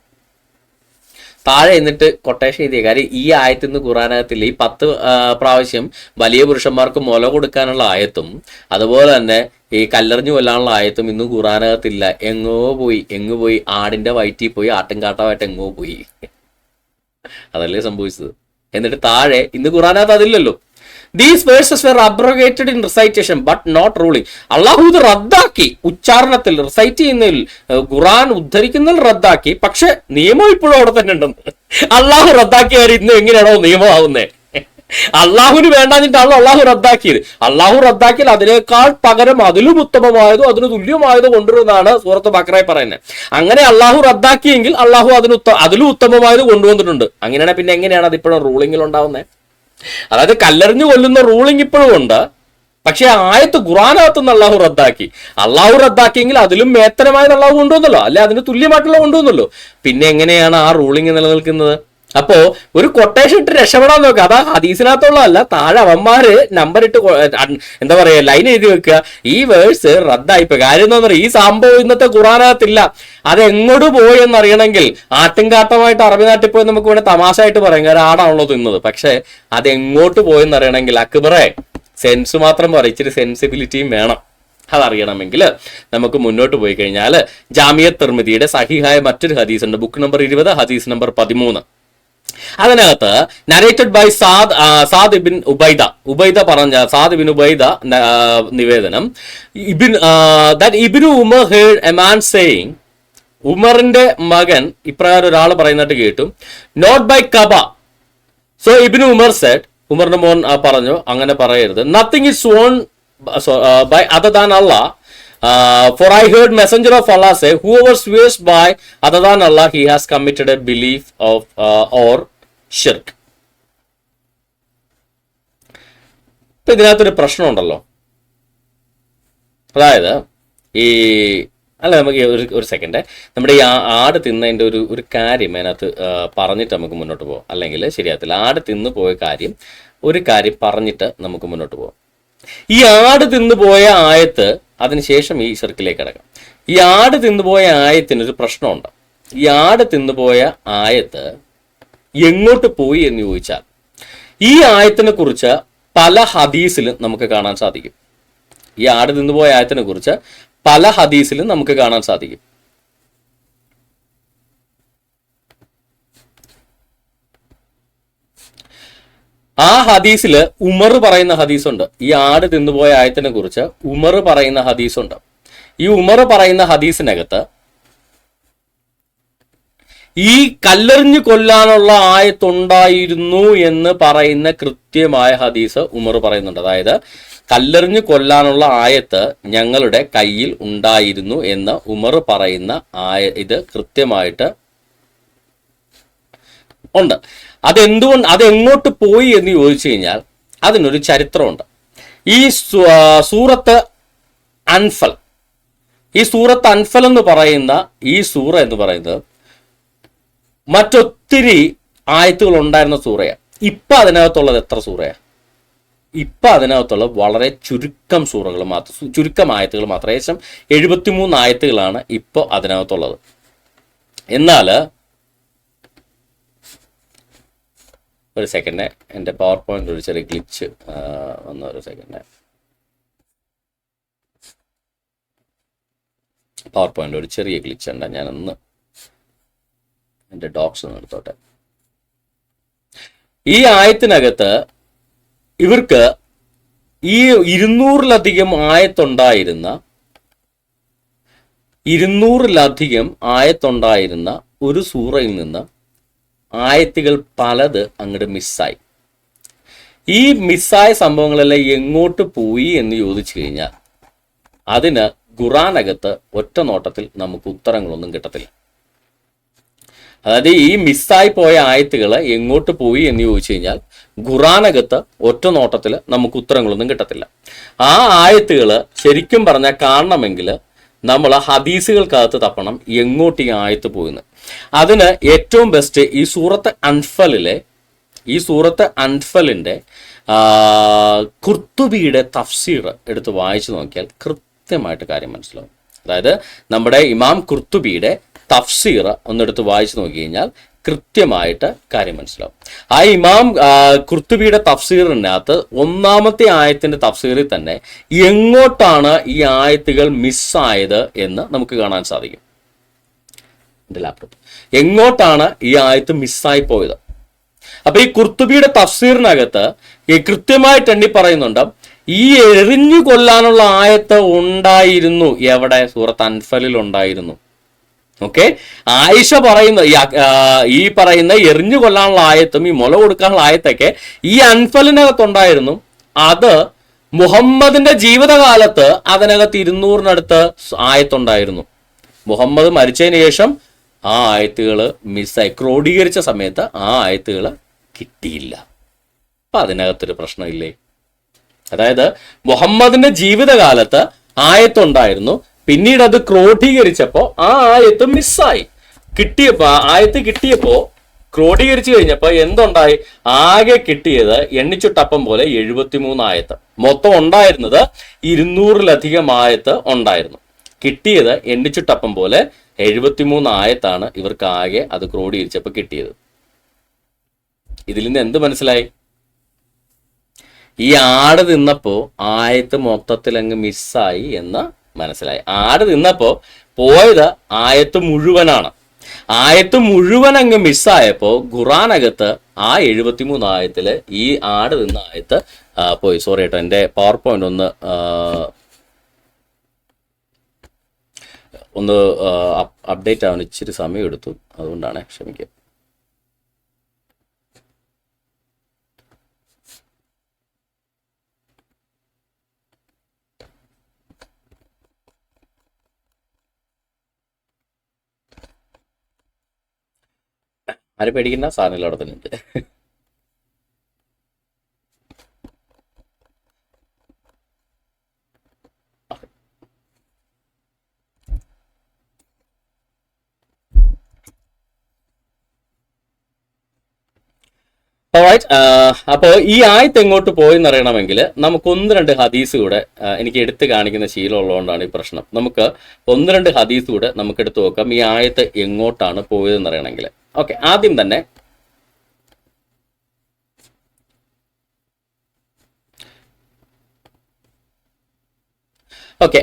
താഴെ എന്നിട്ട് കൊട്ടേഷൻ എഴുതിയ കാര്യം ഈ ആയത്തിൽ നിന്ന് ഖുറാനകത്തിൽ ഈ 10 പ്രാവശ്യം വലിയ പുരുഷന്മാർക്ക് മുല കൊടുക്കാനുള്ള ആയത്തും അതുപോലെ തന്നെ ഈ കല്ലെറിഞ്ഞു കൊല്ലാനുള്ള ആയത്തും ഇന്ന് ഖുറാനകത്തില്ല. എങ്ങു പോയി ആടിന്റെ വയറ്റിൽ പോയി ആട്ടിൻകാട്ടമായിട്ട് എങ്ങോ പോയി. അതല്ലേ സംഭവിച്ചത്. എന്നിട്ട് താഴെ ഇന്ന് ഖുറാനകത്ത് അതില്ലല്ലോ. These verses were abrogated in recitation but not ruling. അള്ളാഹു ഇത് റദ്ദാക്കി, ഉച്ചാരണത്തിൽ റിസൈറ്റ് ചെയ്യുന്നതിൽ ഖുറാൻ ഉദ്ധരിക്കുന്നതിൽ റദ്ദാക്കി, പക്ഷെ നിയമം ഇപ്പോഴും അവിടെ തന്നെ ഉണ്ടെന്ന്. അള്ളാഹു റദ്ദാക്കിയ കാര്യം ഇന്ന് എങ്ങനെയാണോ നിയമമാവുന്നേ? അള്ളാഹുവിന് വേണ്ടാഞ്ഞിട്ടാണല്ലോ അള്ളാഹു റദ്ദാക്കിയത്. അള്ളാഹു റദ്ദാക്കിയാൽ അതിനേക്കാൾ പകരം അതിലും ഉത്തമമായതോ അതിന് തുല്യമായതോ കൊണ്ടുവരുന്നതാണ് സൂറത്ത് ബഖറയിൽ പറയുന്നത്. അങ്ങനെ അള്ളാഹു റദ്ദാക്കിയെങ്കിൽ അള്ളാഹു അതിലും ഉത്തമമായത് കൊണ്ടുവന്നിട്ടുണ്ട്. അങ്ങനെയാണ് പിന്നെ എങ്ങനെയാണ് അതിപ്പോഴും റൂളിങ്ങിൽ ഉണ്ടാവുന്നത്? അതായത് കല്ലെറിഞ്ഞു കൊല്ലുന്ന റൂളിംഗ് ഇപ്പോഴും ഉണ്ട്, പക്ഷെ ആയത്ത് ഖുറാനകത്ത് നിന്ന് അള്ളാഹു റദ്ദാക്കി. അള്ളാഹു റദ്ദാക്കിയെങ്കിൽ അതിലും മേത്തരമായത് അള്ളാഹു കൊണ്ടുവന്നല്ലോ, അല്ലെ അതിന് തുല്യമായിട്ടുള്ള കൊണ്ടുവന്നല്ലോ. പിന്നെ എങ്ങനെയാണ് ആ റൂളിംഗ് നിലനിൽക്കുന്നത്? അപ്പോ ഒരു കൊട്ടേഷൻ ഇട്ട് രക്ഷപ്പെടാൻ നോക്കുക. അതാ ഹദീസിനകത്തുള്ളതല്ല, താഴെ അവന്മാര് നമ്പർ ഇട്ട് എന്താ പറയാ ലൈൻ എഴുതി വെക്കുക. ഈ വേഴ്സ് റദ്ദായിപ്പോയി. കാര്യം എന്താ പറയുക, ഈ സംഭവം ഇന്നത്തെ ഖുറാനകത്തില്ല. അത് എങ്ങോട്ട് പോയി എന്നറിയണമെങ്കിൽ ആട്ടിൻകാട്ടമായിട്ട് അറബി നാട്ടിൽ പോയി നമുക്ക് വേണേൽ തമാശയായിട്ട് പറയാം, കാരണം ആടാണല്ലോ തിന്നത്. പക്ഷെ അത് എങ്ങോട്ട് പോയെന്ന് അറിയണമെങ്കിൽ അക്ബറെ സെൻസ് മാത്രം പറയും, ഇച്ചിരി സെൻസിബിലിറ്റിയും വേണം. അതറിയണമെങ്കിൽ നമുക്ക് മുന്നോട്ട് പോയി കഴിഞ്ഞാൽ ജാമിയത്ത് തിർമിദിയുടെ സഹിഹായ മറ്റൊരു ഹദീസ് ഉണ്ട്, ബുക്ക് നമ്പർ 20, ഹദീസ് നമ്പർ 13. അതിനകത്ത് narrated by Saad ibn Ubaida പറഞ്ഞ സാദ് ഇബിൻ ഉബൈദ നിവേദനം, Ibn Umar heard a man saying, ഉമറിന്റെ മകൻ ഇപ്രകാരം ഒരാൾ പറയുന്നിട്ട് കേട്ടു, not by Kaaba. So Ibn Umar said, ഉമറിന്റെ മോൻ പറഞ്ഞു അങ്ങനെ പറയരുത്, nothing is sworn by other than Allah, for I heard messenger of Allah say, whoever swears by other than Allah, he has committed a belief of or shirk. ഇപ്പൊ ഇതിനകത്തൊരു പ്രശ്നമുണ്ടല്ലോ. അതായത് നമുക്ക് ഒരു സെക്കൻഡ് നമ്മുടെ ഈ ആട് തിന്നതിൻ്റെ ഒരു കാര്യം അതിനകത്ത് പറഞ്ഞിട്ട് നമുക്ക് മുന്നോട്ട് പോകാം, അല്ലെങ്കിൽ ശരിയാകത്തില്ല. ആട് തിന്നു പോയ ഒരു കാര്യം പറഞ്ഞിട്ട് നമുക്ക് മുന്നോട്ട് പോകാം. ഈ ആട് തിന്നുപോയ ആയത്ത്, അതിനുശേഷം ഈ ഷിർക്കിലേക്ക് കിടക്കാം. ഈ ആട് തിന്നുപോയ ആയത്തിനൊരു പ്രശ്നമുണ്ട്. ഈ ആട് തിന്നുപോയ ആയത്ത് എങ്ങോട്ട് പോയി എന്ന് ചോദിച്ചാൽ, ഈ ആയത്തിനെ കുറിച്ച് പല ഹദീസിലും നമുക്ക് കാണാൻ സാധിക്കും. ഈ ആട് തിന്നുപോയ ആയത്തിനെ കുറിച്ച് പല ഹദീസിലും നമുക്ക് കാണാൻ സാധിക്കും. ആ ഹദീസില് ഉമർ പറയുന്ന ഹദീസുണ്ട്. ഈ ആട് തിന്നുപോയ ആയത്തിനെ കുറിച്ച് ഉമർ പറയുന്ന ഹദീസുണ്ട്. ഈ ഉമർ പറയുന്ന ഹദീസിനകത്ത് ഈ കല്ലെറിഞ്ഞു കൊല്ലാനുള്ള ആയത്തുണ്ടായിരുന്നു എന്ന് പറയുന്ന കൃത്യമായ ഹദീസ് ഉമർ പറയുന്നുണ്ട്. അതായത് കല്ലെറിഞ്ഞു കൊല്ലാനുള്ള ആയത്ത് ഞങ്ങളുടെ കയ്യിൽ ഉണ്ടായിരുന്നു എന്ന് ഉമർ പറയുന്ന ഇത് കൃത്യമായിട്ട് ഉണ്ട്. അതെങ്ങോട്ട് പോയി എന്ന് ചോദിച്ചു കഴിഞ്ഞാൽ അതിനൊരു ചരിത്രമുണ്ട്. ഈ സൂറത്ത് അൻഫൽ എന്ന് പറയുന്ന ഈ സൂറ എന്ന് പറയുന്നത് മറ്റൊത്തിരി ആയത്തുകൾ ഉണ്ടായിരുന്ന സൂറയാണ്. ഇപ്പൊ അതിനകത്തുള്ളത് എത്ര സൂറയാണ്? ഇപ്പൊ അതിനകത്തുള്ളത് വളരെ ചുരുക്കം സൂറകൾ മാത്രം, ചുരുക്കം ആയത്തുകൾ മാത്രം. ഏകദേശം 73 ആയത്തുകളാണ് ഇപ്പോൾ അതിനകത്തുള്ളത്. എന്നാൽ ഒരു സെക്കൻഡ്, എൻ്റെ പവർ പോയിന്റ് ഒരു ചെറിയ ഗ്ലിച്ച് വന്ന ഒരു സെക്കൻഡ്. പവർ പോയിന്റ് ഒരു ചെറിയ ഗ്ലിച്ച് ഉണ്ട്, ഞാനൊന്ന് എൻ്റെ ഡോക്സ് ഒന്ന് എടുത്തോട്ടെ. ഈ ആയത്തിനകത്ത് ഇവർക്ക് ഈ 200-ലധികം ആയത്തുണ്ടായിരുന്ന ഒരു സൂറയിൽ നിന്ന് ആയത്തുകൾ പലത് അങ്ങോട്ട് മിസ്സായി. ഈ മിസ്സായ സംഭവങ്ങളെല്ലാം എങ്ങോട്ട് പോയി എന്ന് ചോദിച്ചു കഴിഞ്ഞാൽ അതിന് ഖുറാനകത്ത് ഒറ്റ നോട്ടത്തിൽ നമുക്ക് ഉത്തരങ്ങളൊന്നും കിട്ടത്തില്ല. അതായത് ഈ മിസ്സായി പോയ ആയത്തുകൾ എങ്ങോട്ട് പോയി എന്ന് ചോദിച്ചു കഴിഞ്ഞാൽ ഖുറാനകത്ത് ഒറ്റ നോട്ടത്തിൽ നമുക്ക് ഉത്തരങ്ങളൊന്നും കിട്ടത്തില്ല. ആ ആയത്തുകൾ ശരിക്കും പറഞ്ഞാൽ കാണണമെങ്കിൽ നമ്മൾ ഹദീസുകൾക്കകത്ത് തപ്പണം എങ്ങോട്ട് ഈ ആയത്ത് പോയിന്ന്. അതിന് ഏറ്റവും ബെസ്റ്റ് ഈ സൂറത്ത് അൻഫലിൻ്റെ ഖുർത്തുബിയുടെ തഫ്സീർ എടുത്ത് വായിച്ചു നോക്കിയാൽ കൃത്യമായിട്ട് കാര്യം മനസ്സിലാവും. അതായത് നമ്മുടെ ഇമാം ഖുർത്തുബിയുടെ തഫ്സീർ ഒന്നെടുത്ത് വായിച്ചു നോക്കി കഴിഞ്ഞാൽ കൃത്യമായിട്ട് കാര്യം മനസ്സിലാവും. ആ ഇമാം ഖുർത്തുബിയുടെ തഫ്സീറിനകത്ത് ഒന്നാമത്തെ ആയത്തിന്റെ തഫ്സീറിൽ തന്നെ എങ്ങോട്ടാണ് ഈ ആയത്തുകൾ മിസ്സായത് എന്ന് നമുക്ക് കാണാൻ സാധിക്കും. എൻ്റെ ലാപ്ടോപ്പ് എങ്ങോട്ടാണ് ഈ ആയത്ത് മിസ്സായി പോയത്. അപ്പൊ ഈ ഖുർത്തുബിയുടെ തഫ്സീറിനകത്ത് ഈ കൃത്യമായിട്ട് എണ്ണി പറയുന്നുണ്ട്, ഈ എറിഞ്ഞു കൊല്ലാനുള്ള ആയത്ത് ഉണ്ടായിരുന്നു. എവിടെ? സൂറത്ത് അൻഫലിൽ ഉണ്ടായിരുന്നു. ഓക്കെ, ആയിഷ പറയുന്ന ഈ പറയുന്ന എറിഞ്ഞു കൊല്ലാനുള്ള ആയത്തും ഈ മുല കൊടുക്കാനുള്ള ആയത്തൊക്കെ ഈ അൻഫലിനകത്തുണ്ടായിരുന്നു. അത് മുഹമ്മദിന്റെ ജീവിതകാലത്ത് അതിനകത്ത് 200-നടുത്ത് ആയത്തുണ്ടായിരുന്നു. മുഹമ്മദ് മരിച്ചതിന് ശേഷം ആ ആയത്തുകൾ മിസ്സായി. ക്രോഡീകരിച്ച സമയത്ത് ആ ആയത്തുകൾ കിട്ടിയില്ല. അപ്പൊ അതിനകത്തൊരു പ്രശ്നമില്ലേ? അതായത് മുഹമ്മദിന്റെ ജീവിതകാലത്ത് ആയത്തുണ്ടായിരുന്നു, പിന്നീട് അത് ക്രോഡീകരിച്ചപ്പോ ആ ആയത്ത് മിസ്സായി. ആയത്ത് കിട്ടിയപ്പോ ക്രോഡീകരിച്ചു കഴിഞ്ഞപ്പോ എന്തുണ്ടായി? ആകെ കിട്ടിയത് എണ്ണിച്ചുട്ടപ്പം പോലെ 73 ആയത്ത്. മൊത്തം ഉണ്ടായിരുന്നത് 200-ലധികം ആയത്ത് ഉണ്ടായിരുന്നു. കിട്ടിയത് എണ്ണിച്ചുട്ടപ്പം പോലെ 73 ആയത്താണ് ഇവർക്ക് ആകെ അത് ക്രോഡീകരിച്ചപ്പോ കിട്ടിയത്. ഇതിൽ നിന്ന് എന്ത് മനസ്സിലായി? ഈ ആട് തിന്നപ്പോ ആയത്ത് മൊത്തത്തിൽ അങ്ങ് മിസ്സായി എന്ന് മനസ്സിലായി. ആട് തിന്നപ്പോ പോയത് ആയത്ത് മുഴുവനാണ്. ആയത്ത് മുഴുവൻ അങ്ങ് മിസ്സായപ്പോ ഖുറാനകത്ത് ആ 73 ആയത്തില് ഈ ആട് തിന്ന ആയത്ത് പോയി. സോറി കേട്ടോ, എൻ്റെ പവർ പോയിന്റ് ഒന്ന് അപ്ഡേറ്റ് ആവാൻ ഇച്ചിരി സമയം എടുത്തു, അതുകൊണ്ടാണ്, ക്ഷമിക്കുക. ആര് പേടിക്കുന്ന സാധനം അവിടെ തന്നെ ഉണ്ട്. അപ്പോൾ ഈ ആയത്ത് എങ്ങോട്ട് പോയെന്ന് അറിയണമെങ്കിൽ നമുക്ക് 1-2 ഹദീസ് കൂടെ എനിക്ക് എടുത്ത് കാണിക്കുന്ന ശീലമുള്ളതുകൊണ്ടാണ് ഈ പ്രശ്നം. നമുക്ക് 1-2 ഹദീസ് കൂടെ നമുക്ക് എടുത്തു നോക്കാം ഈ ആയത്ത് എങ്ങോട്ടാണ് പോയതെന്ന് അറിയണമെങ്കിൽ. ഓക്കെ,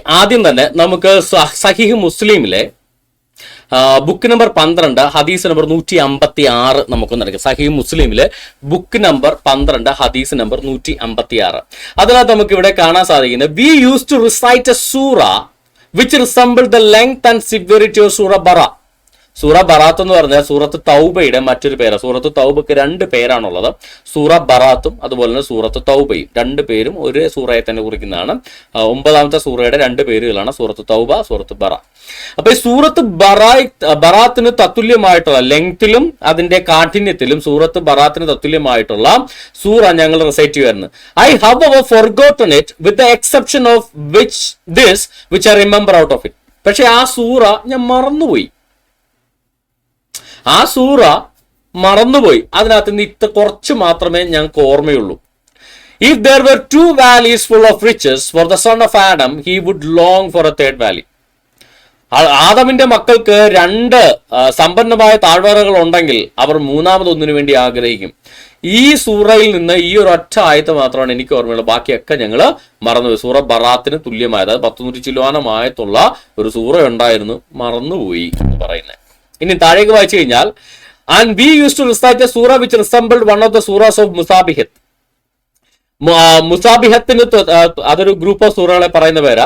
ആദ്യം തന്നെ നമുക്ക് സഹീഹ് മുസ്ലിമിലെ ബുക്ക് നമ്പർ 12 ഹദീസ് നമ്പർ 156 നമുക്കൊന്ന് എടുക്കാം. സഹീഹ് മുസ്ലിമിലെ ബുക്ക് നമ്പർ 12 ഹദീസ് നമ്പർ 156. അതിനകത്ത് നമുക്ക് ഇവിടെ കാണാൻ സാധിക്കുന്നത്, we use to recite a surah which resemble the length and severity of surah Bara. സൂറ ബറാത്ത് എന്ന് പറഞ്ഞാൽ സൂറത്ത് തൗബയുടെ മറ്റൊരു പേരാണ്. സൂറത്ത് തൗബക്ക് 2 പേരാണുള്ളത്, സൂറ ബറാത്തും അതുപോലെ തന്നെ സൂറത്ത് തൗബയും. 2 പേരും ഒരേ സൂറയെ തന്നെ കുറിക്കുന്നതാണ്. 9ാമത്തെ സൂറയുടെ 2 പേരുകളാണ് സൂറത്ത് തൗബ, സൂറത്ത് ബറ. അപ്പൊ ഈ സൂറത്ത് ബറാത്തിന് തത്തുല്യമായിട്ടുള്ള ലെങ്തിലും അതിന്റെ കാഠിന്യത്തിലും സൂറത്ത് ബറാത്തിന് തത്തുല്യമായിട്ടുള്ള സൂറ ഞങ്ങൾ റിസൈറ്റ് ചെയ്യുമായിരുന്നു. ഐ ഹാവ് അവർ forgotten it with the exception of which I remember out of it. പക്ഷെ ആ സൂറ ഞാൻ മറന്നുപോയി. അതിനകത്ത് നിന്ന് കുറച്ച് മാത്രമേ ഞങ്ങൾക്ക് ഓർമ്മയുള്ളൂ. If there were 2 valleys full of riches for the son of Adam, he would long for a 3rd valley. ആദമിന്റെ മക്കൾക്ക് 2 സമ്പന്നമായ താഴ്വരകൾ ഉണ്ടെങ്കിൽ അവർ 3ാമതൊന്നിനു വേണ്ടി ആഗ്രഹിക്കും. ഈ സൂറയിൽ നിന്ന് ഈ ഒരു ഒറ്റ ആയത്ത് മാത്രമാണ് എനിക്ക് ഓർമ്മയുള്ളത്. ബാക്കിയൊക്കെ ഞങ്ങൾ മറന്നുപോയി. സൂറ ബറാത്തിന് തുല്യമായത് 100 ചില്ലുവാനം ആയത്തുള്ള ഒരു സൂറ ഉണ്ടായിരുന്നു, മറന്നുപോയി എന്ന് പറയുന്നത്. ഇനി താഴേക്ക് വായിച്ചു കഴിഞ്ഞാൽ, and we use to recite a surah which resembled one of the surahs of Musabbihat. മുസാബിഹത്തിന് അതൊരു ഗ്രൂപ്പ് ഓഫ് സൂറകളെ പറയുന്ന പേരാ.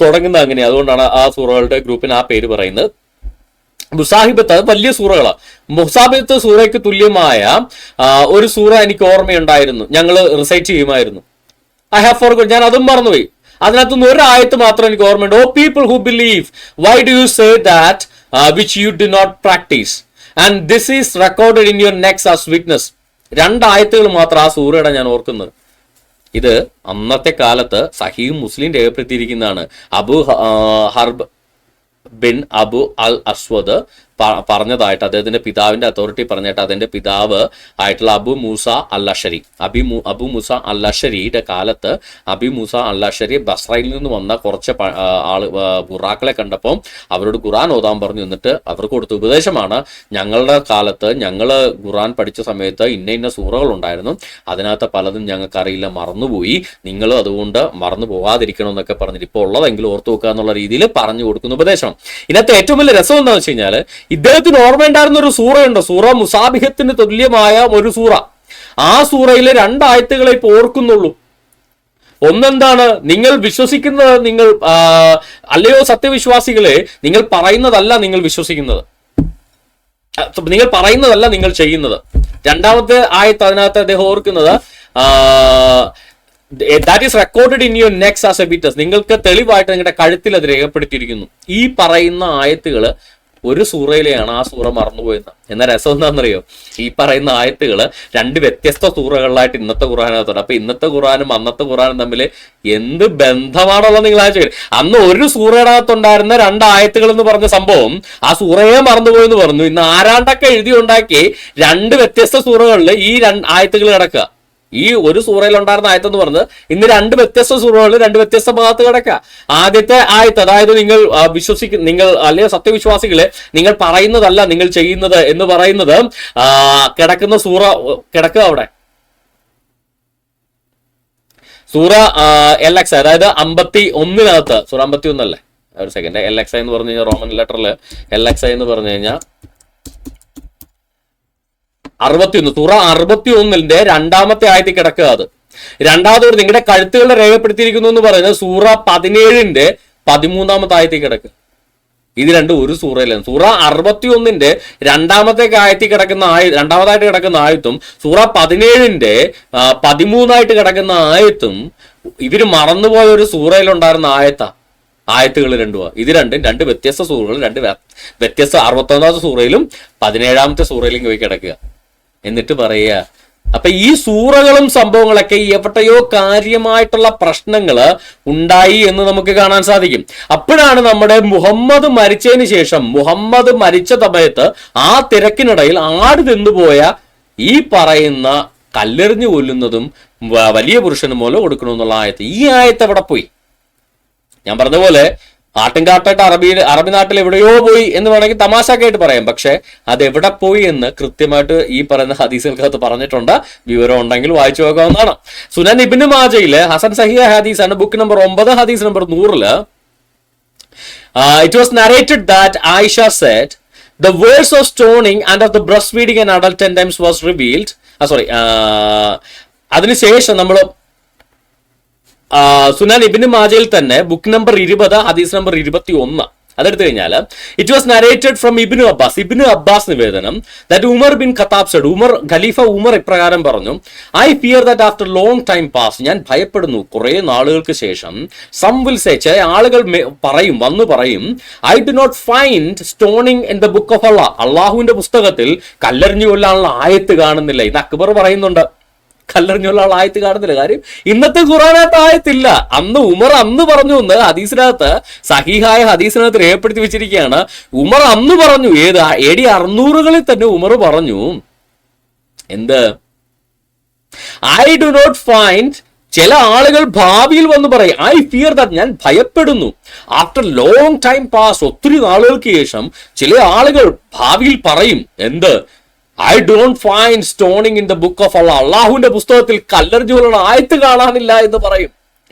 തുടങ്ങുന്നത് അങ്ങനെയാണ്, അതുകൊണ്ടാണ് ആ സൂറകളുടെ ഗ്രൂപ്പിന് ആ പേര് പറയുന്നത്. മുസാഹിബത്ത് അത് വലിയ സൂറകളാണ്. മുസാബിഹത്ത് സൂറയ്ക്ക് തുല്യമായ ഒരു സൂറ എനിക്ക് ഓർമ്മയുണ്ടായിരുന്നു, ഞങ്ങൾ റിസൈറ്റ് ചെയ്യുമായിരുന്നു. ഐ ഹാവ് ഫോർഗോട്ട്, ഞാൻ അതും മറന്നുപോയി. അതിനകത്തുനിന്ന് ഒരു ആയത്ത് മാത്രം എനിക്ക് ഓർമ്മയുണ്ട്. O people who believe, why do you say that which you do not practice and this is recorded in your necks as witness. 2 ആയത്തുകൾ മാത്രം ആ സൂറയുടെ ഞാൻ ഓർക്കുന്നത്. ഇത് അന്നത്തെ കാലത്ത് സഹീഹ് മുസ്ലിം രേഖപ്പെടുത്തിയിരിക്കുന്നതാണ്. അബു ഹർബ് ബിൻ അബു അൽ അസ്വദ് പറഞ്ഞതായിട്ട്, അദ്ദേഹത്തിന്റെ പിതാവിന്റെ അതോറിറ്റി പറഞ്ഞിട്ട് അതിന്റെ പിതാവ് ആയിട്ടുള്ള അബു മൂസ അൽ-അശരി, അബു മൂസ അൽ-അശരിയുടെ കാലത്ത് അബി മൂസ അൽ-അശരി ബസ്രയിൽ നിന്ന് വന്ന കുറച്ച് ഖുറാക്കളെ കണ്ടപ്പോൾ അവരോട് ഖുറാൻ ഓതാൻ പറഞ്ഞു. എന്നിട്ട് അവർക്ക് കൊടുത്ത ഉപദേശമാണ്, ഞങ്ങളുടെ കാലത്ത് ഞങ്ങൾ ഖുറാൻ പഠിച്ച സമയത്ത് ഇന്ന സൂറകൾ ഉണ്ടായിരുന്നു, അതിനകത്ത് പലതും ഞങ്ങൾക്കറിയില്ല, മറന്നുപോയി, നിങ്ങൾ അതുകൊണ്ട് മറന്നു പോകാതിരിക്കണം എന്നൊക്കെ പറഞ്ഞിട്ട് ഇപ്പോൾ ഉള്ളതെങ്കിലും ഓർത്തു വെക്കുക എന്നുള്ള രീതിയിൽ പറഞ്ഞു കൊടുക്കുന്ന ഉപദേശം. ഇതിനകത്ത് ഏറ്റവും വലിയ രസം എന്താണെന്ന് വെച്ച് കഴിഞ്ഞാൽ, ഇദ്ദേഹത്തിന് ഓർമ്മയുണ്ടായിരുന്ന ഒരു സൂറയുണ്ട്, സൂറ മുസാബിഹത്തിന് തുല്യമായ ഒരു സൂറ. ആ സൂറയിലെ 2 ആയത്തുകളെ ഇപ്പോൾ ഓർക്കുന്നുള്ളൂ. ഒന്നെന്താണ്, നിങ്ങൾ വിശ്വസിക്കുന്നത് നിങ്ങൾ അല്ലയോ സത്യവിശ്വാസികളെ, നിങ്ങൾ പറയുന്നതല്ല നിങ്ങൾ വിശ്വസിക്കുന്നത്, നിങ്ങൾ പറയുന്നതല്ല നിങ്ങൾ ചെയ്യുന്നത്. 2ാമത്തെ ആയത്ത് അതിനകത്ത് അദ്ദേഹം ഓർക്കുന്നത് that is recorded in your necks as A witness, നിങ്ങൾക്ക് തെളിവായിട്ട് നിങ്ങളുടെ കഴുത്തിൽ അത് രേഖപ്പെടുത്തിയിരിക്കുന്നു. ഈ പറയുന്ന ആയത്തുകൾ ഒരു സൂറയിലെയാണ്, ആ സൂറ മറന്നുപോയെന്ന്. എന്നാൽ രസം എന്താണെന്നറിയോ, ഈ പറയുന്ന ആയത്തുകൾ 2 വ്യത്യസ്ത സൂറകളിലായിട്ട് ഇന്നത്തെ ഖുർആനകത്തുണ്ട്. അപ്പൊ ഇന്നത്തെ ഖുർആനും അന്നത്തെ ഖുർആനും തമ്മിൽ എന്ത് ബന്ധമാണുള്ളത് നിങ്ങൾ ആലോചിക്കുക. അന്ന് ഒരു സൂറയുടകത്തുണ്ടായിരുന്ന 2 ആയത്തുകൾ എന്ന് പറഞ്ഞ സംഭവം ആ സൂറയെ മറന്നുപോയെന്ന് പറഞ്ഞു. ഇന്ന് ആരാണ്ടൊക്കെ എഴുതി ഉണ്ടാക്കി 2 വ്യത്യസ്ത സൂറകളിൽ ഈ 2 ആയത്തുകൾ കിടക്കുക. ഈ ഒരു സൂറയിൽ ഉണ്ടായിരുന്ന ആയത്തെന്ന് പറഞ്ഞത് ഇന്ന് 2 വ്യത്യസ്ത സൂറകളിൽ 2 വ്യത്യസ്ത ഭാഗത്ത് കിടക്കുക. ആദ്യത്തെ ആയത്ത്, അതായത് നിങ്ങൾ നിങ്ങൾ അല്ലെങ്കിൽ സത്യവിശ്വാസികളെ നിങ്ങൾ പറയുന്നതല്ല നിങ്ങൾ ചെയ്യുന്നത് എന്ന് പറയുന്നത് കിടക്കുന്ന സൂറ കിടക്കുക അവിടെ. സൂറ LX, അതായത് 51 സൂറ 51 അല്ലേ, ഒരു സെക്കൻഡ്, LX എന്ന് പറഞ്ഞു കഴിഞ്ഞാൽ റോമൻ ലെറ്ററിൽ LX എന്ന് പറഞ്ഞു കഴിഞ്ഞാൽ 61, സൂറ 61 2ാമത്തെ ആയത്തിൽ കിടക്കുക. അത് രണ്ടാമത് നിങ്ങളുടെ കഴുത്തുകളുടെ രേഖപ്പെടുത്തിയിരിക്കുന്നു എന്ന് പറയുന്നത് സൂറ 17 13ാമത്തെ ആയത്തിൽ കിടക്കുക. ഇത് 2 ഒരു സൂറയിലാണ്. സൂറ 61 2ാമത്തെ ആയത്തിൽ കിടക്കുന്ന രണ്ടാമതായിട്ട് കിടക്കുന്ന ആയത്തും സൂറ 17 13ആയിട്ട് കിടക്കുന്ന ആയത്തും ഇവര് മറന്നുപോയ ഒരു സൂറയിലുണ്ടായിരുന്ന ആയത്തുകൾ 2 ഇത് 2 വ്യത്യസ്ത സൂറകൾ, 2 വ്യത്യസ്ത 61ാമത്തെ സൂറയിലും 17ാമത്തെ സൂറയിലും പോയി കിടക്കുക. എന്നിട്ട് പറയുക, അപ്പൊ ഈ സൂറകളും സംഭവങ്ങളൊക്കെ എവിടെയോ കാര്യമായിട്ടുള്ള പ്രശ്നങ്ങൾ ഉണ്ടായി എന്ന് നമുക്ക് കാണാൻ സാധിക്കും. അപ്പോഴാണ് നമ്മുടെ മുഹമ്മദ് മരിച്ചതിന് ശേഷം, മുഹമ്മദ് മരിച്ച സമയത്ത് ആ തിരക്കിനിടയിൽ ആട് തിന്നുപോയ ഈ പറയുന്ന കല്ലെറിഞ്ഞു കൊല്ലുന്നതും വലിയ പുരുഷന് മൂലം കൊടുക്കണമെന്നുള്ള ആയത്ത്, ഈ ആയത്ത് എവിടെ പോയി? ഞാൻ പറഞ്ഞ പോലെ ആട്ടുംകാട്ടായിട്ട് അറബി നാട്ടിൽ എവിടെയോ പോയി എന്ന് വേണമെങ്കിൽ തമാശക്കായിട്ട് പറയാം. പക്ഷെ അത് എവിടെ പോയി എന്ന് കൃത്യമായിട്ട് ഈ പറയുന്ന ഹദീസുകൾക്കകത്ത് പറഞ്ഞിട്ടുണ്ട്. വിവരം ഉണ്ടെങ്കിൽ വായിച്ചു നോക്കാവുന്നതാണ്. സുനൻ ഇബ്നു മാജയിലെ ഹസൻ സഹിഹ ഹദീസാണ്, ബുക്ക് നമ്പർ 9 ഹദീസ് number 100. It was narrated that Aisha said, the words of stoning and of the breastfeeding an adult 10 times was revealed. അതിനുശേഷം നമ്മൾ സുനൻ ഇബ്നു മാജയിൽ തന്നെ ബുക്ക് നമ്പർ 20 ഹദീസ് നമ്പർ 21 അതെടുത്തു കഴിഞ്ഞാൽ, it was narrated from Ibn Abbas നിവേദനം, that Umar bin Khattab said, ഖലീഫ Umar ഇപ്രകാരം പറഞ്ഞു, I fear that after long time pass, ഞാൻ ഭയപ്പെടുന്നു കുറെ നാളുകൾക്ക് ശേഷം, സം വിൽ സേ, ചില ആളുകൾ പറയും, I do not find stoning in the book of Allah, അള്ളാഹുവിന്റെ പുസ്തകത്തിൽ കല്ലെറിഞ്ഞു കൊല്ലാനുള്ള ആയത്ത് കാണുന്നില്ല. ഇത് അക്ബർ പറയുന്നുണ്ട്, കല്ലെറിഞ്ഞുള്ള ആയത്ത് കാണുന്നില്ല. കാര്യം ഇന്നത്തെ ഖുറാനകത്ത് ആയത്തില്ല. ഉമർ പറഞ്ഞു എന്ന് ഹദീസിനകത്ത്, സഹീഹായ ഹദീസിനകത്ത് രേഖപ്പെടുത്തി വെച്ചിരിക്കുകയാണ്. ഉമർ പറഞ്ഞു, ഏത് AD 600കളിൽ തന്നെ ഉമർ പറഞ്ഞു, എന്ത്, ഐ ഡു നോട്ട് ഫൈൻഡ്, ചില ആളുകൾ ഭാവിയിൽ വന്ന് പറയും, ഐ ഫിയർ ദാറ്റ്, ഞാൻ ഭയപ്പെടുന്നു, ആഫ്റ്റർ ലോങ് ടൈം പാസ്, ഒത്തിരി നാളുകൾക്ക് ശേഷം ചില ആളുകൾ ഭാവിയിൽ പറയും, എന്ത്, I don't find stoning in the book of Allah, അള്ളാഹുവിന്റെ പുസ്തകത്തിൽ കല്ലെറിഞ്ഞുകൊള്ളുന്ന ആയത്ത് കാണാനില്ല എന്ന് പറയും.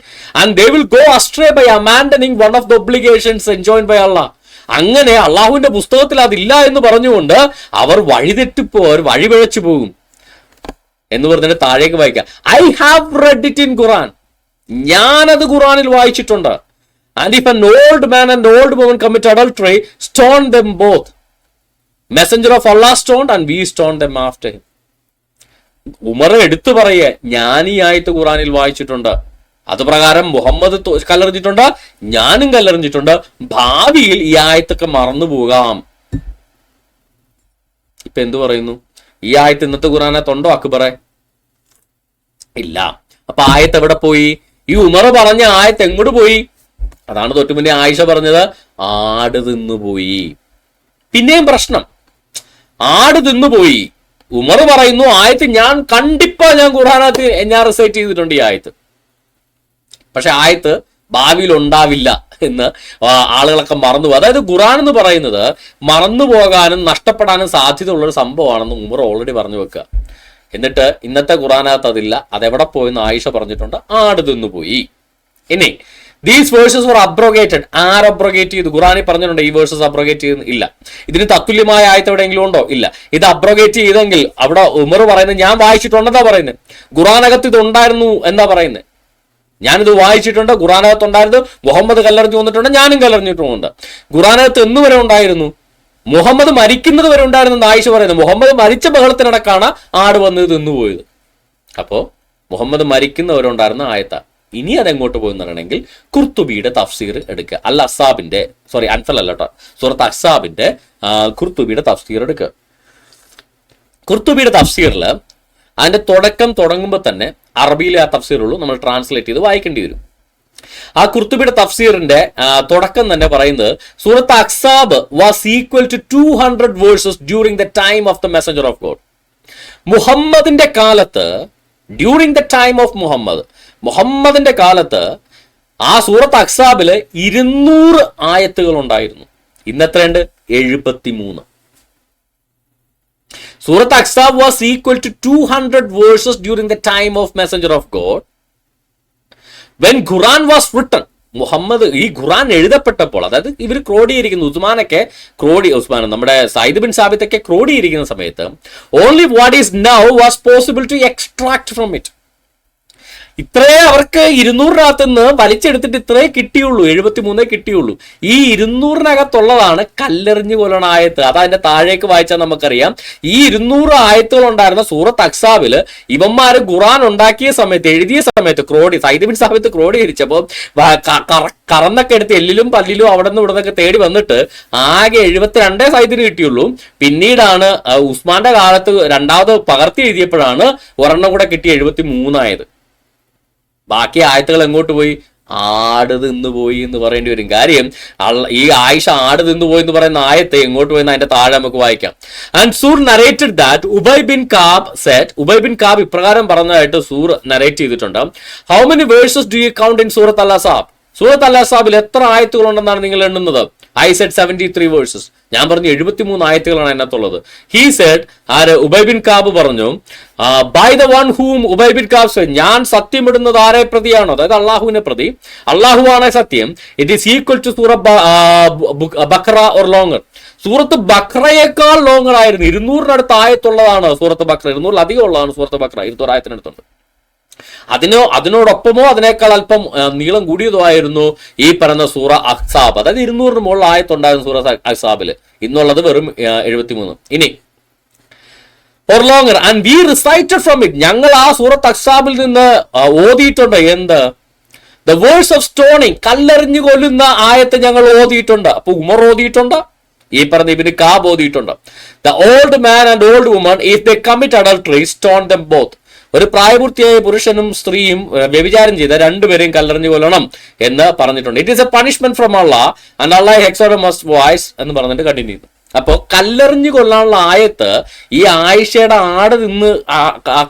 And they will go astray by abandoning one of the obligations enjoined by Allah. അങ്ങനെ അള്ളാഹുവിന്റെ പുസ്തകത്തിൽ അതില്ല എന്ന് പറഞ്ഞുകൊണ്ട് അവർ വഴിപിഴച്ചു പോകും എന്ന് പറഞ്ഞിട്ട് താഴേക്ക് വായിക്കാം, I have read it in Quran, ഞാനത് ഖുറാനിൽ വായിച്ചിട്ടുണ്ട്. And if an old man and old woman commit adultery, stone them both. Messenger of Allah stoned and we stoned them after him. Umar എടുത്തു പറയേ, ഞാൻ ഈ ആയത്ത് ഖുറാനിൽ വായിച്ചിട്ടുണ്ട്, അത് പ്രകാരം മുഹമ്മദ് കല്ലെറിഞ്ഞിട്ടുണ്ട്, ഞാനും കല്ലെറിഞ്ഞിട്ടുണ്ട്, ഭാവിയിൽ ഈ ആയത്തൊക്കെ മറന്നു പോകാം. ഇപ്പൊ എന്തു പറയുന്നു? ഈ ആയത്ത് ഇന്നത്തെ ഖുറാനകത്തുണ്ടോ അക്ബറെ? ഇല്ല. അപ്പൊ ആയത്ത് എവിടെ പോയി? ഈ ഉമർ പറഞ്ഞ ആയത്ത് എങ്ങോട്ട് പോയി? അതാണ് തൊട്ടു മുന്നേ ആയിഷ പറഞ്ഞത്, ആട് തിന്നുപോയി. പിന്നെയും പ്രശ്നം, ആട് തിന്നുപോയി. ഉമർ പറയുന്നു ആയത്ത് ഞാൻ ഖുർആനകത്ത് ഞാൻ റിസൈറ്റ് ചെയ്തിട്ടുണ്ട് ഈ ആയത്ത്. പക്ഷെ ആയത്ത് ഭാവിയിൽ ഉണ്ടാവില്ല എന്ന് ആളുകളൊക്കെ മറന്നുപോകും. അതായത് ഖുർആൻ എന്ന് പറയുന്നത് മറന്നു പോകാനും നഷ്ടപ്പെടാനും സാധ്യത ഉള്ളൊരു സംഭവമാണെന്ന് ഉമർ ഓൾറെഡി പറഞ്ഞു വെക്കുക. എന്നിട്ട് ഇന്നത്തെ ഖുർആനകത്ത് അതില്ല. അതെവിടെ പോയെന്ന് ആയിഷ പറഞ്ഞിട്ടുണ്ട്, ആട് തിന്നുപോയി. ഇനി ദീസ് വേഴ്സസ് വർ അബ്രോഗേറ്റഡ്. ആര് അബ്രോഗേറ്റ് ചെയ്തു? ഖുർആനിൽ പറഞ്ഞിട്ടുണ്ട് ഈ വേഴ്സസ് അബ്രോഗേറ്റ് ചെയ്യുന്നു ഇല്ല. ഇതിന് തത്തുല്യമായ ആയത്ത് എവിടെയെങ്കിലും ഉണ്ടോ? ഇല്ല. ഇത് അബ്രോഗേറ്റ് ചെയ്തെങ്കിൽ അവിടെ ഉമർ പറയുന്നത് ഞാൻ വായിച്ചിട്ടുണ്ടെന്നാ പറയുന്നത്. ഖുർആനകത്ത് ഇത് ഉണ്ടായിരുന്നു എന്നാ പറയുന്നത്. ഞാനിത് വായിച്ചിട്ടുണ്ട്, ഖുർആനകത്ത് ഉണ്ടായിരുന്നു. മുഹമ്മദ് കല്ലെറിഞ്ഞു വന്നിട്ടുണ്ട്, ഞാനും കല്ലെറിഞ്ഞിട്ടുമുണ്ട്. ഖുർആനകത്ത് എന്ന് വരെ ഉണ്ടായിരുന്നു? മുഹമ്മദ് മരിക്കുന്നത് വരെ ഉണ്ടായിരുന്നു ആയിഷ പറയുന്നത്. മുഹമ്മദ് മരിച്ച ബഹളത്തിനടക്കാണ് ആട് വന്ന് തിന്നുപോയത്. അപ്പോ മുഹമ്മദ് മരിക്കുന്നവരുണ്ടായിരുന്ന ആയത്ത. ഇനി അതെങ്ങോട്ട് പോയെന്ന് പറയണമെങ്കിൽ ഖുർത്തുബിയുടെ തഫ്സീർ എടുക്കുക. അൻഫൽ അല്ല കേട്ടോ, സൂറത്ത് അഹ്സാബിന്റെ ഖുർത്തുബിയുടെ തഫ്സീർ എടുക്കുക. ഖുർത്തുബിയുടെ തഫ്സീറിൽ അതിന്റെ തുടങ്ങുമ്പോൾ തന്നെ അറബിയിലെ ആ തഫ്സീറുള്ളൂ, നമ്മൾ ട്രാൻസ്ലേറ്റ് ചെയ്ത് വായിക്കേണ്ടി വരും. ആ ഖുർത്തുബിയുടെ തഫ്സീറിന്റെ തുടക്കം തന്നെ പറയുന്നത് Surat Ahzab was equal to 200 verses during the time of the messenger of God. മുഹമ്മദിന്റെ കാലത്ത്, ഡ്യൂറിംഗ് ദ ടൈം ഓഫ് മുഹമ്മദിന്റെ കാലത്ത് ആ സൂറത്ത് അഹ്സാബില് 200 ആയത്തുകൾ ഉണ്ടായിരുന്നു. ഇന്നെത്രയുണ്ട്? 73. Surat Ahzab was equal to 200 verses during the time of messenger of God. When Quran was written, ഈ Quran എഴുതപ്പെട്ടപ്പോൾ, അതായത് ഇവർ ക്രോഡീകരിക്കുന്നു, ഉസ്മാൻ നമ്മുടെ സയ്യിദ് ബിൻ സാബിത്തൊക്കെ ക്രോഡീകരിക്കുന്ന സമയത്ത് only what is now was possible to extract from it. ഇത്രേ അവർക്ക് 200 നിന്ന് വലിച്ചെടുത്തിട്ട് ഇത്രേ കിട്ടിയുള്ളൂ, 73 കിട്ടിയുള്ളൂ. ഈ 200-നകത്തുള്ളതാണ് കല്ലെറിഞ്ഞു കൊല്ലണ ആയത്ത്. അതതിന്റെ താഴേക്ക് വായിച്ചാൽ നമുക്കറിയാം. ഈ 200 ആയത്തുകൾ ഉണ്ടായിരുന്ന സൂറത്ത് അഹ്സാബില് ഇവന്മാര് ഖുറാൻ ഉണ്ടാക്കിയ സമയത്ത്, എഴുതിയ സമയത്ത് സയ്യിദ് ബിൻ സാബിത്ത് ക്രോഡീകരിച്ചപ്പോൾ കറന്നൊക്കെ എടുത്ത് എല്ലിലും പല്ലിലും അവിടെ നിന്ന് ഇവിടെ നിന്നൊക്കെ തേടി വന്നിട്ട് ആകെ 72 സയ്യിദിന് കിട്ടിയുള്ളൂ. പിന്നീടാണ് ഉസ്മാന്റെ കാലത്ത് രണ്ടാമത് പകർത്തി എഴുതിയപ്പോഴാണ് ഒരെണ്ണം കൂടെ കിട്ടി 73 ആയത്. ബാക്കി ആയത്തുകൾ എങ്ങോട്ട് പോയി? ആട് തിന്നുപോയി എന്ന് പറയേണ്ടി വരും. കാര്യം ഈ ആയിഷ ആട് തിന്നുപോയി എന്ന് പറയുന്ന ആയത്തെ എങ്ങോട്ട് പോയെന്ന് അതിന്റെ താഴെ നമുക്ക് വായിക്കാം. And Zirr narrated that Ubayy bin Kaab ഇപ്രകാരം പറഞ്ഞതായിട്ട് സൂർ നരേറ്റ് ചെയ്തിട്ടുണ്ട്. How many verses do you count in Surat al Ahzab? Surat അൽ-അഹ്സാബിൽ എത്ര ആയത്തുകൾ ഉണ്ടെന്നാണ് നിങ്ങൾ എണ്ണുന്നത്? I said 73 versus. ഞാൻ പറഞ്ഞു 73 ആയത്തുകളാണ് അതിനകത്തുള്ളത്. He said, Ubayy bin Kaab പറഞ്ഞു, by the one whom Ubayy bin Kaab said, ഞാൻ സത്യമിടുന്നത് ആരെ പ്രതിയാണോ, അതായത് അള്ളാഹുവിനെ പ്രതി, അള്ളാഹുവാണ് സത്യം. It is equal to Surat Baqara or longer. സൂറത്ത് ബഖറയേക്കാൾ ലോങ്ങർ ആയിരുന്നു. 200-നടുത്ത് ആയത്തുള്ളതാണ് സൂറത്ത് ബഖറ. 200-ലധികം ഉള്ളതാണ് സൂറത്ത് ബഖറ. 200 ആയത്തിനടുത്തുണ്ട്. അതിനോടൊപ്പമോ അതിനേക്കാൾ അല്പം നീളം കൂടിയതോ ആയിരുന്നു ഈ പറയുന്ന സൂറ അഹ്സാബ്. അതായത് 200-ന് മുകളിൽ ആയത്തുണ്ടായിരുന്നു സൂറ അഹ്സാബില്. ഇന്നുള്ളത് വെറും 73. ഇനി four longer and we recited from it, ഞങ്ങൾ ആ സൂറത്ത് അഹ്സാബിൽ നിന്ന് ഓതിയിട്ടുണ്ട്. എന്ത്? ദ വേഴ്സ് ഓഫ് സ്റ്റോണിങ്, കല്ലെറിഞ്ഞു കൊല്ലുന്ന ആയത്ത് ഞങ്ങൾ ഓതിയിട്ടുണ്ട്. അപ്പൊ ഉമർ ഓതിയിട്ടുണ്ട്, ഈ പറഞ്ഞ ഇബിന് കാബ് ഓതിയിട്ടുണ്ട്. The old man and old woman if they commit adultery stone them both. ഒരു പ്രായപൂർത്തിയായ പുരുഷനും സ്ത്രീയും വ്യഭിചാരം ചെയ്ത രണ്ടുപേരെയും കല്ലെറിഞ്ഞു കൊല്ലണം എന്ന് പറഞ്ഞിട്ടുണ്ട്. It is a punishment from Allah and Allah exalted must wise എന്ന് പറഞ്ഞിട്ട് കണ്ടിന്യൂ ചെയ്തു. അപ്പോ കല്ലെറിഞ്ഞു കൊല്ലാനുള്ള ആയത്ത് ഈ ആയിഷയുടെ ആട് നിന്ന്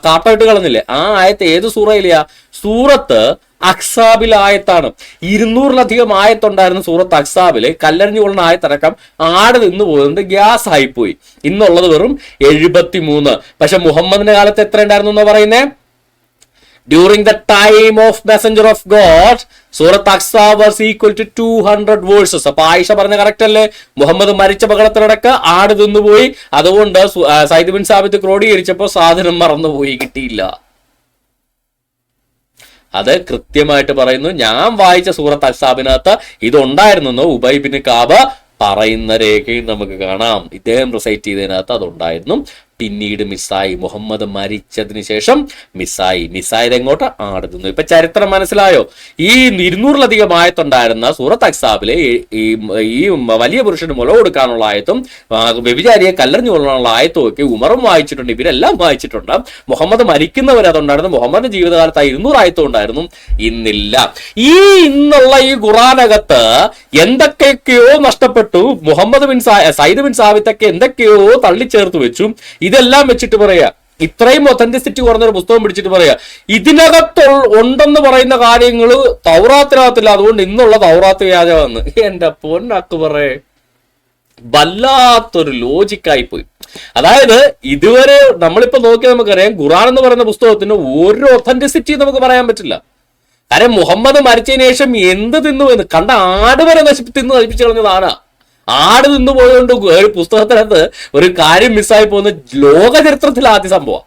കാട്ടായിട്ട് കളഞ്ഞില്ലേ, ആ ആയത്ത് ഏത് സൂറയിലെയാ? സൂറത്ത് അഹ്സാബിൽ ആയത്താണ്. 200-ലധികം ആയത്തുണ്ടായിരുന്നു സൂറത്ത് അഹ്സാബില്. കല്ലെറിഞ്ഞു കൊള്ളുന്ന ആയത്തടക്കം ആട് നിന്ന് പോയത് ഗ്യാസ് ആയിപ്പോയി. ഇന്നുള്ളത് വെറും 73. പക്ഷെ മുഹമ്മദിന്റെ കാലത്ത് എത്ര ഉണ്ടായിരുന്നു എന്നാ പറയുന്നേ? During the time of messenger of God സൂറത്ത് അഹ്സാബ് വാസ് ഈക്വൽ ടു 200 വേഴ്സസ്. അപ്പൊ ആയിഷ പറഞ്ഞ കറക്റ്റ് അല്ലേ? മുഹമ്മദ് മരിച്ച പകടത്തിനടക്ക് ആട് തിന്നുപോയി. അതുകൊണ്ട് സയ്യിദ് ബിൻ സാബിത്ത് ക്രോഡീകരിച്ചപ്പോൾ സാധനം മറന്നുപോയി, കിട്ടിയില്ല. അത് കൃത്യമായിട്ട് പറയുന്നു. ഞാൻ വായിച്ച സൂറത്ത് അഹ്സാബിനകത്ത് ഇതുണ്ടായിരുന്നു ഉബൈ ബിൻ കാബ് പറയുന്ന രേഖയും നമുക്ക് കാണാം. ഇദ്ദേഹം റിസൈറ്റ് ചെയ്തതിനകത്ത് അതുണ്ടായിരുന്നു. പിന്നീട് മിസ്സായി. മുഹമ്മദ് മരിച്ചതിന് ശേഷം മിസ്സായത് എങ്ങോട്ട്? ആട് തിന്നു. ഇപ്പൊ ചരിത്രം മനസ്സിലായോ? ഈ 200-ലധികം ആയത്തുണ്ടായിരുന്ന സൂറത്ത് അഹ്സാബിലെ ഈ വലിയ പുരുഷന് മുല കൊടുക്കാനുള്ള ആയത്തും വ്യഭിചാരിയെ കല്ലെറിഞ്ഞു കൊള്ളാനുള്ള ആയത്തും ഒക്കെ ഉമറും വായിച്ചിട്ടുണ്ട്, ഇവരെല്ലാം വായിച്ചിട്ടുണ്ട്. മുഹമ്മദ് മരിക്കുന്നവരെ അതുണ്ടായിരുന്നു. മുഹമ്മദിന്റെ ജീവിതകാലത്ത് 200 ആയത്തും ഉണ്ടായിരുന്നു, ഇന്നില്ല. ഇന്നുള്ള ഈ ഖുറാനകത്ത് എന്തൊക്കെയൊക്കെയോ നഷ്ടപ്പെട്ടു. സയ്യിദ് ബിൻ സാബിത്തൊക്കെ എന്തൊക്കെയോ തള്ളിച്ചേർത്ത് വെച്ചു. ഇതെല്ലാം വെച്ചിട്ട് പറയാ, ഇത്രയും ഒതന്റിസിറ്റി കുറഞ്ഞൊരു പുസ്തകം പിടിച്ചിട്ട് പറയാ ഇതിനകത്ത് ഉണ്ടെന്ന് പറയുന്ന കാര്യങ്ങൾ തൗറാത്തിനകത്തില്ല, അതുകൊണ്ട് ഇന്നുള്ള തൗറാത്ത് വ്യാജമാണെന്ന്. എന്റെ പൊന്നക്ക് പറയേ, വല്ലാത്തൊരു ലോജിക്കായി പോയി. അതായത് ഇതുവരെ നമ്മളിപ്പോ നോക്കിയാൽ നമുക്കറിയാം, ഖുറാൻ എന്ന് പറയുന്ന പുസ്തകത്തിന് ഒരു ഒതന്റിസിറ്റി നമുക്ക് പറയാൻ പറ്റില്ല. കാരണം മുഹമ്മദ് മരിച്ചതിന് ശേഷം എന്ത് തിന്നു എന്ന് കണ്ട ആട് വരെ നശിപ്പിച്ചു കളഞ്ഞതാണ്. ആട് തിന്നു പോയതുകൊണ്ട് ഒരു പുസ്തകത്തിനകത്ത് ഒരു കാര്യം മിസ്സായി പോകുന്ന ലോക ചരിത്രത്തിൽ ആദ്യ സംഭവം.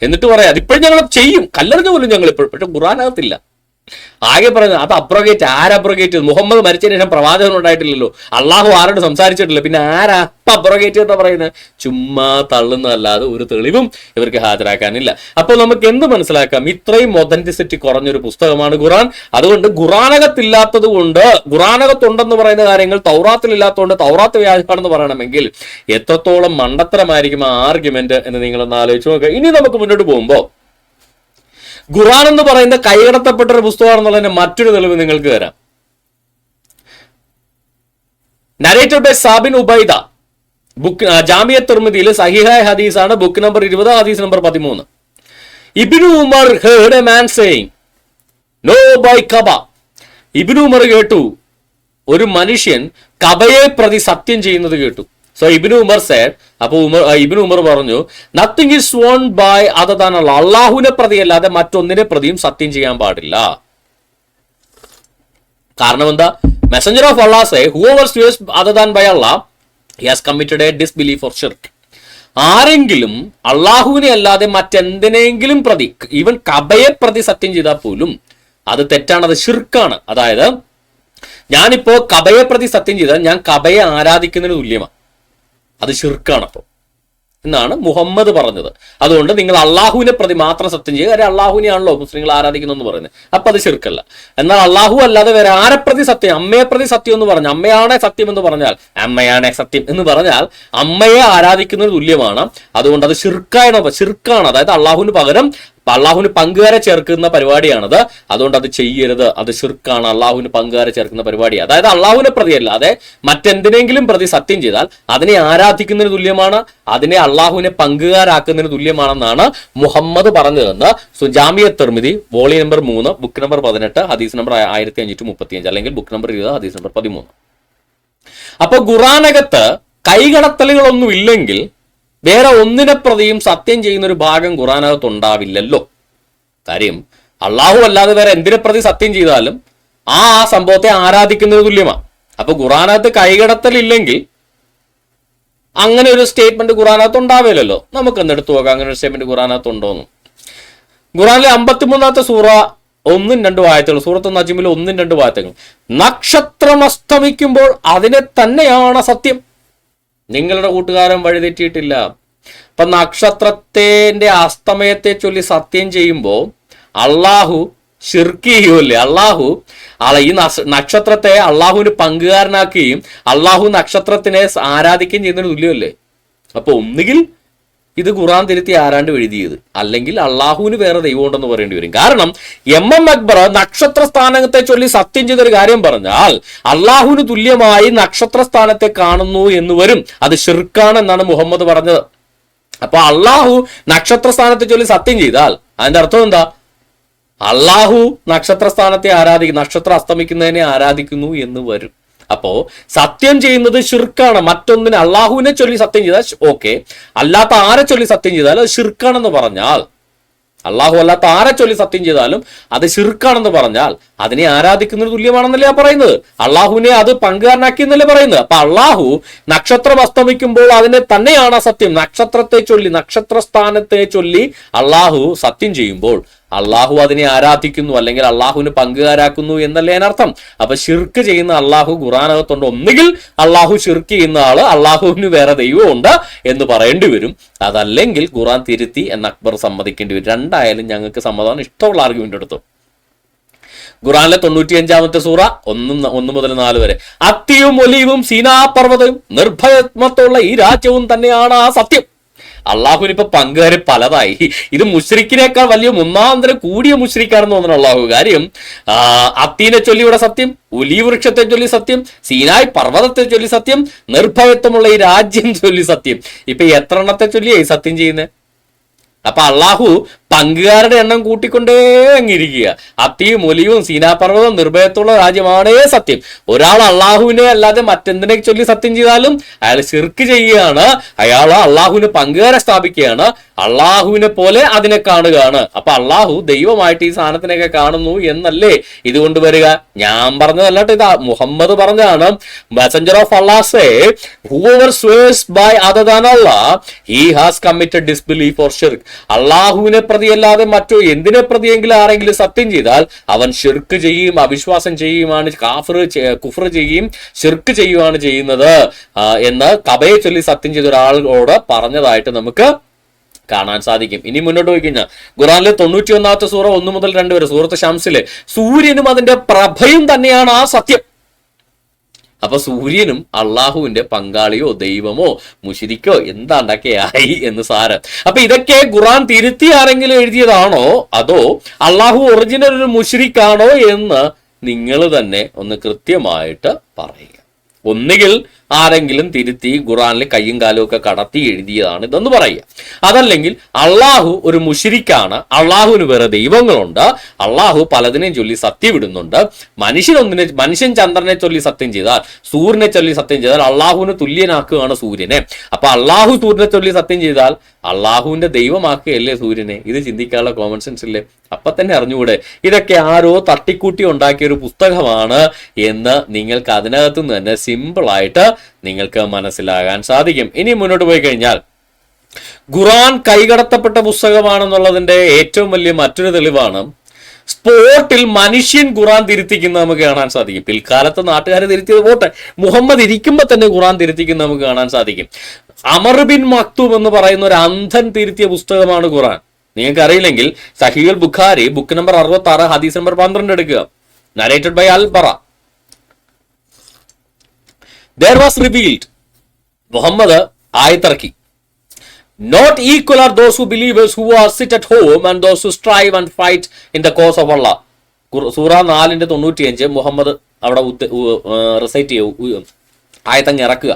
എന്നിട്ട് പറയാം അതിപ്പോഴും ഞങ്ങൾ ചെയ്യും, കല്ലെറിഞ്ഞ പോലും ഞങ്ങൾ ഇപ്പോഴും, പക്ഷെ ഖുറാനകത്തില്ല. ആകെ പറയുന്നത് അത് അബ്രോഗേറ്റ്. ആരബ്രോഗേറ്റ് ചെയ്തു? മുഹമ്മദ് മരിച്ചതിന് ശേഷം പ്രവാചകൻ ഉണ്ടായിട്ടില്ലല്ലോ, അള്ളാഹു ആരോട് സംസാരിച്ചിട്ടില്ല, പിന്നെ ആരാ അബ്രോഗേറ്റ് എന്താ പറയുന്നത്? ചുമ്മാ തള്ളുന്നതല്ലാതെ ഒരു തെളിവും ഇവർക്ക് ഹാജരാക്കാനില്ല. അപ്പോൾ നമുക്ക് എന്ത് മനസ്സിലാക്കാം? ഇത്രയും ഒതന്റിസിറ്റി കുറഞ്ഞൊരു പുസ്തകമാണ് ഖുറാൻ. അതുകൊണ്ട് ഖുറാനകത്തില്ലാത്തത് കൊണ്ട്, ഖുറാനകത്തുണ്ടെന്ന് പറയുന്ന കാര്യങ്ങൾ തൗറാത്തിലില്ലാത്തതുകൊണ്ട് തൗറാത്ത് വ്യാജമാണെന്ന് പറയണമെങ്കിൽ എത്രത്തോളം മണ്ടത്തരമായിരിക്കും ആ ആർഗ്യുമെന്റ് എന്ന് നിങ്ങളൊന്ന് ആലോചിച്ച് നോക്കുക. ഇനി നമുക്ക് മുന്നോട്ട് പോകുമ്പോൾ ഖുറാൻ എന്ന് പറയുന്ന കൈകടത്തപ്പെട്ട ഒരു പുസ്തകമാണെന്നുള്ളതിന്റെ മറ്റൊരു തെളിവ് നിങ്ങൾക്ക് തരാം. Narrated by Sabin Ubaida, book Jamia തിർമിദിയിൽ സഹിഹായ ഹദീസാണ്, book number 20, hadith number 13. Ibn Umar heard a man saying no by Kaaba. Ibn Umar കേട്ടു ഒരു മനുഷ്യൻ കബയെ പ്രതി സത്യം ചെയ്യുന്നത് കേട്ടു. സോ ഇബ്നു ഉമർ said, അപ്പോൾ ഇബ്നു ഉമർ പറഞ്ഞു, nothing is sworn by other than Allah, അള്ളാഹുവിനെ പ്രതി അല്ലാതെ മറ്റൊന്നിനെ പ്രതിയും സത്യം ചെയ്യാൻ പാടില്ല. കാരണം എന്താ? Messenger of Allah say whoever swears other than by Allah he has committed a disbelief or shirk. ആരെങ്കിലും അള്ളാഹുവിനെ അല്ലാതെ മറ്റെന്തിനെങ്കിലും പ്രതി, ഈവൻ കബയെ പ്രതി സത്യം ചെയ്താൽ പോലും അത് തെറ്റാണ്, അത് ഷിർക്കാണ്. അതായത് ഞാനിപ്പോ കബയെ പ്രതി സത്യം ചെയ്താൽ ഞാൻ കബയെ ആരാധിക്കുന്നതിന് തുല്യമാണ്, അത് ഷിർക്കാണ് അപ്പോൾ എന്നാണ് മുഹമ്മദ് പറഞ്ഞത്. അതുകൊണ്ട് നിങ്ങൾ അള്ളാഹുവിനെ പ്രതി മാത്രം സത്യം ചെയ്യുക. കാര്യം അള്ളാഹുവിനെയാണല്ലോ മുസ്ലിങ്ങൾ ആരാധിക്കുന്നു എന്ന് പറയുന്നത്, അപ്പൊ അത് ഷിർക്കല്ല. എന്നാൽ അള്ളാഹു അല്ലാതെ വേറെ ആരെ പ്രതി സത്യം, അമ്മയെ പ്രതി സത്യം എന്ന് പറഞ്ഞാൽ, അമ്മയാണേ സത്യം എന്ന് പറഞ്ഞാൽ, അമ്മയാണേ സത്യം എന്ന് പറഞ്ഞാൽ അമ്മയെ ആരാധിക്കുന്നത് തുല്യമാണ്. അതുകൊണ്ട് അത് ഷിർക്കാണ്. അതായത് അള്ളാഹുവിന് പകരം അള്ളാഹുവിന് പങ്കുകാരെ ചേർക്കുന്ന പരിപാടിയാണത്. അതുകൊണ്ട് അത് ചെയ്യരുത്, അത് ഷിർക്കാണ്. അള്ളാഹുവിന് പങ്കുകാരെ ചേർക്കുന്ന പരിപാടി. അതായത് അള്ളാഹുവിനെ പ്രതി അല്ലാതെ മറ്റെന്തിനെങ്കിലും പ്രതി സത്യം ചെയ്താൽ അതിനെ ആരാധിക്കുന്നതിന് തുല്യമാണ്, അതിനെ അള്ളാഹുവിനെ പങ്കുകാരാക്കുന്നതിന് തുല്യമാണെന്നാണ് മുഹമ്മദ് പറഞ്ഞതെന്ന് Jamia Tirmidhi volume number 3, book number 18, ഹദീസ് നമ്പർ 1535, അല്ലെങ്കിൽ ബുക്ക് നമ്പർ 20, ഹദീസ് നമ്പർ 13. അപ്പൊ ഖുറാനകത്ത് കൈകടത്തലുകളൊന്നും ഇല്ലെങ്കിൽ വേറെ ഒന്നിനെ പ്രതിയും സത്യം ചെയ്യുന്ന ഒരു ഭാഗം ഖുറാനകത്ത് ഉണ്ടാവില്ലല്ലോ. കാര്യം അള്ളാഹു അല്ലാതെ വേറെ എന്തിനെ പ്രതി സത്യം ചെയ്താലും ആ സംഭവത്തെ ആരാധിക്കുന്നത് തുല്യമാണ്. അപ്പൊ ഖുറാനകത്ത് കൈകടത്തലില്ലെങ്കിൽ അങ്ങനെ ഒരു സ്റ്റേറ്റ്മെന്റ് ഖുറാനകത്ത് ഉണ്ടാവില്ലല്ലോ. നമുക്ക് എന്തെടുത്ത് നോക്കാം അങ്ങനെ ഒരു സ്റ്റേറ്റ്മെന്റ് ഖുറാനകത്ത് ഉണ്ടോന്ന്. ഖുറാനിലെ 53-ാമത്തെ സൂറ 1-2 ആയത്തുകൾ, സൂറത്ത് നജ്മിൽ 1-2 ആയത്തുകൾ. നക്ഷത്രം അസ്തമിക്കുമ്പോൾ അതിനെ തന്നെയാണ് സത്യം, നിങ്ങളുടെ കൂട്ടുകാരൻ വഴിതെറ്റിയിട്ടില്ല. അപ്പൊ നക്ഷത്രത്തിന്റെ അസ്തമയത്തെ ചൊല്ലി സത്യം ചെയ്യുമ്പോൾ അള്ളാഹു ഷിർക്ക് ചെയ്യുമല്ലേ? ഈ നക്ഷത്രത്തെ അള്ളാഹുവിന് പങ്കുകാരനാക്കുകയും അള്ളാഹു നക്ഷത്രത്തിനെ ആരാധിക്കുകയും ചെയ്യുന്നതിന് തുല്യമല്ലേ? അപ്പൊ ഒന്നുകിൽ ഇത് ഖുറാൻ തിരുത്തി ആരാണ്ട് എഴുതിയത്, അല്ലെങ്കിൽ അള്ളാഹുവിന് വേറെ ദൈവം ഉണ്ടെന്ന് പറയേണ്ടി വരും. കാരണം എം അക്ബർ നക്ഷത്ര സ്ഥാനത്തെ ചൊല്ലി സത്യം ചെയ്തൊരു കാര്യം പറഞ്ഞാൽ അള്ളാഹുവിന് തുല്യമായി നക്ഷത്ര സ്ഥാനത്തെ കാണുന്നു എന്ന് വരും, അത് ഷിർക്കാണ് എന്നാണ് മുഹമ്മദ് പറഞ്ഞത്. അപ്പൊ അള്ളാഹു നക്ഷത്ര സ്ഥാനത്തെ ചൊല്ലി സത്യം ചെയ്താൽ അതിന്റെ അർത്ഥം എന്താ? അള്ളാഹു നക്ഷത്ര സ്ഥാനത്തെ ആരാധിക്കുന്നു, നക്ഷത്രം അസ്തമിക്കുന്നതിനെ ആരാധിക്കുന്നു എന്ന് വരും. അപ്പോ സത്യം ചെയ്യുന്നത് ഷിർക്കാണ്. മറ്റൊന്നിന് അള്ളാഹുവിനെ ചൊല്ലി സത്യം ചെയ്താൽ ഓക്കെ, അല്ലാത്ത ആരെ ചൊല്ലി സത്യം ചെയ്താൽ അത് ഷിർക്കാണെന്ന് പറഞ്ഞാൽ, അള്ളാഹു അല്ലാത്ത ആരെ ചൊല്ലി സത്യം ചെയ്താലും അത് ഷിർക്കാണെന്ന് പറഞ്ഞാൽ അതിനെ ആരാധിക്കുന്നത് തുല്യമാണെന്നല്ലേ പറയുന്നത്. അള്ളാഹുവിനെ അത് പങ്കുകാരനാക്കി എന്നല്ലേ പറയുന്നത്. അപ്പൊ അള്ളാഹു നക്ഷത്രം അസ്തമിക്കുമ്പോൾ അതിനെ തന്നെയാണ് സത്യം. നക്ഷത്രത്തെ ചൊല്ലി, നക്ഷത്ര സ്ഥാനത്തെ ചൊല്ലി അള്ളാഹു സത്യം ചെയ്യുമ്പോൾ അള്ളാഹു അതിനെ ആരാധിക്കുന്നു അല്ലെങ്കിൽ അള്ളാഹുവിന് പങ്കുകാരാക്കുന്നു എന്നല്ലേ അതിനർത്ഥം. അപ്പൊ ഷിർക്ക് ചെയ്യുന്ന അള്ളാഹു ഖുറാനകത്തുണ്ട്. ഒന്നുകിൽ അള്ളാഹു ഷിർക്ക് ചെയ്യുന്ന ആള് അള്ളാഹുവിന് വേറെ ദൈവമുണ്ട് എന്ന് പറയേണ്ടി വരും, അതല്ലെങ്കിൽ ഖുറാൻ തിരുത്തി എന്ന് അക്ബർ സമ്മതിക്കേണ്ടി വരും. രണ്ടായാലും ഞങ്ങൾക്ക് സമ്മതമാണ്, ഇഷ്ടമുള്ള ആർഗ്യുമെന്റ് എടുത്തു. ഖുറാനിലെ 95-ാമത്തെ സൂറ 1 മുതൽ 4 വരെ. അത്തിയും ഒലിവും സീനാ പർവ്വതവും നിർഭയത്വമുള്ള ഈ രാജ്യവും തന്നെയാണ് ആ സത്യം. അള്ളാഹുവിന് ഇപ്പൊ പങ്കുകാര് പലതായി. ഇത് മുശ്രിക്കിനേക്കാൾ വലിയ ഒന്നാന്തരം കൂടിയ മുശ്രിക്കാണെന്ന് തോന്നുന്നു അള്ളാഹു. കാര്യം അത്തീനെ ചൊല്ലി ഇവിടെ സത്യം, ഒലീവ് വൃക്ഷത്തെ ചൊല്ലി സത്യം, സീനായ് പർവ്വതത്തെ ചൊല്ലി സത്യം, നിർഭയത്വമുള്ള ഈ രാജ്യം ചൊല്ലി സത്യം. ഇപ്പൊ എത്ര എണ്ണത്തെ ചൊല്ലിയായി സത്യം ചെയ്യുന്നത്? അപ്പൊ അള്ളാഹു പങ്കുകാരുടെ എണ്ണം കൂട്ടിക്കൊണ്ടേ അങ്ങിരിക്കുക. അത്തിയും ഒലിവും സീനാപർവ്വതം നിർഭയത്തുള്ള രാജ്യമാണേ സത്യം. ഒരാൾ അള്ളാഹുവിനെ അല്ലാതെ മറ്റെന്തിനെ ചൊല്ലി സത്യം ചെയ്താലും അയാൾ ശിർക്ക് ചെയ്യുകയാണ്, അയാൾ അള്ളാഹുവിന് പങ്കുകാരെ സ്ഥാപിക്കുകയാണ്, അള്ളാഹുവിനെ പോലെ അതിനെ കാണുകയാണ്. അപ്പൊ അള്ളാഹു ദൈവമായിട്ട് ഈ സാധനത്തിനെയൊക്കെ കാണുന്നു എന്നല്ലേ ഇതുകൊണ്ട് വരിക? ഞാൻ പറഞ്ഞതല്ല, ഇതാ മുഹമ്മദ് പറഞ്ഞതാണ്. Messenger of Allah say whoever swears by other than Allah he has committed disbelief or shirk. അള്ളാഹുവിനെ പ്രതിയല്ലാതെ മറ്റോ എന്തിനെ പ്രതിയെങ്കിലും ആരെങ്കിലും സത്യം ചെയ്താൽ അവൻ ഷിർക്ക് ചെയ്യും, അവിശ്വാസം ചെയ്യുകയാണ്, കുഫർ ചെയ്യുകയും ഷിർക്ക് ചെയ്യുകയാണ് ചെയ്യുന്നത് എന്ന് കബയെ ചൊല്ലി സത്യം ചെയ്ത ഒരാളോട് പറഞ്ഞതായിട്ട് നമുക്ക് കാണാൻ സാധിക്കും. ഇനി മുന്നോട്ട് പോയി കഴിഞ്ഞാൽ ഖുറാനിലെ 91-ാമത്തെ സൂറ 1 മുതൽ 2 വരെ, സൂറത്ത് ഷംസിലെ സൂര്യനും അതിന്റെ പ്രഭയും തന്നെയാണ് ആ സത്യം. അപ്പൊ സൂര്യനും അള്ളാഹുവിന്റെ പങ്കാളിയോ ദൈവമോ മുശിരിക്കോ എന്താണ്ടൊക്കെയായി എന്ന് സാരം. അപ്പൊ ഇതൊക്കെ ഖുറാൻ തിരുത്തി ആരെങ്കിലും എഴുതിയതാണോ അതോ അള്ളാഹു ഒറിജിനൽ ഒരു മുശിരിക്കാണോ എന്ന് നിങ്ങൾ തന്നെ ഒന്ന് കൃത്യമായിട്ട് പറയുക. ഒന്നുകിൽ ആരെങ്കിലും തിരുത്തി ഖുറാനിൽ കയ്യും കാലും ഒക്കെ കടത്തി എഴുതിയതാണ് ഇതെന്ന് പറയുക, അതല്ലെങ്കിൽ അള്ളാഹു ഒരു മുശിരിക്കാണ്, അള്ളാഹുവിന് വേറെ ദൈവങ്ങളുണ്ട്, അള്ളാഹു പലതിനെയും ചൊല്ലി സത്യം ഇടുന്നുണ്ട്, മനുഷ്യൻ ചന്ദ്രനെ ചൊല്ലി സത്യം ചെയ്താൽ, സൂര്യനെ ചൊല്ലി സത്യം ചെയ്താൽ അള്ളാഹുവിന് തുല്യനാക്കുകയാണ് സൂര്യനെ. അപ്പൊ അള്ളാഹു സൂര്യനെ ചൊല്ലി സത്യം ചെയ്താൽ അള്ളാഹുവിന്റെ ദൈവമാക്കുകയല്ലേ സൂര്യനെ? ഇത് ചിന്തിക്കാനുള്ള കോമൺ സെൻസ് ഇല്ലേ? അപ്പൊ തന്നെ അറിഞ്ഞുകൂടെ ഇതൊക്കെ ആരോ തട്ടിക്കൂട്ടി ഉണ്ടാക്കിയ ഒരു പുസ്തകമാണ് എന്ന് നിങ്ങൾക്ക് അതിനകത്തു നിന്ന് തന്നെ സിമ്പിളായിട്ട് നിങ്ങൾക്ക് മനസ്സിലാകാൻ സാധിക്കും. ഇനി മുന്നോട്ട് പോയി കഴിഞ്ഞാൽ ഖുറാൻ കൈകടത്തപ്പെട്ട പുസ്തകമാണെന്നുള്ളതിന്റെ ഏറ്റവും വലിയ മറ്റൊരു തെളിവാണ് സ്പോട്ടിൽ മനുഷ്യൻ ഖുറാൻ തിരുത്തിക്കുന്നത് നമുക്ക് കാണാൻ സാധിക്കും. പിൽക്കാലത്ത് നാട്ടുകാർ തിരുത്തിയത് പോട്ടെ, മുഹമ്മദ് ഇരിക്കുമ്പോൾ തന്നെ ഖുറാൻ തിരുത്തിക്കുന്നത് നമുക്ക് കാണാൻ സാധിക്കും. അമർ ബിൻ മക്തൂം എന്ന് പറയുന്ന ഒരു അന്ധൻ തിരുത്തിയ പുസ്തകമാണ് ഖുറാൻ. നിങ്ങൾക്ക് അറിയില്ലെങ്കിൽ സഹീഹുൽ ബുഖാരി ബുക്ക് നമ്പർ 66 ഹദീസ് നമ്പർ 12 എടുക്കുക. Narrated by al Bara. There was revealed, Muhammad ആയത്തിറക്കി, not equal are those who believers who are sit at home and those who strive and fight in the cause of Allah. സൂറ 4:95 മുഹമ്മദ് അവിടെ recite ചെയ്യും, ആയത്തങ്ങ് ഇറക്കുക.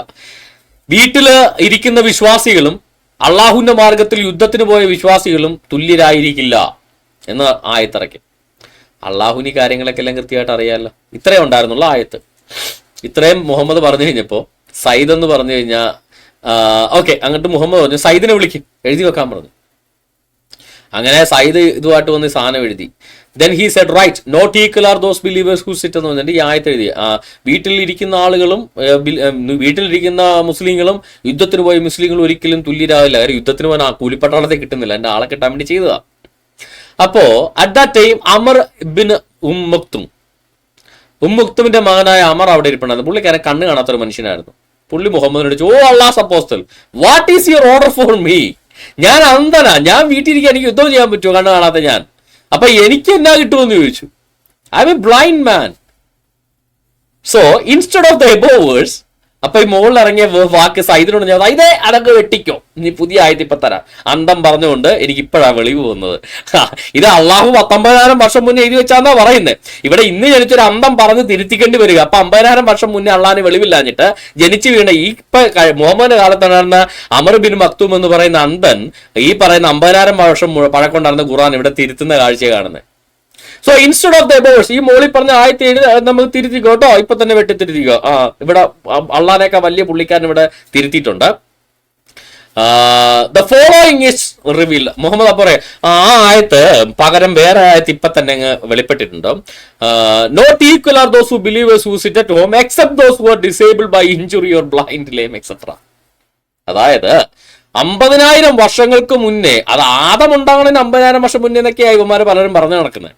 വീട്ടില് ഇരിക്കുന്ന വിശ്വാസികളും അള്ളാഹുവിന്റെ മാർഗത്തിൽ യുദ്ധത്തിന് പോയ വിശ്വാസികളും തുല്യരായിരിക്കില്ല എന്ന് ആയത്തിറക്കി. അള്ളാഹുവിന് ഈ കാര്യങ്ങളൊക്കെ എല്ലാം കൃത്യമായിട്ട് അറിയാമല്ലോ. ഇത്രയും ഉണ്ടായിരുന്നുള്ള ആയത്ത്. ഇത്രയും മുഹമ്മദ് പറഞ്ഞു കഴിഞ്ഞപ്പോൾ സയ്യിദ് എന്ന് പറഞ്ഞു കഴിഞ്ഞാൽ ഓക്കെ, അങ്ങോട്ട് മുഹമ്മദ് പറഞ്ഞു സയ്യിദിനെ വിളിക്കും, എഴുതി വെക്കാൻ പറഞ്ഞു. അങ്ങനെ സയ്യിദ് ഇതുമായിട്ട് വന്ന് സാധനം എഴുതി. Then he said write not equal are those believers who sit എന്ന് പറഞ്ഞിട്ട് ഈ ആയത്ത് എഴുതി. വീട്ടിലിരിക്കുന്ന ആളുകളും വീട്ടിലിരിക്കുന്ന മുസ്ലിങ്ങളും യുദ്ധത്തിന് പോയ മുസ്ലിങ്ങളും ഒരിക്കലും തുല്യരാവില്ല. കാര്യം യുദ്ധത്തിന് പോകാൻ കൂലിപ്പട്ടാളത്തെ കിട്ടുന്നില്ല, എൻ്റെ ആളെ കിട്ടാൻ വേണ്ടി ചെയ്തതാ. അപ്പോ at that time Amr bin ഉമ്മുക്തുമിന്റെ മകനായ അമർ അവിടെ ഇരിപ്പുണ്ടായിരുന്നു. പുള്ളിക്കാരൻ കണ്ണ് കാണാത്തൊരു മനുഷ്യനായിരുന്നു. പുള്ളി മുഹമ്മദിനോട് ചോദിച്ചു, O Allah apostle, what is your order for me? ഞാൻ അന്ധനാ, ഞാൻ വീട്ടിലിരിക്കാൻ എനിക്ക് യുദ്ധം ചെയ്യാൻ പറ്റുമോ കണ്ണ് കാണാത്ത ഞാൻ? അപ്പൊ എനിക്ക് എന്നാ കിട്ടുമെന്ന് ചോദിച്ചു. I M A blind man. So instead of the above words, അപ്പൊ ഈ മുകളിൽ ഇറങ്ങിയ വാക്ക് സൈദിനോട് ഞാൻ ഇതേ അതൊക്കെ വെട്ടിക്കോ, ഇനി പുതിയ ആയത്ത് ഇപ്പൊ തരാം. അന്തം പറഞ്ഞുകൊണ്ട് എനിക്ക് ഇപ്പോഴാണ് വെളിവ് വന്നത്. ഇത് അള്ളാഹു 19,000 വർഷം മുന്നേ എഴുതി വെച്ചാന്നാ പറയുന്നത്. ഇവിടെ ഇന്ന് ജനിച്ചൊരു അന്തം പറഞ്ഞ് തിരുത്തിക്കേണ്ടി വരിക. അപ്പൊ 50,000 വർഷം മുന്നേ അള്ളാഹിന് വെളിവില്ലാഞ്ഞിട്ട് ജനിച്ചു വീണ ഈ ഇപ്പൊ മുഹമ്മദിന്റെ കാലത്തുണ്ടായിരുന്ന അമർ ബിൻ മക്തൂം എന്ന് പറയുന്ന അന്തൻ ഈ പറയുന്ന 50,000 വർഷം പഴക്കൊണ്ടായിരുന്ന ഖുർആൻ ഇവിടെ തിരുത്തുന്ന കാഴ്ച കാണുന്നത്. സോ ഇൻസ്റ്റെഡ് ഓഫ് ദ എബോവേഴ്സ്, ഈ മോളിൽ പറഞ്ഞ ആയത്ത് നമുക്ക് തിരുത്തിക്കോ കേട്ടോ, ഇപ്പൊ തന്നെ വെട്ടിത്തിരുത്തിക്കോ. ഇവിടെ അള്ളാഹിനേക്കാൾ വലിയ പുള്ളിക്കാരൻ ഇവിടെ തിരുത്തിയിട്ടുണ്ട്. The following is reveal. Muhammad അപ്പോറെ ആ ആയത്ത് പകരം വേറെ ആയത്ത് ഇപ്പൊ തന്നെ അങ്ങ് വെളിപ്പെട്ടിട്ടുണ്ട്. Not equal are those who believers who sit at home except those who are disabled by injury or blind lame etcetera. അതായത് 50,000 വർഷങ്ങൾക്ക് മുന്നേ, അത് ആദം ഉണ്ടാകണതിന് 50,000 വർഷം മുന്നേ എന്നൊക്കെയായി ഇവന്മാർ പലരും പറഞ്ഞു നടക്കുന്നത്.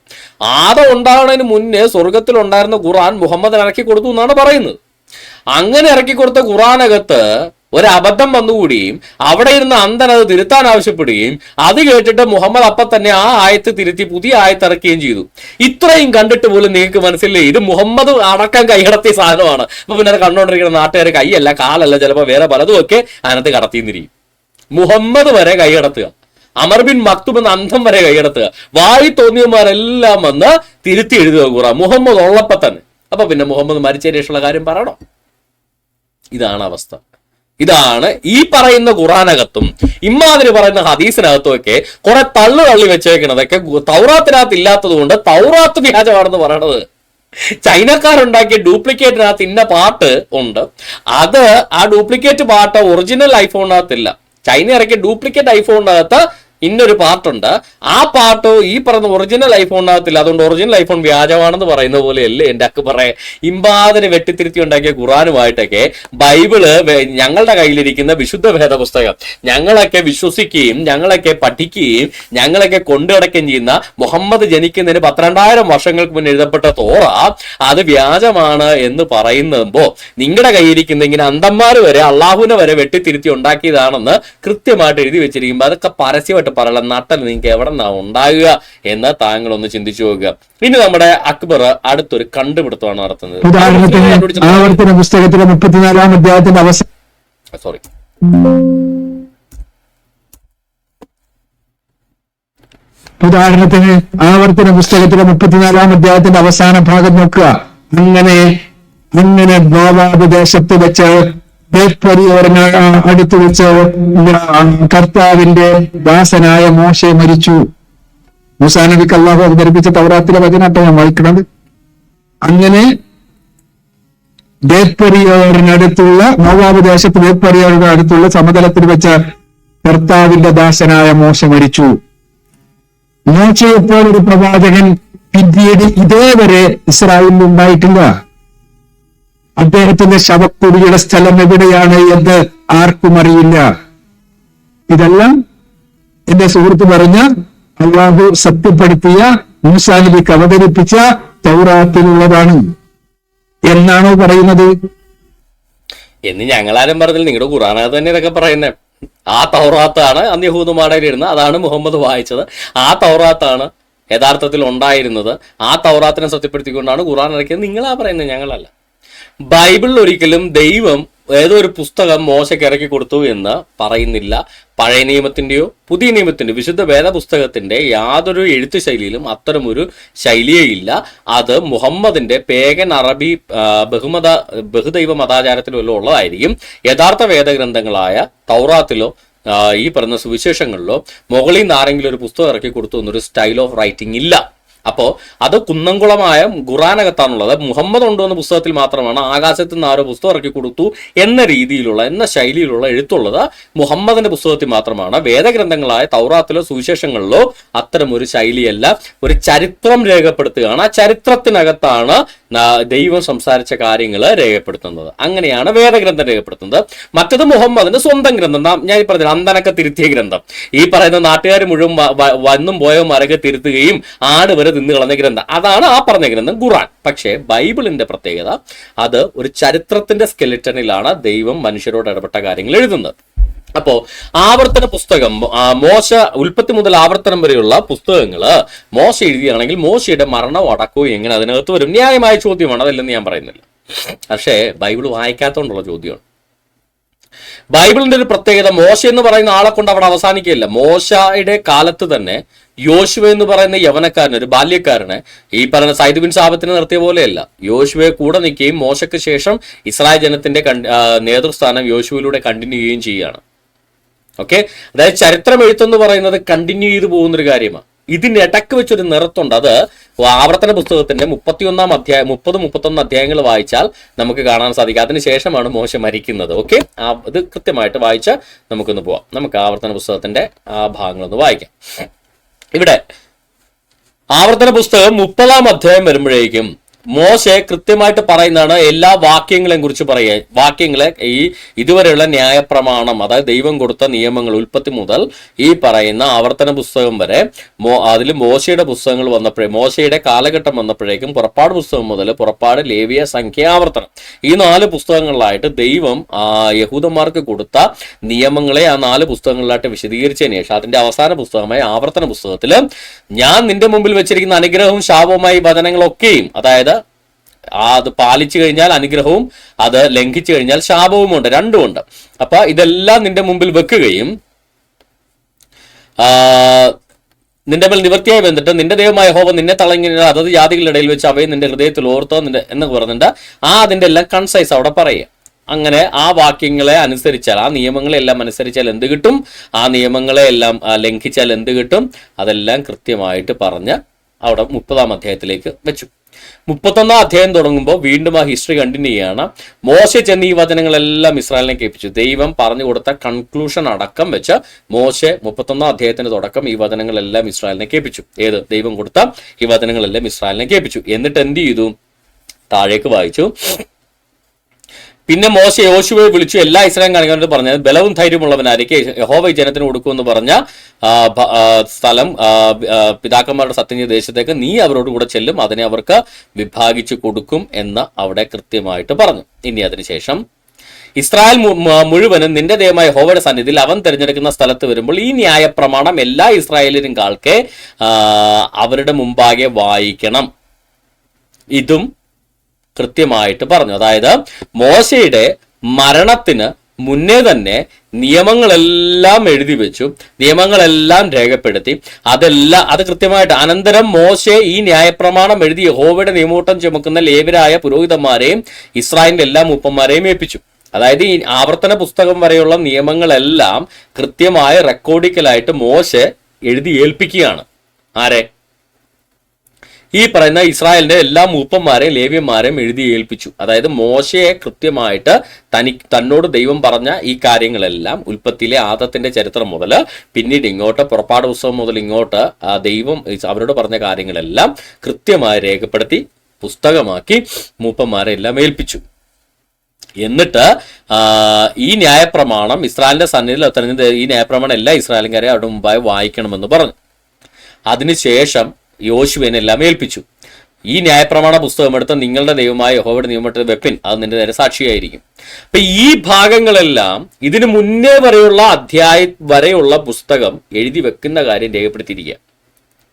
ആദം ഉണ്ടാകണതിന് മുന്നേ സ്വർഗത്തിൽ ഉണ്ടായിരുന്ന ഖുർആൻ മുഹമ്മദ് ഇറക്കി കൊടുത്തു എന്നാണ് പറയുന്നത്. അങ്ങനെ ഇറക്കി കൊടുത്ത ഖുർആനകത്ത് ഒരബദ്ധം വന്നുകൂടിയും അവിടെ ഇരുന്ന് അന്ധൻ അത് തിരുത്താൻ ആവശ്യപ്പെടുകയും അത് കേട്ടിട്ട് മുഹമ്മദ് അപ്പം തന്നെ ആ ആയത്ത് തിരുത്തി പുതിയ ആയത്ത് ഇറക്കുകയും ചെയ്തു. ഇത്രയും കണ്ടിട്ട് പോലും നിങ്ങൾക്ക് മനസ്സില്ലേ ഇത് മുഹമ്മദ് അടക്കം കൈകടത്തിയ സാധനമാണ്. അപ്പൊ പിന്നെ അത് കണ്ടുകൊണ്ടിരിക്കുന്ന നാട്ടുകാർ കൈയല്ല കാലല്ല ചിലപ്പോൾ വേറെ പലതും ഒക്കെ അതിനകത്ത് കടത്തിന്നിരിക്കും. മുഹമ്മദ് വരെ കൈകടത്തുക, അമർ ബിൻ മക്തും എന്ന അന്ധം വരെ കൈകടത്തുക, വായി തോന്നിയവന്മാരെല്ലാം വന്ന് തിരുത്തി എഴുതുക ഖുർആൻ മുഹമ്മദ് ഉള്ളപ്പോ തന്നെ. അപ്പൊ പിന്നെ മുഹമ്മദ് മരിച്ചതിന് ശേഷമുള്ള കാര്യം പറയണോ? ഇതാണ് അവസ്ഥ. ഇതാണ് ഈ പറയുന്ന ഖുറാനകത്തും ഇമ്മാതിരി പറയുന്ന ഹദീസിനകത്തും ഒക്കെ കുറെ തള്ളി വെച്ചേക്കണതൊക്കെ തൗറാത്തിനകത്ത് ഇല്ലാത്തത് കൊണ്ട് തൗറാത്ത് വ്യാജമാണെന്ന് പറയണത്. ചൈനക്കാരുണ്ടാക്കിയ ഡ്യൂപ്ലിക്കേറ്റിനകത്ത് ഇന്ന പാട്ട് ഉണ്ട്, അത് ആ ഡ്യൂപ്ലിക്കേറ്റ് പാട്ട് ഒറിജിനൽ ഐഫോണിനകത്തില്ല. ചൈന ഇറക്കിയ ഡ്യൂപ്ലിക്കേറ്റ് ഐഫോണിനകത്ത് ഇന്നൊരു പാട്ടുണ്ട്, ആ പാട്ട് ഈ പറഞ്ഞ ഒറിജിനൽ ഐഫോണിനകത്തില്ല. അതുകൊണ്ട് ഒറിജിനൽ ഐഫോൺ വ്യാജമാണെന്ന് പറയുന്ന പോലെയല്ലേ എൻ്റെ പറയാ. ഇമ്പാതിന് വെട്ടിത്തിരുത്തി ഉണ്ടാക്കിയ ഖുറാനുമായിട്ടൊക്കെ ബൈബിള് ഞങ്ങളുടെ കയ്യിലിരിക്കുന്ന വിശുദ്ധ വേദപുസ്തകം ഞങ്ങളൊക്കെ വിശ്വസിക്കുകയും ഞങ്ങളൊക്കെ പഠിക്കുകയും ഞങ്ങളൊക്കെ കൊണ്ടുനടക്കുകയും ചെയ്യുന്ന മുഹമ്മദ് ജനിക്കുന്നതിന് 12,000 വർഷങ്ങൾക്ക് മുന്നേ എഴുതപ്പെട്ട തോറ അത് വ്യാജമാണ് എന്ന് പറയുമ്പോ നിങ്ങളുടെ കയ്യിരിക്കുന്ന ഇങ്ങനെ അന്തന്മാർ വരെ അള്ളാഹുവിനെ വരെ വെട്ടിത്തിരുത്തി ഉണ്ടാക്കിയതാണെന്ന് കൃത്യമായിട്ട് എഴുതി വെച്ചിരിക്കുമ്പോൾ അതൊക്കെ പരസ്യമായിട്ട് പറയല നട്ടൽ നിങ്ങൾക്ക് എവിടെ നിന്നാണ് ഉണ്ടാകുക എന്ന് താങ്കൾ ഒന്ന് ചിന്തിച്ചു നോക്കുക. ഇനി നമ്മുടെ അക്ബർ അടുത്തൊരു കണ്ടുപിടുത്തമാണ് നടത്തുന്നത്. ഉദാഹരണത്തിന് ആവർത്തന പുസ്തകത്തിലെ 34-ാം അധ്യായത്തിന്റെ ഉദാഹരണത്തിന് ആവർത്തന പുസ്തകത്തിലെ 34-ാം അധ്യായത്തിന്റെ അവസാന ഭാഗം നോക്കുക. അങ്ങനെ മോവാബ് ദേശത്ത് വെച്ച് അടുത്ത് വെച്ച് കർത്താവിന്റെ ദാസനായ മോശെ മരിച്ചു. മൂസാ നബിക്ക് അല്ലാഹു അവതരിപ്പിച്ച തൗറാത്തിലെ വചനാട്ടോ ഞാൻ വായിക്കുന്നത്. അങ്ങനെ ബേത്പരിയോറിനടുത്തുള്ള മോവാബ് ദേശത്ത് ബേത്പരിയോറിന്റെ അടുത്തുള്ള സമതലത്തിൽ വെച്ച കർത്താവിന്റെ ദാസനായ മോശ മരിച്ചു. മോശയെപ്പോൾ ഒരു പ്രവാചകൻ പിന്നീട് ഇതേവരെ ഇസ്രായേലിൽ ഉണ്ടായിട്ടില്ല. അദ്ദേഹത്തിന്റെ ശവക്കുടിയുടെ സ്ഥലം എവിടെയാണ് എന്ന് ആർക്കും അറിയില്ല. ഇതെല്ലാം എന്റെ സുഹൃത്ത് പറഞ്ഞ അള്ളാഹു സത്യപ്പെടുത്തിയ മൂസാ നബിക്ക് അവതരിപ്പിച്ച തൗറാത്തിലുള്ളതാണ് എന്നാണോ പറയുന്നത്? എന്ന് ഞങ്ങളാരും പറഞ്ഞില്ല, നിങ്ങളുടെ ഖുറാനകത്ത് തന്നെ ഇതൊക്കെ പറയുന്നത്. ആ തൗറാത്താണ് അന്ന് യഹൂദന്മാരുടെ ഇരുന്നത്, അതാണ് മുഹമ്മദ് വായിച്ചത്, ആ തൗറാത്താണ് യഥാർത്ഥത്തിൽ ഉണ്ടായിരുന്നത്. ആ തൗറാത്തിനെ സത്യപ്പെടുത്തിക്കൊണ്ടാണ് ഖുറാൻ ഇറക്കിയത്. നിങ്ങളാ പറയുന്നത്, ഞങ്ങളല്ല. ബൈബിളിൽ ഒരിക്കലും ദൈവം ഏതോ ഒരു പുസ്തകം മോശയ്ക്ക് ഇറക്കി കൊടുത്തു എന്ന് പറയുന്നില്ല. പഴയ നിയമത്തിന്റെയോ പുതിയ നിയമത്തിന്റെയോ വിശുദ്ധ വേദപുസ്തകത്തിന്റെ യാതൊരു എഴുത്തു ശൈലിയിലും അത്തരമൊരു ശൈലിയേ ഇല്ല. അത് മുഹമ്മദിന്റെ പേഗൻ അറബി ബഹുദൈവ മതാചാരത്തിലോ എല്ലാം ഉള്ളതായിരിക്കും. യഥാർത്ഥ വേദഗ്രന്ഥങ്ങളായ തൗറാത്തിലോ ഈ പറഞ്ഞ സുവിശേഷങ്ങളിലോ മുകളിൽ നിന്ന് ആരെങ്കിലും ഒരു പുസ്തകം ഇറക്കി കൊടുത്തു എന്നൊരു സ്റ്റൈൽ ഓഫ് റൈറ്റിംഗ് ഇല്ല. അപ്പോൾ അത് കുന്നംകുളമായ ഖുറാനകത്താണുള്ളത്. മുഹമ്മദ് കൊണ്ടുവന്ന പുസ്തകത്തിൽ മാത്രമാണ് ആകാശത്ത് നിന്ന് ആരോ പുസ്തകം ഇറക്കി കൊടുത്തു എന്ന രീതിയിലുള്ള എന്ന ശൈലിയിലുള്ള എഴുത്തുള്ളത് മുഹമ്മദിന്റെ പുസ്തകത്തിൽ മാത്രമാണ്. വേദഗ്രന്ഥങ്ങളായ തൗറാത്തിലോ സുവിശേഷങ്ങളിലോ അത്തരം ഒരു ശൈലിയല്ല. ഒരു ചരിത്രം രേഖപ്പെടുത്തുകയാണ്. ആ ചരിത്രത്തിനകത്താണ് ദൈവം സംസാരിച്ച കാര്യങ്ങൾ രേഖപ്പെടുത്തുന്നത്. അങ്ങനെയാണ് വേദഗ്രന്ഥം രേഖപ്പെടുത്തുന്നത്. മറ്റത് മുഹമ്മദിന്റെ സ്വന്തം ഗ്രന്ഥം. ഞാൻ ഈ പറഞ്ഞ അന്തനൊക്കെ തിരുത്തിയ ഗ്രന്ഥം. ഈ പറയുന്ന നാട്ടുകാർ മുഴുവൻ വന്നും പോയവന്മാരൊക്കെ തിരുത്തുകയും ആട് വരെ തിന്നു കളഞ്ഞ ഗ്രന്ഥം, അതാണ് ആ പറഞ്ഞ ഗ്രന്ഥം ഖുറാൻ. പക്ഷേ ബൈബിളിന്റെ പ്രത്യേകത അത് ഒരു ചരിത്രത്തിന്റെ സ്കെലിറ്റണിലാണ് ദൈവം മനുഷ്യരോട് ഇടപെട്ട കാര്യങ്ങൾ എഴുതുന്നത്. അപ്പോ ആവർത്തന പുസ്തകം മോശ ഉൽപ്പത്തി മുതൽ ആവർത്തനം വരെയുള്ള പുസ്തകങ്ങള് മോശ എഴുതിയാണെങ്കിൽ മോശയുടെ മരണവും അടക്കവും എങ്ങനെ അതിനകത്ത് വരും? ന്യായമായ ചോദ്യമാണ്, അതല്ലെന്ന് ഞാൻ പറയുന്നില്ല. പക്ഷേ ബൈബിൾ വായിക്കാത്തോണ്ടുള്ള ചോദ്യമാണ്. ബൈബിളിന്റെ ഒരു പ്രത്യേകത, മോശ എന്ന് പറയുന്ന ആളെ കൊണ്ട് അവിടെ അവസാനിക്കുകയില്ല. മോശയുടെ കാലത്ത് തന്നെ യോശുവ എന്ന് പറയുന്ന യവനക്കാരന്, ഒരു ബാല്യക്കാരന് ഈ പറയുന്ന സൈദ് ബിൻ സാബത്തിനെ നിർത്തിയ പോലെയല്ല. യോശുവയെ കൂടെ നിൽക്കുകയും മോശയ്ക്ക് ശേഷം ഇസ്രായേൽ ജനത്തിന്റെ നേതൃസ്ഥാനം യോശുവയിലൂടെ കണ്ടിന്യൂ ചെയ്യുകയും ചെയ്യുകയാണ്. ഓക്കെ, അതായത് ചരിത്രം എഴുത്തെന്ന് പറയുന്നത് കണ്ടിന്യൂ ചെയ്തു പോകുന്നൊരു കാര്യമാണ്. ഇതിന്റെ ഇടയ്ക്ക് വെച്ചൊരു നിറത്തുണ്ട്. അത് ആവർത്തന പുസ്തകത്തിന്റെ 31 അധ്യായങ്ങൾ വായിച്ചാൽ നമുക്ക് കാണാൻ സാധിക്കും. അതിനുശേഷമാണ് മോശ മരിക്കുന്നത്. ഓക്കെ, ഇത് കൃത്യമായിട്ട് വായിച്ചാൽ നമുക്കൊന്ന് പോവാം. നമുക്ക് ആവർത്തന പുസ്തകത്തിന്റെ ആ ഭാഗങ്ങളൊന്ന് വായിക്കാം. ഇവിടെ ആവർത്തന പുസ്തകം 30-ാം അധ്യായം വരുമ്പോഴേക്കും മോശെ കൃത്യമായിട്ട് പറയുന്നതാണ് എല്ലാ വാക്യങ്ങളെയും കുറിച്ച് പറയുക. വാക്യങ്ങളെ ഈ ഇതുവരെയുള്ള ന്യായപ്രമാണം, അതായത് ദൈവം കൊടുത്ത നിയമങ്ങൾ ഉൽപ്പത്തി മുതൽ ഈ പറയുന്ന ആവർത്തന പുസ്തകം വരെ അതിൽ മോശയുടെ പുസ്തകങ്ങൾ വന്നപ്പോഴേ, മോശയുടെ കാലഘട്ടം വന്നപ്പോഴേക്കും പുറപ്പാട് പുസ്തകം മുതൽ പുറപ്പാട്, ലേവ്യ, സംഖ്യ, ആവർത്തനം, ഈ 4 പുസ്തകങ്ങളിലായിട്ട് ദൈവം യഹൂദന്മാർക്ക് കൊടുത്ത നിയമങ്ങളെ ആ 4 പുസ്തകങ്ങളിലായിട്ട് വിശദീകരിച്ചതിന് ശേഷം അതിന്റെ അവസാന പുസ്തകമായ ആവർത്തന പുസ്തകത്തിൽ ഞാൻ നിന്റെ മുമ്പിൽ വെച്ചിരിക്കുന്ന അനുഗ്രഹവും ശാപവുമായി വചനങ്ങളൊക്കെയും, അതായത് അത് പാലിച്ചു കഴിഞ്ഞാൽ അനുഗ്രഹവും അത് ലംഘിച്ചു കഴിഞ്ഞാൽ ശാപവുമുണ്ട്, രണ്ടുമുണ്ട്. അപ്പൊ ഇതെല്ലാം നിന്റെ മുമ്പിൽ വെക്കുകയും നിന്റെ മേൽ നിവൃത്തിയായി വന്നിട്ട് നിന്റെ ദൈവമായ യഹോവ നിന്നെ തളങ്ങി അതത് ജാതികളുടെ ഇടയിൽ വെച്ച് അവയെ നിന്റെ ഹൃദയത്തിൽ ഓർത്തോ എന്ന് പറഞ്ഞിട്ട് അതിന്റെ എല്ലാം കൺസൈസ് അവിടെ പറയുക. അങ്ങനെ ആ വാക്യങ്ങളെ അനുസരിച്ചാൽ, ആ നിയമങ്ങളെല്ലാം അനുസരിച്ചാൽ എന്ത് കിട്ടും, ആ നിയമങ്ങളെ എല്ലാം ലംഘിച്ചാൽ എന്ത് കിട്ടും, അതെല്ലാം കൃത്യമായിട്ട് പറഞ്ഞ് അവിടെ 30-ാം അധ്യായത്തിലേക്ക് വെച്ചു. 31-ാം അധ്യായം തുടങ്ങുമ്പോൾ വീണ്ടും ആ ഹിസ്റ്ററി കണ്ടിന്യൂ ചെയ്യാണ്. മോശെ ചെന്ന് ഈ വചനങ്ങളെല്ലാം ഇസ്രായേലിനെ കേൾപ്പിച്ചു. ദൈവം പറഞ്ഞു കൊടുത്ത കൺക്ലൂഷൻ അടക്കം വെച്ച് മോശെ 31-ാം അധ്യായത്തിന്റെ തുടക്കം ഈ വചനങ്ങളെല്ലാം ഇസ്രായേലിനെ കേൾപ്പിച്ചു. ഏത്? ദൈവം കൊടുത്ത ഈ വചനങ്ങളെല്ലാം ഇസ്രായേലിനെ കേൾപ്പിച്ചു. എന്നിട്ട് എന്ത് ചെയ്തു? താഴേക്ക് വായിച്ചു. പിന്നെ മോശെ യോശുവയെ വിളിച്ചു എല്ലാ ഇസ്രായേൽ കാണിക്കാനായിട്ട് പറഞ്ഞത്, ബലവും ധൈര്യമുള്ളവനായിരിക്കെ യഹോവ ഈ ജനത്തിന് കൊടുക്കുമെന്ന് പറഞ്ഞ സ്ഥലം പിതാക്കന്മാരുടെ സത്യം ചെയ്ത ദേശത്തേക്ക് നീ അവരോട് കൂടെ ചെല്ലും, അതിനെ അവർക്ക് വിഭാഗിച്ചു കൊടുക്കും എന്ന് അവിടെ കൃത്യമായിട്ട് പറഞ്ഞു. ഇനി അതിനുശേഷം ഇസ്രായേൽ മുഴുവനും നിന്റെ ദൈവമായ യഹോവയുടെ സന്നിധിയിൽ അവൻ തിരഞ്ഞെടുക്കുന്ന സ്ഥലത്ത് വരുമ്പോൾ ഈ ന്യായപ്രമാണം എല്ലാ ഇസ്രായേലിനും കാൽക്കെ അവരുടെ മുമ്പാകെ വായിക്കണം. ഇതും കൃത്യമായിട്ട് പറഞ്ഞു. അതായത് മോശയുടെ മരണത്തിന് മുന്നേ തന്നെ നിയമങ്ങളെല്ലാം എഴുതി വെച്ചു, നിയമങ്ങളെല്ലാം രേഖപ്പെടുത്തി. അത് കൃത്യമായിട്ട് അനന്തരം മോശെ ഈ ന്യായപ്രമാണം എഴുതി യഹോവയുടെ നിയമോട്ടം ചുമക്കുന്ന ലേവ്യരായ പുരോഹിതന്മാരെയും ഇസ്രായേലിന്റെ എല്ലാ മൂപ്പന്മാരെയും ഏൽപ്പിച്ചു. അതായത് ഈ ആവർത്തന പുസ്തകം വരെയുള്ള നിയമങ്ങളെല്ലാം കൃത്യമായ റെക്കോർഡിക്കലായിട്ട് മോശെ എഴുതി ഏൽപ്പിക്കുകയാണ്. ആരെ? ഈ പറയുന്ന ഇസ്രായേലിന്റെ എല്ലാ മൂപ്പന്മാരെയും ലേവ്യന്മാരെയും എഴുതി ഏൽപ്പിച്ചു. അതായത് മോശയെ കൃത്യമായിട്ട് തന്നോട് ദൈവം പറഞ്ഞ ഈ കാര്യങ്ങളെല്ലാം ഉൽപ്പത്തിയിലെ ആദത്തിന്റെ ചരിത്രം മുതൽ പിന്നീട് ഇങ്ങോട്ട് പുറപ്പാട് പുസ്തകം മുതൽ ഇങ്ങോട്ട് ദൈവം അവരോട് പറഞ്ഞ കാര്യങ്ങളെല്ലാം കൃത്യമായി രേഖപ്പെടുത്തി പുസ്തകമാക്കി മൂപ്പന്മാരെ എല്ലാം ഏൽപ്പിച്ചു. എന്നിട്ട് ഈ ന്യായപ്രമാണം ഇസ്രായേലിന്റെ സന്നിധിയിൽ തെരഞ്ഞെടുത്ത ഈ ന്യായപ്രമാണം എല്ലാ ഇസ്രായേലുകാരെ അവിടെ മുമ്പായി വായിക്കണമെന്ന് പറഞ്ഞു. അതിനുശേഷം യോശുവനെ എല്ലാം ഏൽപ്പിച്ചു. ഈ ന്യായപ്രമാണ പുസ്തകം എടുത്ത് നിങ്ങളുടെ ദൈവമായ യഹോവയുടെ നിയമത്തെ വെപ്പിൻ, അത് നിന്റെ നേരെ സാക്ഷിയായിരിക്കും. അപ്പൊ ഈ ഭാഗങ്ങളെല്ലാം ഇതിനു മുന്നേ വരെയുള്ള അധ്യായം വരെയുള്ള പുസ്തകം എഴുതി വെക്കുന്ന കാര്യം രേഖപ്പെടുത്തിയിരിക്കുക.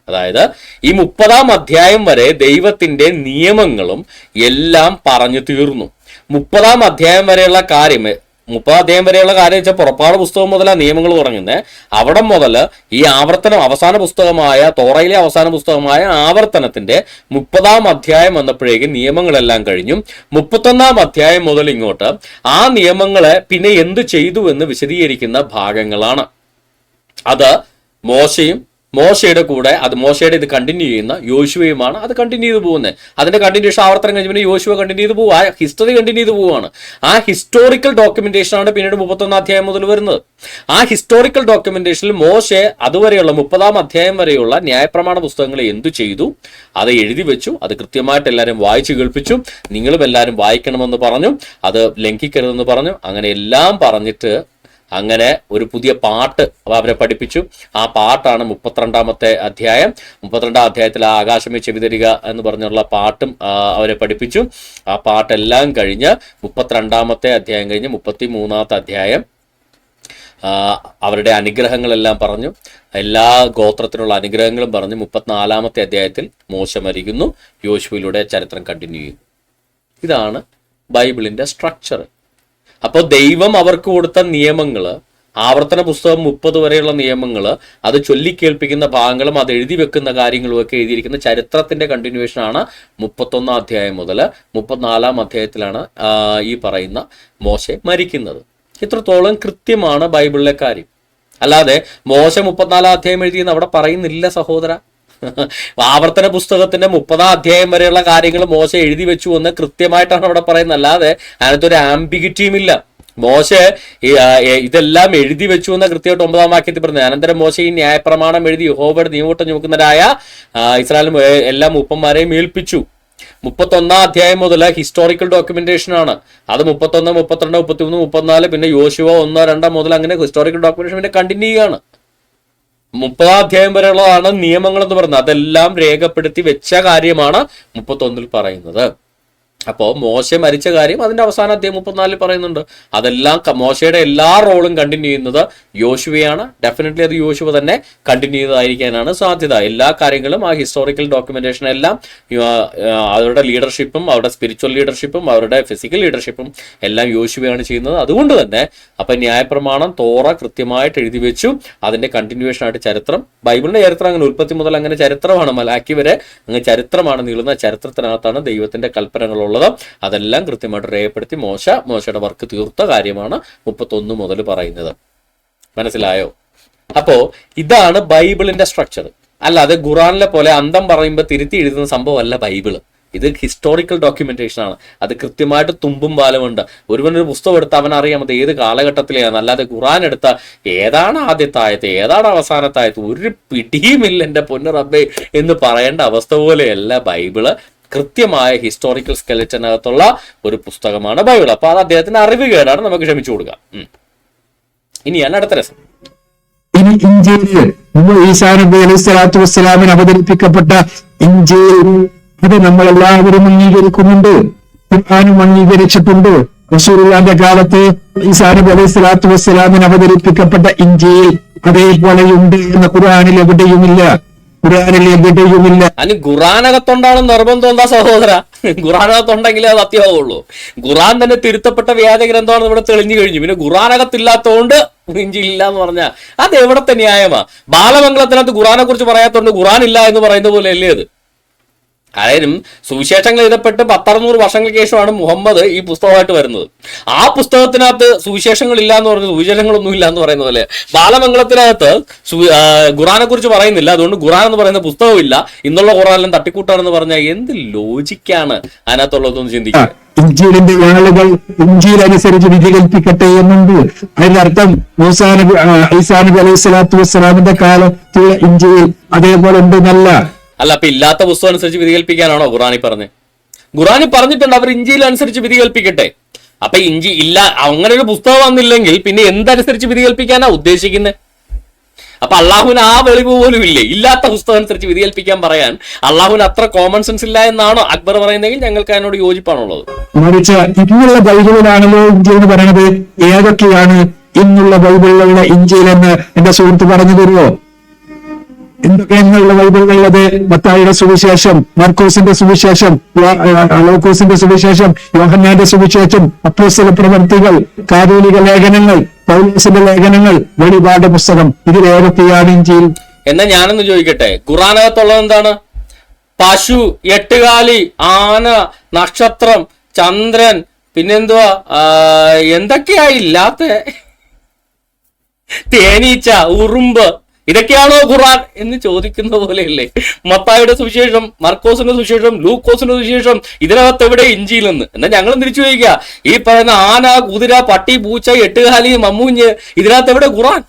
അതായത് ഈ 30-ാം അധ്യായം വരെ ദൈവത്തിന്റെ നിയമങ്ങളും എല്ലാം പറഞ്ഞു തീർന്നു. 30-ാം അധ്യായം വരെയുള്ള കാര്യം 30-ാം അധ്യായം വരെയുള്ള കാര്യം വെച്ചാൽ പുറപ്പാട് പുസ്തകം മുതലാണ് നിയമങ്ങൾ തുടങ്ങുന്നത്. അവിടെ മുതൽ ഈ ആവർത്തനം അവസാന പുസ്തകമായ തോറയിലെ അവസാന പുസ്തകമായ ആവർത്തനത്തിന്റെ 30-ാം അധ്യായം വന്നപ്പോഴേക്കും നിയമങ്ങളെല്ലാം കഴിഞ്ഞു. 31-ാം അധ്യായം മുതൽ ഇങ്ങോട്ട് ആ നിയമങ്ങളെ പിന്നെ എന്ത് ചെയ്തു എന്ന് വിശദീകരിക്കുന്ന ഭാഗങ്ങളാണ്. അത് മോശയുടെ കൂടെ മോശയുടെ ഇത് കണ്ടിന്യൂ ചെയ്യുന്ന യോശുവയുമാണ് അത് കണ്ടിന്യൂ ചെയ്ത് പോകുന്നത്. അതിന്റെ കണ്ടിന്യൂഷൻ ആവർത്തനം കഴിഞ്ഞ പിന്നെ യോശുവ കണ്ടിന്യൂ ചെയ്ത് പോകും. ആ ഹിസ്റ്ററി കണ്ടിന്യൂ ചെയ്ത് പോവുകയാണ്. ആ ഹിസ്റ്റോറിക്കൽ ഡോക്യുമെന്റേഷൻ ആണ് പിന്നീട് 31-ാം അധ്യായം മുതൽ വരുന്നത്. ആ ഹിസ്റ്റോറിക്കൽ ഡോക്യുമെന്റേഷനിൽ മോശെ അതുവരെയുള്ള 30-ാം അധ്യായം വരെയുള്ള ന്യായപ്രമാണ പുസ്തകങ്ങൾ എന്തു ചെയ്തു അത് എഴുതി വെച്ചു. അത് കൃത്യമായിട്ട് എല്ലാവരും വായിച്ചു കേൾപ്പിച്ചു. നിങ്ങളും എല്ലാവരും വായിക്കണമെന്ന് പറഞ്ഞു, അത് ലംഘിക്കരുതെന്ന് പറഞ്ഞു. അങ്ങനെ എല്ലാം പറഞ്ഞിട്ട് അങ്ങനെ ഒരു പുതിയ പാട്ട് അവരെ പഠിപ്പിച്ചു. ആ പാട്ടാണ് 32-ാമത്തെ അധ്യായം. 32-ാം അധ്യായത്തിൽ ആകാശമേ ചെവിതരിക എന്ന് പറഞ്ഞുള്ള പാട്ടും അവരെ പഠിപ്പിച്ചു. ആ പാട്ടെല്ലാം കഴിഞ്ഞ് 32-ാമത്തെ അധ്യായം കഴിഞ്ഞ് 33-ാമത്തെ അധ്യായം അവരുടെ അനുഗ്രഹങ്ങളെല്ലാം പറഞ്ഞു. എല്ലാ ഗോത്രത്തിനുള്ള അനുഗ്രഹങ്ങളും പറഞ്ഞു. 34-ാമത്തെ അധ്യായത്തിൽ മോശ മരിക്കുന്നു. യോശുവയിലൂടെ ചരിത്രം കണ്ടിന്യൂ ചെയ്യുന്നു. ഇതാണ് ബൈബിളിന്റെ സ്ട്രക്ചർ. അപ്പോൾ ദൈവം അവർക്ക് കൊടുത്ത നിയമങ്ങൾ, ആവർത്തന പുസ്തകം 30 വരെയുള്ള നിയമങ്ങൾ, അത് ചൊല്ലിക്കേൾപ്പിക്കുന്ന ഭാഗങ്ങളും അത് എഴുതി വെക്കുന്ന കാര്യങ്ങളും ഒക്കെ എഴുതിയിരിക്കുന്ന ചരിത്രത്തിന്റെ കണ്ടിന്യൂവേഷൻ ആണ് 31-ാം അധ്യായം മുതൽ 34-ാം അധ്യായത്തിലാണ് ഈ പറയുന്ന മോശെ മരിക്കുന്നത്. ഇത്രത്തോളം കൃത്യമാണ് ബൈബിളിലെ കാര്യം. അല്ലാതെ മോശ 34-ാം അധ്യായം എഴുതിയെന്ന് അവിടെ പറയുന്നില്ല സഹോദര. ആവർത്തന പുസ്തകത്തിന്റെ 30-ാം അധ്യായം വരെയുള്ള കാര്യങ്ങൾ മോശ എഴുതി വെച്ചു എന്ന് കൃത്യമായിട്ടാണ് അവിടെ പറയുന്നത്. അല്ലാതെ അതിനകത്തൊരു ആംബിഗിറ്റിയും ഇല്ല. മോശ ഇതെല്ലാം എഴുതി വെച്ചു എന്ന കൃത്യമായിട്ട് 9-ാം വാക്യത്തിൽ പറഞ്ഞത്. അനന്തരം മോശ ഈ ന്യായപ്രമാണം എഴുതി യഹോവയുടെ നിയമോട്ടം ചുമക്കുന്നവരായ ഇസ്രായേൽ എല്ലാ മൂപ്പന്മാരെയും ഏൽപ്പിച്ചു. 31 അധ്യായം മുതൽ ഹിസ്റ്റോറിക്കൽ ഡോക്യുമെന്റേഷൻ ആണ്. അത് 31, 32, 33, 34, പിന്നെ യോശുവ 1, 2 മുതൽ അങ്ങനെ ഹിസ്റ്റോറിക്കൽ ഡോക്യുമെന്റേഷൻ പിന്നെ കണ്ടിന്യൂ ചെയ്യുകയാണ്. 30 അധ്യായം വരെയുള്ളതാണ് നിയമങ്ങൾ എന്ന് പറയുന്നത്. അതെല്ലാം രേഖപ്പെടുത്തി വെച്ച കാര്യമാണ് 31 പറയുന്നത്. അപ്പോൾ മോശ മരിച്ച കാര്യം അതിന്റെ അവസാന അധ്യായം 34 പറയുന്നുണ്ട്. അതെല്ലാം മോശയുടെ എല്ലാ റോളും കണ്ടിന്യൂ ചെയ്യുന്നത് യോശുവയാണ്. ഡെഫിനറ്റ്ലി അത് യോശുവ തന്നെ കണ്ടിന്യൂ ചെയ്തായിരിക്കാനാണ് സാധ്യത. എല്ലാ കാര്യങ്ങളും ആ ഹിസ്റ്റോറിക്കൽ ഡോക്യുമെന്റേഷൻ എല്ലാം അവരുടെ ലീഡർഷിപ്പും അവരുടെ സ്പിരിച്വൽ ലീഡർഷിപ്പും അവരുടെ ഫിസിക്കൽ ലീഡർഷിപ്പും എല്ലാം യോശുവയാണ് ചെയ്യുന്നത്. അതുകൊണ്ട് തന്നെ അപ്പൊ ന്യായപ്രമാണം തോറ കൃത്യമായിട്ട് എഴുതി വെച്ചു. അതിന്റെ കണ്ടിന്യൂവേഷൻ ആയിട്ട് ചരിത്രം, ബൈബിളിന്റെ ചരിത്രം അങ്ങനെ ഉൽപ്പത്തി മുതൽ അങ്ങനെ ചരിത്രമാണ്, മലാക്കി വരെ അങ്ങനെ ചരിത്രമാണ് നീളുന്ന. ചരിത്രത്തിനകത്താണ് ദൈവത്തിന്റെ കൽപ്പനകളുള്ളത്. അതെല്ലാം കൃത്യമായിട്ട് രേഖപ്പെടുത്തി മോശയുടെ വർക്ക് തീർത്ത കാര്യമാണ് 31 മുതൽ പറയുന്നത്. മനസ്സിലായോ? അപ്പോ ഇതാണ് ബൈബിളിന്റെ സ്ട്രക്ചർ. അല്ലാതെ ഖുറാനിലെ പോലെ അന്തം പറയുമ്പോൾ തിരുത്തി എഴുതുന്ന സംഭവമല്ല ബൈബിള്. ഇത് ഹിസ്റ്റോറിക്കൽ ഡോക്യുമെന്റേഷൻ ആണ്. അത് കൃത്യമായിട്ട് തുമ്പും പാലമുണ്ട്. ഒരുവനൊരു പുസ്തകം എടുത്ത് അവനറിയാം അത് ഏത് കാലഘട്ടത്തിലെയാണ്. അല്ലാതെ ഖുറാൻ എടുത്ത ഏതാണ് ആദ്യത്തെ ആയത്ത് ഏതാണ് അവസാനത്തെ ആയത്ത് ഒരു പിടിയുമില്ല എൻ്റെ പൊന്നു റബ്ബേ എന്ന് പറയേണ്ട അവസ്ഥ പോലെയല്ല ബൈബിള്. കൃത്യമായ ഹിസ്റ്റോറിക്കൽ സ്കെലറ്റനകത്തുള്ള ഒരു പുസ്തകമാണ് ബൈബിൾ. അപ്പൊ അത് അദ്ദേഹത്തിന് അറിവ് കേടാണ്, നമുക്ക് ക്ഷമിച്ചു കൊടുക്കാം. ഇനിയാണ് അടുത്ത രസം. ഇനി ഇഞ്ചീല് ഈസാ നബി അലൈഹി സ്വലാത്തു വസ്സലാമിന് അവതരിപ്പിക്കപ്പെട്ട ഇഞ്ചീൽ അത് നമ്മളെല്ലാവരും അംഗീകരിക്കുന്നുണ്ട്, ഖുർആനും അംഗീകരിച്ചിട്ടുണ്ട്. റസൂലുള്ളാഹിന്റെ കാലത്ത് ഈസാ നബി അലൈഹി സ്വലാത്തു വസ്സലാമിന് അവതരിപ്പിക്കപ്പെട്ട ഇഞ്ചീൽ അതേപോലെയുണ്ട് എന്ന് ഖുർആനിൽ എവിടെയുമില്ല. അതിന് ഖുറാനകത്തുണ്ടാണ് നിർബന്ധം എന്താ സഹോദര? ഖുറാനകത്തുണ്ടെങ്കിലേ അത് അത്യാവുള്ളൂ. ഖുറാൻ തന്നെ തിരുത്തപ്പെട്ട വ്യാജഗ്രന്ഥമാണ് ഇവിടെ തെളിഞ്ഞു കഴിഞ്ഞു. പിന്നെ ഖുറാനകത്തില്ലാത്തതുകൊണ്ട് ഇഞ്ചിയില്ല എന്ന് പറഞ്ഞാൽ അത് എവിടത്തെ ന്യായമാ? ബാലമംഗലത്തിനകത്ത് ഖുറാനെ കുറിച്ച് പറയാത്തോണ്ട് ഖുറാൻ ഇല്ല എന്ന് പറയുന്ന പോലെ അല്ലേ അത്? അതായത് സുവിശേഷങ്ങൾ എഴുതപ്പെട്ട് 100-600 വർഷങ്ങൾക്ക് ശേഷമാണ് മുഹമ്മദ് ഈ പുസ്തകമായിട്ട് വരുന്നത്. ആ പുസ്തകത്തിനകത്ത് സുവിശേഷങ്ങൾ ഇല്ല എന്ന് പറഞ്ഞു, സുവിശേഷങ്ങളൊന്നും ഇല്ല എന്ന് പറയുന്ന പോലെ ബാലമംഗലത്തിനകത്ത് ഖുറാനെ കുറിച്ച് പറയുന്നില്ല, അതുകൊണ്ട് ഖുറാൻ എന്ന് പറയുന്ന പുസ്തകവും ഇല്ല, ഇന്നുള്ള ഖുറാനെല്ലാം തട്ടിക്കൂട്ടാണെന്ന് പറഞ്ഞാൽ എന്ത് ലോജിക്കാണ് അതിനകത്തുള്ളതെന്ന് ചിന്തിക്കുക. ഇഞ്ചീലിന്റെ ആളുകൾ ഇഞ്ചീൽ അനുസരിച്ച് വിധി കൽപ്പിക്കട്ടെ എന്നുണ്ട്. അതിന്റെ അർത്ഥം ഈസാ നബി അലൈഹി സ്വലാത്തു വസ്സലാമിന്റെ കാലത്തുള്ള ഇഞ്ചീൽ അതേപോലെ ഉണ്ട് എന്നല്ല. അല്ല, അപ്പൊ ഇല്ലാത്ത പുസ്തകം അനുസരിച്ച് വിധി കൽപ്പിക്കാനാണോ ഖുറാനി പറഞ്ഞത്? ഖുറാനി പറഞ്ഞിട്ടുണ്ട് അവർ ഇഞ്ചിയിൽ അനുസരിച്ച് വിധി കൽപ്പിക്കട്ടെ. അപ്പൊ ഇഞ്ചി ഇല്ല, അങ്ങനെ ഒരു പുസ്തകം വന്നില്ലെങ്കിൽ പിന്നെ എന്തനുസരിച്ച് വിധി കൽപ്പിക്കാനാ ഉദ്ദേശിക്കുന്നത്? അപ്പൊ അള്ളാഹുവിന് ആ വെളിവ് പോലും ഇല്ലേ? ഇല്ലാത്ത പുസ്തകം അനുസരിച്ച് വിധി കൽപ്പിക്കാൻ പറയാൻ അള്ളാഹുവിന് അത്ര കോമൺ സെൻസ് ഇല്ല എന്നാണോ അക്ബർ പറയുന്നതെങ്കിൽ ഞങ്ങൾക്ക് അതിനോട് യോജിപ്പാണുള്ളത്. മറിച്ച് ഇന്നുള്ള ബൈബിളിലാണല്ലോ ഇഞ്ചി എന്ന് പറയുന്നത്. ഏതൊക്കെയാണ് ഇന്നുള്ള ബൈബിളിലുള്ള ഇഞ്ചിയിൽ എന്ന് എന്റെ സുഹൃത്ത് പറഞ്ഞു തരുമോ? എന്തൊക്കെയുള്ള ബൈബിളുള്ളത്? മത്തായിയുടെ സുവിശേഷം, മാർക്കോസിന്റെ സുവിശേഷം, ലൂക്കോസിന്റെ സുവിശേഷം, യോഹന്നാന്റെ സുവിശേഷം, അപ്പോസ്തല പ്രവർത്തികൾ, കാതോലിക ലേഖനങ്ങൾ, പൗലോസിന്റെ ലേഖനങ്ങൾ, വെളിപാട് പുസ്തകം. ഇതിലേതൊക്കെയാണ് ഇഞ്ചിയിൽ? എന്നാ ഞാനൊന്ന് ചോദിക്കട്ടെ, ഖുറാനകത്തുള്ളത് എന്താണ്? പശു, എട്ടുകാലി, ആന, നക്ഷത്രം, ചന്ദ്രൻ, പിന്നെന്തുവാ എന്തൊക്കെയാ ഇല്ലാത്ത? തേനീച്ച, ഉറുമ്പ്, ഇതൊക്കെയാണോ ഖുറാൻ എന്ന് ചോദിക്കുന്ന പോലെയല്ലേ മത്തായിയുടെ സുവിശേഷം, മർക്കോസിന്റെ സുവിശേഷം, ലൂക്കോസിന്റെ സുവിശേഷം? ഇതിനകത്ത് എവിടെ ഇഞ്ചിയിലെന്ന്? എന്നാൽ ഞങ്ങൾ തിരിച്ചു ചോദിക്കുക, ഈ പറയുന്ന ആന, കുതിര, പട്ടി, പൂച്ച, എട്ടുകാലി, മമ്മൂഞ്ഞ്, ഇതിനകത്ത് എവിടെ ഖുറാൻ?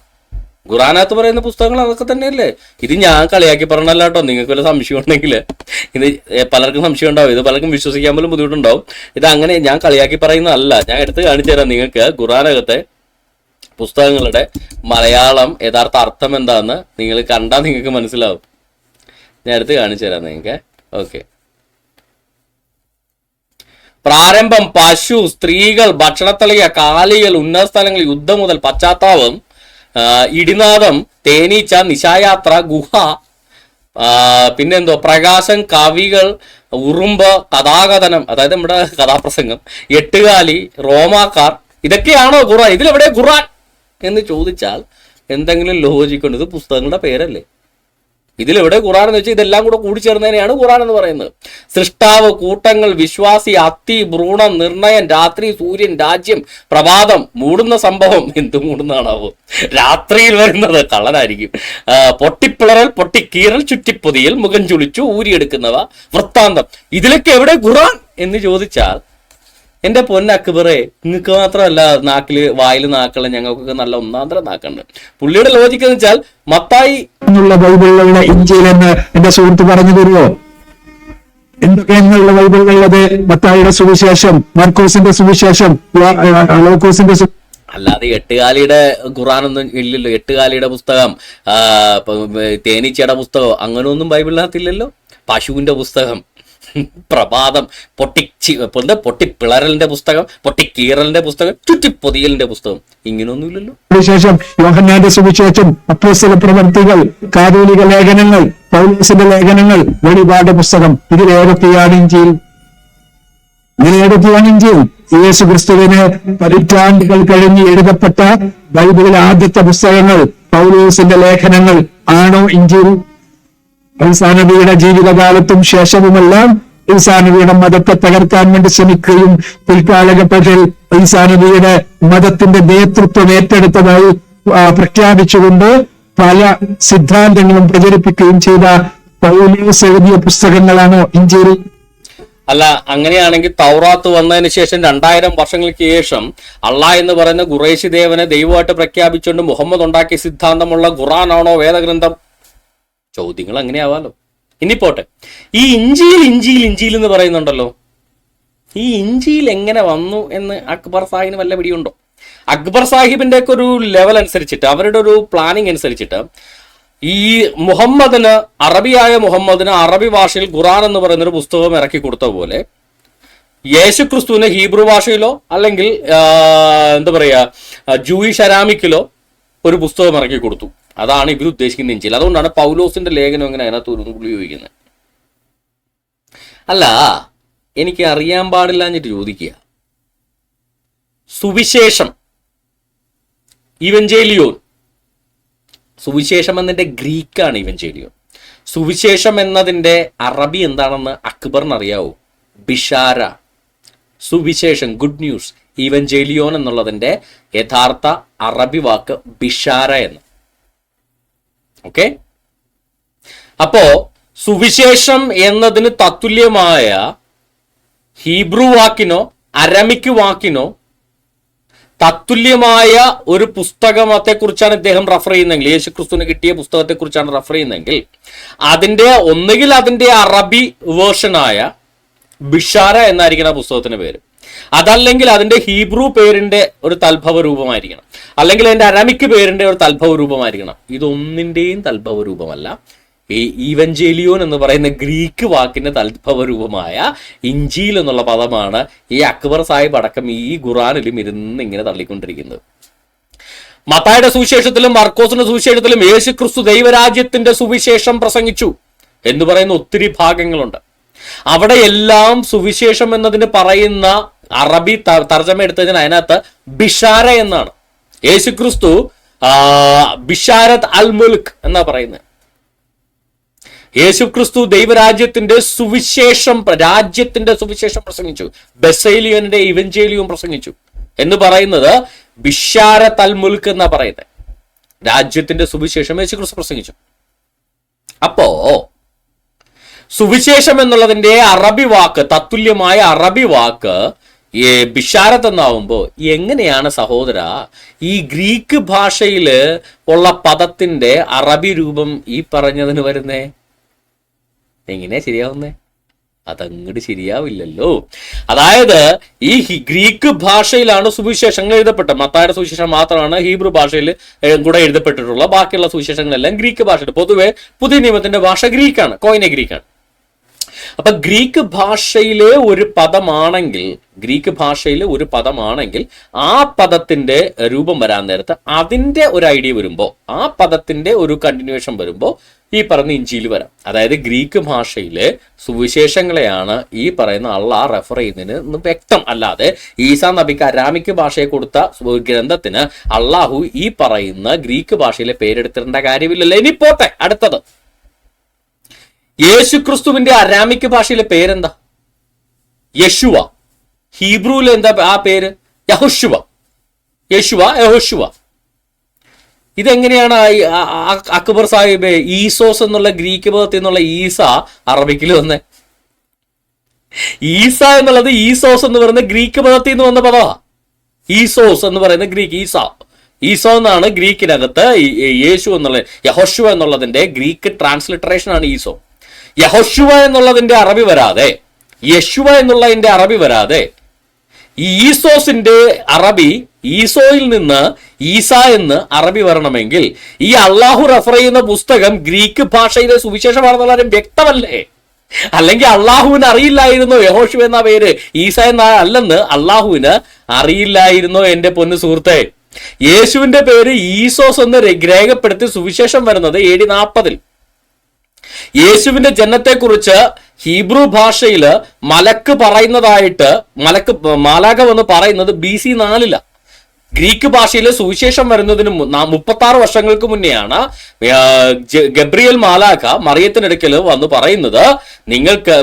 ഖുറാനകത്ത് പറയുന്ന പുസ്തകങ്ങൾ അതൊക്കെ തന്നെയല്ലേ? ഇത് ഞാൻ കളിയാക്കി പറഞ്ഞല്ല കേട്ടോ. നിങ്ങൾക്ക് വല്ല സംശയം ഉണ്ടെങ്കിൽ, ഇത് പലർക്കും സംശയം ഉണ്ടാവും, ഇത് പലർക്കും വിശ്വസിക്കാൻ പോലും ബുദ്ധിമുട്ടുണ്ടാവും. ഇത് അങ്ങനെ ഞാൻ കളിയാക്കി പറയുന്നതല്ല, ഞാൻ എടുത്ത് കാണിച്ചു തരാം നിങ്ങൾക്ക്. ഖുറാനകത്തെ പുസ്തകങ്ങളുടെ മലയാളം യഥാർത്ഥ അർത്ഥം എന്താന്ന് നിങ്ങൾ കണ്ടാൽ നിങ്ങൾക്ക് മനസ്സിലാവും. ഞാൻ എടുത്ത് കാണിച്ചു തരാം നിങ്ങൾക്ക്. ഓക്കെ, പ്രാരംഭം, പശു, സ്ത്രീകൾ, ഭക്ഷണത്തളിക, കാലികൾ, ഉന്നത സ്ഥലങ്ങൾ, യുദ്ധം മുതൽ, പശ്ചാത്താപം, ഇടിനാദം, തേനീച്ച, നിശായാത്ര, ഗുഹ, പിന്നെന്തോ പ്രകാശം, കവികൾ, ഉറുമ്പ്, കഥാകഥനം, അതായത് നമ്മുടെ കഥാപ്രസംഗം, എട്ടുകാലി, റോമാക്കാർ, ഇതൊക്കെയാണോ ഖുറാൻ? ഇതിലെവിടെ ഖുറാൻ എന്ന് ചോദിച്ചാൽ എന്തെങ്കിലും ലോജിക്കുണ്ട്. ഇത് പുസ്തകങ്ങളുടെ പേരല്ലേ? ഇതിലെവിടെ ഖുറാൻ എന്ന് വെച്ചാൽ ഇതെല്ലാം കൂടെ കൂടിച്ചേർന്നതിനെയാണ് ഖുറാൻ എന്ന് പറയുന്നത്. സൃഷ്ടാവ്, കൂട്ടങ്ങൾ, വിശ്വാസി, അത്തി, ഭ്രൂണം, നിർണയം, രാത്രി, സൂര്യൻ, രാജ്യം, പ്രഭാതം, മൂടുന്ന സംഭവം. എന്ത് മൂടുന്നതാണാവോ? രാത്രിയിൽ വരുന്നത് കള്ളനായിരിക്കും. പൊട്ടിപ്പിളറൽ, പൊട്ടിക്കീറൽ, ചുറ്റിപ്പൊതിയൽ, മുഖം ചുളിച്ചു, ഊരിയെടുക്കുന്നവ, വൃത്താന്തം. ഇതിലൊക്കെ എവിടെ ഖുറാൻ എന്ന് ചോദിച്ചാൽ എന്റെ പൊന്നക്ബറേ, നിങ്ങൾക്ക് മാത്രമല്ല നാക്കില് വായിൽ നാക്കളെ, ഞങ്ങൾക്കൊക്കെ നല്ല ഒന്നാന്തരം നാക്കുണ്ട്. പുള്ളിയുടെ ലോജിക്ക് എന്ന് വെച്ചാൽ മത്തായി എന്നുള്ള ബൈബിളിലുള്ള ഇഞ്ചിയിൽ എന്ന് എന്റെ സുഹൃത്ത് പറഞ്ഞു തരുമോ? എന്തൊക്കെയാണുള്ള ബൈബിളിലുള്ളത്? മത്തായിയുടെ സുവിശേഷം, മാർക്കോസിന്റെ സുവിശേഷം, ലൂക്കോസിന്റെ അല്ലാതെ എട്ടുകാലിയുടെ ഖുറാനൊന്നും ഇല്ലല്ലോ. എട്ടുകാലിയുടെ പുസ്തകം, തേനീച്ചയുടെ പുസ്തകം, അങ്ങനെയൊന്നും ബൈബിളിനകത്തില്ലല്ലോ. പശുവിന്റെ പുസ്തകം, പ്രഭാതം, പൊട്ടിപ്പിളറലിന്റെ പുസ്തകം, പൊട്ടിക്കീറലിന്റെ പുസ്തകം, ചുറ്റിപ്പൊതിയലിന്റെ പുസ്തകം, ഇങ്ങനെയൊന്നും ഇല്ലല്ലോ. സുവിശേഷം, യോഹന്നാന്റെ സുവിശേഷം, അപ്പോസ്തല പ്രവർത്തികൾ, കാതോലിക ലേഖനങ്ങൾ, പൗലോസിന്റെ ലേഖനങ്ങൾ, വെളിപാട് പുസ്തകം, ഇതിലേതൊക്കെയാണ് ഇഞ്ചിയിൽ? യേശു ക്രിസ്തുവിന് പതിറ്റാണ്ടുകൾ കഴിഞ്ഞ് എഴുതപ്പെട്ട ബൈബിളിലെ ആദ്യത്തെ പുസ്തകങ്ങൾ, പൗലോസിന്റെ ലേഖനങ്ങൾ ആണോ ഇഞ്ചിയിൽ? ഈസാനബിയുടെ ജീവിതകാലത്തും ശേഷവുമെല്ലാം ഈസാനബിയുടെ മതത്തെ തകർക്കാൻ വേണ്ടി ശ്രമിക്കുകയും പിൽക്കാലഘട്ടത്തിൽ ഈസാനബിയുടെ മതത്തിന്റെ നേതൃത്വം ഏറ്റെടുത്തതായി പ്രഖ്യാപിച്ചുകൊണ്ട് പല സിദ്ധാന്തങ്ങളും പ്രചരിപ്പിക്കുകയും ചെയ്ത പൗലോസ് എഴുതിയ പുസ്തകങ്ങളാണോ ഇഞ്ചിയിൽ? അല്ല, അങ്ങനെയാണെങ്കിൽ തൗറാത്ത് വന്നതിന് ശേഷം 2000 വർഷങ്ങൾക്ക് ശേഷം അള്ളാഹ് എന്ന് പറയുന്ന ഖുറൈശി ദേവനെ ദൈവമായിട്ട് പ്രഖ്യാപിച്ചുകൊണ്ട് മുഹമ്മദ് ഉണ്ടാക്കിയ സിദ്ധാന്തമുള്ള ഖുറാനാണോ വേദഗ്രന്ഥം? ചോദ്യങ്ങൾ അങ്ങനെയാവാലോ. ഇനി പോട്ടെ, ഈ ഇഞ്ചിയിൽ എന്ന് പറയുന്നുണ്ടല്ലോ, ഈ ഇഞ്ചിയിൽ എങ്ങനെ വന്നു എന്ന് അക്ബർ സാഹിബിന് വല്ല പിടിയുണ്ടോ? അക്ബർ സാഹിബിന്റെ ഒക്കെ ഒരു ലെവൽ അനുസരിച്ചിട്ട്, അവരുടെ ഒരു പ്ലാനിങ് അനുസരിച്ചിട്ട്, ഈ അറബിയായ മുഹമ്മദിന് അറബി ഭാഷയിൽ ഖുറാൻ എന്ന് പറയുന്നൊരു പുസ്തകം ഇറക്കി കൊടുത്ത പോലെ യേശു ക്രിസ്തുവിന് ഹീബ്രു ഭാഷയിലോ അല്ലെങ്കിൽ എന്താ പറയുക ജൂയിഷ് അരാമിക്കിലോ ഒരു പുസ്തകം ഇറക്കി കൊടുത്തു. അതാണ് ഇവർ ഉദ്ദേശിക്കുന്ന ഇഞ്ചിയിൽ. അതുകൊണ്ടാണ് പൗലോസിന്റെ ലേഖനം ഇങ്ങനെ അതിനകത്ത് ഉപയോഗിക്കുന്നത്. അല്ല, എനിക്ക് അറിയാൻ പാടില്ലാഞ്ഞിട്ട് ചോദിക്കുക, സുവിശേഷം, ഇവഞ്ചേലിയോൻ, സുവിശേഷം എന്നതിന്റെ ഗ്രീക്കാണ് ഇവഞ്ചേലിയോൻ. സുവിശേഷം എന്നതിന്റെ അറബി എന്താണെന്ന് അക്ബറിന് അറിയാവോ? ബിഷാര, സുവിശേഷം, ഗുഡ് ന്യൂസ്. ഇവഞ്ചേലിയോൻ എന്നുള്ളതിന്റെ യഥാർത്ഥ അറബി വാക്ക് ബിഷാര എന്ന്. ഓക്കെ, അപ്പോ സുവിശേഷം എന്നതിന് തത്തുല്യമായ ഹീബ്രു വാക്കിനോ അരമിക് വാക്കിനോ തത്തുല്യമായ ഒരു പുസ്തകത്തെക്കുറിച്ചാണ് ഇദ്ദേഹം റെഫർ ചെയ്യുന്നതെങ്കിൽ, യേശുക്രിസ്തുവിന് കിട്ടിയ പുസ്തകത്തെക്കുറിച്ചാണ് റെഫർ ചെയ്യുന്നതെങ്കിൽ, ഒന്നുകിൽ അതിന്റെ അറബി വേർഷനായ ബിഷാര എന്നായിരിക്കണം ആ പുസ്തകത്തിന്റെ പേര്, അതല്ലെങ്കിൽ അതിന്റെ ഹീബ്രു പേരിന്റെ ഒരു തൽഭവ രൂപമായിരിക്കണം, അല്ലെങ്കിൽ അതിന്റെ അരമിക് പേരിന്റെ ഒരു തൽഭവ രൂപമായിരിക്കണം. ഇതൊന്നിന്റെയും തൽഭവ രൂപമല്ല. ഈ ഈവഞ്ചേലിയോൻ എന്ന് പറയുന്ന ഗ്രീക്ക് വാക്കിന്റെ തൽഭവ രൂപമായ ഇഞ്ചീൽ എന്നുള്ള പദമാണ് ഈ അക്ബർ സാഹിബ് അടക്കം ഈ ഖുറാനിലും ഇരുന്ന് ഇങ്ങനെ തള്ളിക്കൊണ്ടിരിക്കുന്നത്. മത്തായിയുടെ സുവിശേഷത്തിലും മർക്കോസിന്റെ സുവിശേഷത്തിലും യേശു ക്രിസ്തു ദൈവരാജ്യത്തിന്റെ സുവിശേഷം പ്രസംഗിച്ചു എന്ന് പറയുന്ന ഒത്തിരി ഭാഗങ്ങളുണ്ട്. അവിടെ എല്ലാം സുവിശേഷം എന്നതിന് പറയുന്ന അറബി തർജ്ജമ എടുത്തതിന് അതിനകത്ത് ബിഷാര എന്നാണ്. യേശു ക്രിസ്തു ബിഷാരത്ത് അൽ മുൽക്ക് എന്നാ പറയുന്നത്. യേശു ക്രിസ്തു ദൈവരാജ്യത്തിന്റെ സുവിശേഷം, രാജ്യത്തിന്റെ സുവിശേഷം പ്രസംഗിച്ചു. ബെസേലിയന്റെ ഇവഞ്ചേലിയും പ്രസംഗിച്ചു എന്ന് പറയുന്നത് ബിഷാരത്ത് അൽ മുൽക്ക് എന്നാ പറയുന്നത്. രാജ്യത്തിന്റെ സുവിശേഷം യേശു ക്രിസ്തു പ്രസംഗിച്ചു. അപ്പോ സുവിശേഷം എന്നുള്ളതിന്റെ അറബി വാക്ക്, തത്തുല്യമായ അറബി വാക്ക് ബിഷാരത്ത് എന്നാവുമ്പോ എങ്ങനെയാണ് സഹോദര ഈ ഗ്രീക്ക് ഭാഷയിൽ ഉള്ള പദത്തിന്റെ അറബി രൂപം ഈ പറഞ്ഞതിന് വരുന്നേ? എങ്ങനെയാ ശരിയാവുന്നേ? അതങ്ങോട്ട് ശരിയാവില്ലല്ലോ. അതായത് ഈ ഗ്രീക്ക് ഭാഷയിലാണ് സുവിശേഷങ്ങൾ എഴുതപ്പെട്ടത്. മത്തായിയുടെ സുവിശേഷം മാത്രമാണ് ഹീബ്രു ഭാഷയിൽ കൂടെ എഴുതപ്പെട്ടിട്ടുള്ള. ബാക്കിയുള്ള സുവിശേഷങ്ങളെല്ലാം ഗ്രീക്ക് ഭാഷയിൽ. പൊതുവെ പുതിയ നിയമത്തിന്റെ ഭാഷ ഗ്രീക്കാണ്, കോയിനെ ഗ്രീക്കാണ്. അപ്പൊ ഗ്രീക്ക് ഭാഷയിലെ ഒരു പദമാണെങ്കിൽ ആ പദത്തിന്റെ രൂപം വരാൻ നേരത്ത് അതിന്റെ ഒരു ഐഡിയ വരുമ്പോ, ആ പദത്തിന്റെ ഒരു കണ്ടിന്യൂവേഷൻ വരുമ്പോ ഈ പറയുന്ന ഇഞ്ചിയിൽ വരാം. അതായത് ഗ്രീക്ക് ഭാഷയിലെ സുവിശേഷങ്ങളെയാണ് ഈ പറയുന്ന അള്ളാഹ് റെഫർ ചെയ്യുന്നതിന് വ്യക്തം. അല്ലാതെ ഈസാ നബിക്ക് അരാമിക് ഭാഷയെ കൊടുത്ത ഗ്രന്ഥത്തിന് അള്ളാഹു ഈ പറയുന്ന ഗ്രീക്ക് ഭാഷയിലെ പേരെടുത്തിടേണ്ട കാര്യമില്ലല്ലോ. ഇനി പോട്ടെ, അടുത്തത് യേശു ക്രിസ്തുവിന്റെ അരാമിക് ഭാഷയിലെ പേരെന്താ? യശുവ. ഹീബ്രുവിൽ എന്താ ആ പേര്? യഹോശുവ. യഹോശുവ. ഇതെങ്ങനെയാണ് അക്ബർ സാഹിബ് ഈസോസ് എന്നുള്ള ഗ്രീക്ക് പദത്തിൽ നിന്നുള്ള ഈസ അറബിക്കിൽ വന്നേ? ഈസ എന്നുള്ളത് ഈസോസ് എന്ന് പറയുന്ന ഗ്രീക്ക് പദത്തിൽ നിന്ന് വന്ന പദമാണ്. ഈസോസ് എന്ന് പറയുന്ന ഗ്രീക്ക് ഈസോ എന്നാണ് ഗ്രീക്കിനകത്ത് യേശു എന്നുള്ള യഹോശുവ എന്നുള്ളതിന്റെ ഗ്രീക്ക് ട്രാൻസ്ലിറ്ററേഷൻ ആണ് ഈസോ. യഹോശുവ എന്നുള്ളതിന്റെ അറബി വരാതെ, യശുവ എന്നുള്ളതിന്റെ അറബി വരാതെ, ഈ ഈസോസിന്റെ അറബി, ഈസോയിൽ നിന്ന് ഈസ എന്ന് അറബി വരണമെങ്കിൽ ഈ അള്ളാഹു റെഫർ ചെയ്യുന്ന പുസ്തകം ഗ്രീക്ക് ഭാഷയിലെ സുവിശേഷമാണെന്നുള്ളതും വ്യക്തമല്ലേ? അല്ലെങ്കിൽ അള്ളാഹുവിന് അറിയില്ലായിരുന്നോ യഹോശുവ എന്ന പേര് ഈസ എന്ന അല്ലെന്ന് അള്ളാഹുവിന് അറിയില്ലായിരുന്നോ? എന്റെ പൊന്നു സുഹൃത്തെ, യേശുവിന്റെ പേര് ഈസോസ് എന്ന് രേഖപ്പെടുത്തി സുവിശേഷം വരുന്നത് AD 40. യേശുവിന്റെ ജനനത്തെക്കുറിച്ച് ഹീബ്രു ഭാഷയിൽ മലക്ക് പറയുന്നതായിട്ട്, മാലാഖ എന്ന് പറയുന്നത് BC 4. ഗ്രീക്ക് ഭാഷയിലെ സുവിശേഷം വരുന്നതിന് 36 വർഷങ്ങൾക്ക് മുന്നെയാണ് ഗബ്രിയേൽ മാലാഖ മറിയത്തിനടുക്കൽ വന്ന് പറയുന്നത്, നിങ്ങൾക്ക്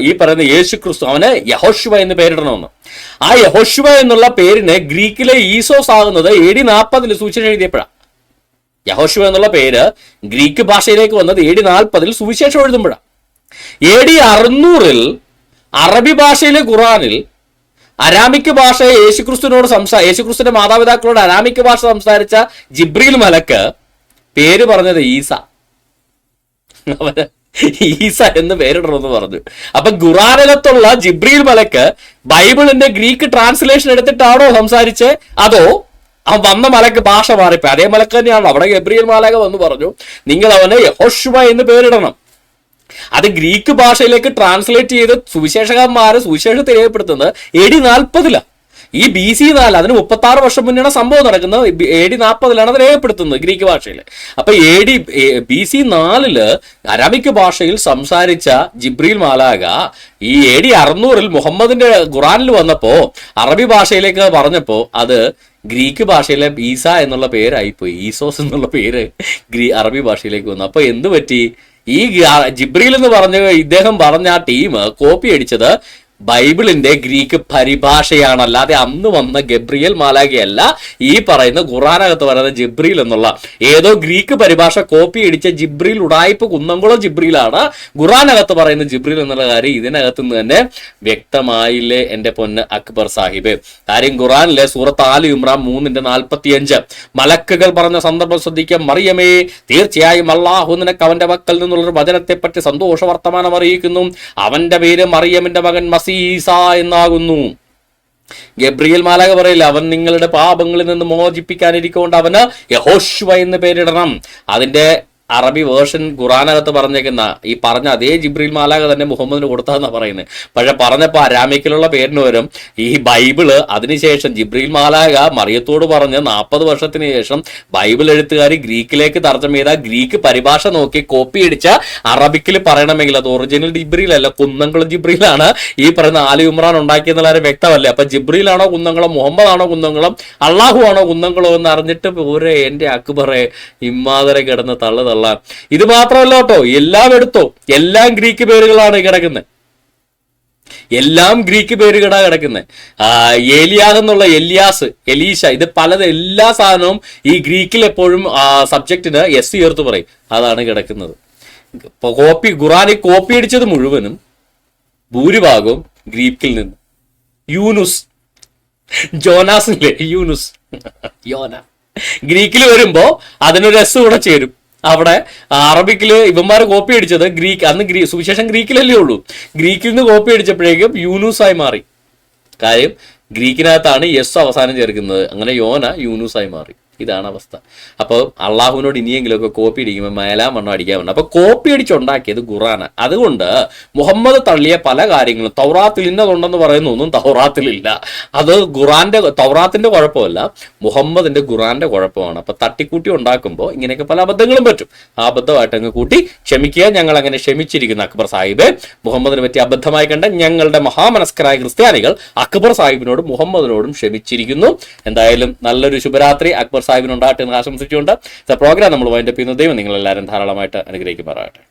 ഈ പറയുന്ന യേശു ക്രിസ്തു അവന് യഹോശുവ എന്ന് പേരിടണമെന്ന്. ആ യഹോശുവ എന്നുള്ള പേരിന് ഗ്രീക്കിലെ ഈസോസ് ആകുന്നത് AD 40 സുവിശേഷം എഴുതിയപ്പോഴാണ്. യഹോശുവ എന്നുള്ള പേര് ഗ്രീക്ക് ഭാഷയിലേക്ക് വന്നത് AD 40 സുവിശേഷം എഴുതുമ്പോഴാണ്. AD 600 അറബി ഭാഷയിലെ ഖുറാനിൽ അരാമിക് ഭാഷ യേശുക്രിസ്തുവിന്റെ മാതാപിതാക്കളോട് അരാമിക് ഭാഷ സംസാരിച്ച ജിബ്രീൽ മലക്ക് പേര് പറഞ്ഞത് ഈസ. അവന് ഈസ എന്ന് പേരിടണമെന്ന് പറഞ്ഞു. അപ്പൊ ഖുറാനിലത്തുള്ള ജിബ്രീൽ മലക്ക് ബൈബിളിന്റെ ഗ്രീക്ക് ട്രാൻസ്ലേഷൻ എടുത്തിട്ടാണോ സംസാരിച്ച്, അതോ അവൻ വന്ന മലക്ക് ഭാഷ മാറിപ്പോ? അതേ മലക്ക് തന്നെയാണോ. അവിടെ ഗബ്രിയേൽ മാലാഖ വന്ന് പറഞ്ഞു, നിങ്ങൾ അവന് യഹോശുവ എന്ന് പേരിടണം. അത് ഗ്രീക്ക് ഭാഷയിലേക്ക് ട്രാൻസ്ലേറ്റ് ചെയ്ത് സുവിശേഷകന്മാര് സുവിശേഷത്തെ രേഖപ്പെടുത്തുന്നത് AD 40. ഈ BC 4, അതിന് 36 വർഷം മുന്നെയാണ് സംഭവം നടക്കുന്നത്. AD 40 അത് രേഖപ്പെടുത്തുന്നത് ഗ്രീക്ക് ഭാഷയിൽ. അപ്പൊ BC 4 അരാമിക് ഭാഷയിൽ സംസാരിച്ച ജിബ്രീൽ മാലാഖ ഈ AD 600 മുഹമ്മദിന്റെ ഖുറാനിൽ വന്നപ്പോ അറബി ഭാഷയിലേക്ക് പറഞ്ഞപ്പോ അത് ഗ്രീക്ക് ഭാഷയിലെ ഈസ എന്നുള്ള പേരായിപ്പോയി. ഈസോസ് എന്നുള്ള പേര് അറബി ഭാഷയിലേക്ക് വന്നു. അപ്പൊ എന്ത് പറ്റി? ഈ ജിബ്രീൽ എന്ന് ഇദ്ദേഹം പറഞ്ഞ ആ ടീം കോപ്പി അടിച്ചത് ബൈബിളിന്റെ ഗ്രീക്ക് പരിഭാഷയാണ്, അല്ലാതെ അന്ന് വന്ന ഗബ്രിയേൽ മാലാഖയല്ല. ഈ പറയുന്ന ഖുറാനകത്ത് പറയുന്ന ജിബ്രീൽ എന്നുള്ള ഏതോ ഗ്രീക്ക് പരിഭാഷ കോപ്പി അടിച്ച ജിബ്രീൽ ഉടായ്പ കുന്നംകുളം ജിബ്രീലാണ് ഖുറാനകത്ത് പറയുന്ന ജിബ്രീൽ എന്നുള്ള കാര്യം ഇതിനകത്ത് നിന്ന് തന്നെ വ്യക്തമായില്ലേ എന്റെ പൊന്ന് അക്ബർ സാഹിബ്? കാര്യം ഖുറാനിലെ സൂറത്ത് ആൽ ഇമ്രാൻ 3:45 മലക്കുകൾ പറഞ്ഞ സന്ദർഭം ശ്രദ്ധിക്കുക. മറിയമേ, തീർച്ചയായും അള്ളാഹു നിനക്ക് അവന്റെ മക്കൾ നിന്നുള്ളൊരു വചനത്തെ പറ്റി സന്തോഷ വർത്തമാനം അറിയിക്കുന്നു. അവന്റെ പേര് മറിയമിന്റെ മകൻ ഈസ എന്നാകുന്നു. ഗബ്രിയേൽ മാലാഖ പറയില്ല, അവൻ നിങ്ങളുടെ പാപങ്ങളിൽ നിന്ന് മോചിപ്പിക്കാനിരിക്കൊണ്ട് അവന് യഹോശുവ എന്ന് പേരിടണം. അതിന്റെ അറബി വേർഷൻ ഖുറാനകത്ത് പറഞ്ഞേക്കുന്ന ഈ പറഞ്ഞ അതേ ജിബ്രീൽ മാലാഖ തന്നെ മുഹമ്മദിന് കൊടുത്താന്നാ പറയുന്നത്. പക്ഷെ പറഞ്ഞപ്പോ അരാമിക്കിലുള്ള പേരിന് വരും ഈ ബൈബിള് അതിനുശേഷം ജിബ്രീൽ മാലാഖ മറിയത്തോട് പറഞ്ഞ് 40 വർഷത്തിന് ശേഷം ബൈബിൾ എഴുത്തുകാരി ഗ്രീക്കിലേക്ക് തർജ്ജമ ചെയ്ത ഗ്രീക്ക് പരിഭാഷ നോക്കി കോപ്പി അടിച്ച അറബിക്കിൽ പറയണമെങ്കിൽ അത് ഒറിജിനൽ ജിബ്രീൽ അല്ല, കുന്നംകുളം ജിബ്രീലാണ് ഈ പറയുന്ന ആലി ഉമ്രാൻ ഉണ്ടാക്കിയെന്നുള്ള കാര്യം വ്യക്തമല്ലേ? അപ്പൊ ജിബ്രീലാണോ കുന്നംകുളം, മുഹമ്മദ് ആണോ കുന്നംകുളം, അള്ളാഹു ആണോ കുന്നംകുളം എന്ന് അറിഞ്ഞിട്ട് പോരെ എന്റെ അക്ബറെ ഇമ്മാതിരെ കിടന്ന് തള്ളു. ഇത് മാത്രമല്ല കേട്ടോ, എല്ലാം എടുത്തോ, എല്ലാം ഗ്രീക്ക് പേരുകളാണ് കിടക്കുന്നത്. എല്ലാം ഗ്രീക്ക് പേരുകളാണ് കിടക്കുന്നത്. ഏലിയാഹെന്നുള്ള എലിയാസ്, എലീഷ, ഇത് എല്ലാ സാധനവും ഈ ഗ്രീക്കിൽ എപ്പോഴും സബ്ജക്റ്റിന് എസ് ചേർത്ത് പറയും. അതാണ് കിടക്കുന്നത്. ഖുറാനിൽ കോപ്പി അടിച്ചത് മുഴുവനും ഭൂരിഭാഗവും ഗ്രീക്കിൽ നിന്ന്. യൂനുസ്, ജോനാസില്ലേ, യൂനുസ്, യോന ഗ്രീക്കിൽ വരുമ്പോ അതിനൊരു എസ് കൂടെ ചേരും. അവിടെ അറബിക്കില് ഇവന്മാരെ കോപ്പി അടിച്ചത് അന്ന് സുവിശേഷം ഗ്രീക്കിലല്ലേ ഉള്ളൂ. ഗ്രീക്കിൽ നിന്ന് കോപ്പി അടിച്ചപ്പോഴേക്കും യൂനൂസായി മാറി. കാര്യം ഗ്രീക്കിനകത്താണ് എസ് അവസാനം ചേർക്കുന്നത്. അങ്ങനെ യോന യൂനൂസായി മാറി. ഇതാണ് അവസ്ഥ. അപ്പോൾ അള്ളാഹുവിനോട് ഇനിയെങ്കിലുമൊക്കെ കോപ്പി അടിക്കുമ്പോൾ മേലാമണ്ണം അടിക്കാൻ വേണം. അപ്പൊ കോപ്പി അടിച്ചുണ്ടാക്കിയത് ഖുറാന. അതുകൊണ്ട് മുഹമ്മദ് തള്ളിയ പല കാര്യങ്ങളും തൗറാത്തിൽ ഇന്നതുണ്ടെന്ന് പറയുന്ന ഒന്നും തൗറാത്തിലില്ല. അത് തൗറാത്തിന്റെ കുഴപ്പമല്ല, മുഹമ്മദിന്റെ ഖുറാന്റെ കുഴപ്പമാണ്. അപ്പൊ തട്ടിക്കൂട്ടി ഉണ്ടാക്കുമ്പോൾ ഇങ്ങനെയൊക്കെ പല അബദ്ധങ്ങളും പറ്റും. ആ അബദ്ധമായിട്ട് അങ്ങ് കൂട്ടി ക്ഷമിക്കുക. ഞങ്ങൾ അങ്ങനെ ക്ഷമിച്ചിരിക്കുന്ന അക്ബർ സാഹിബ്. മുഹമ്മദിനെ പറ്റി അബദ്ധമായി കണ്ട ഞങ്ങളുടെ മഹാമനസ്കരായ ക്രിസ്ത്യാനികൾ അക്ബർ സാഹിബിനോടും മുഹമ്മദിനോടും ക്ഷമിച്ചിരിക്കുന്നു. എന്തായാലും നല്ലൊരു ശുഭരാത്രി അക്ബർ സാഹിബിനുണ്ടാകട്ടെ എന്ന് ആശംസിച്ചുകൊണ്ട് പ്രോഗ്രാം നമ്മൾ വൈൻഡപ്പ് ചെയ്യുന്ന ദൈവം നിങ്ങളെല്ലാവരും ധാരാളമായിട്ട് അനുഗ്രഹിക്കുമാറാകട്ടെ.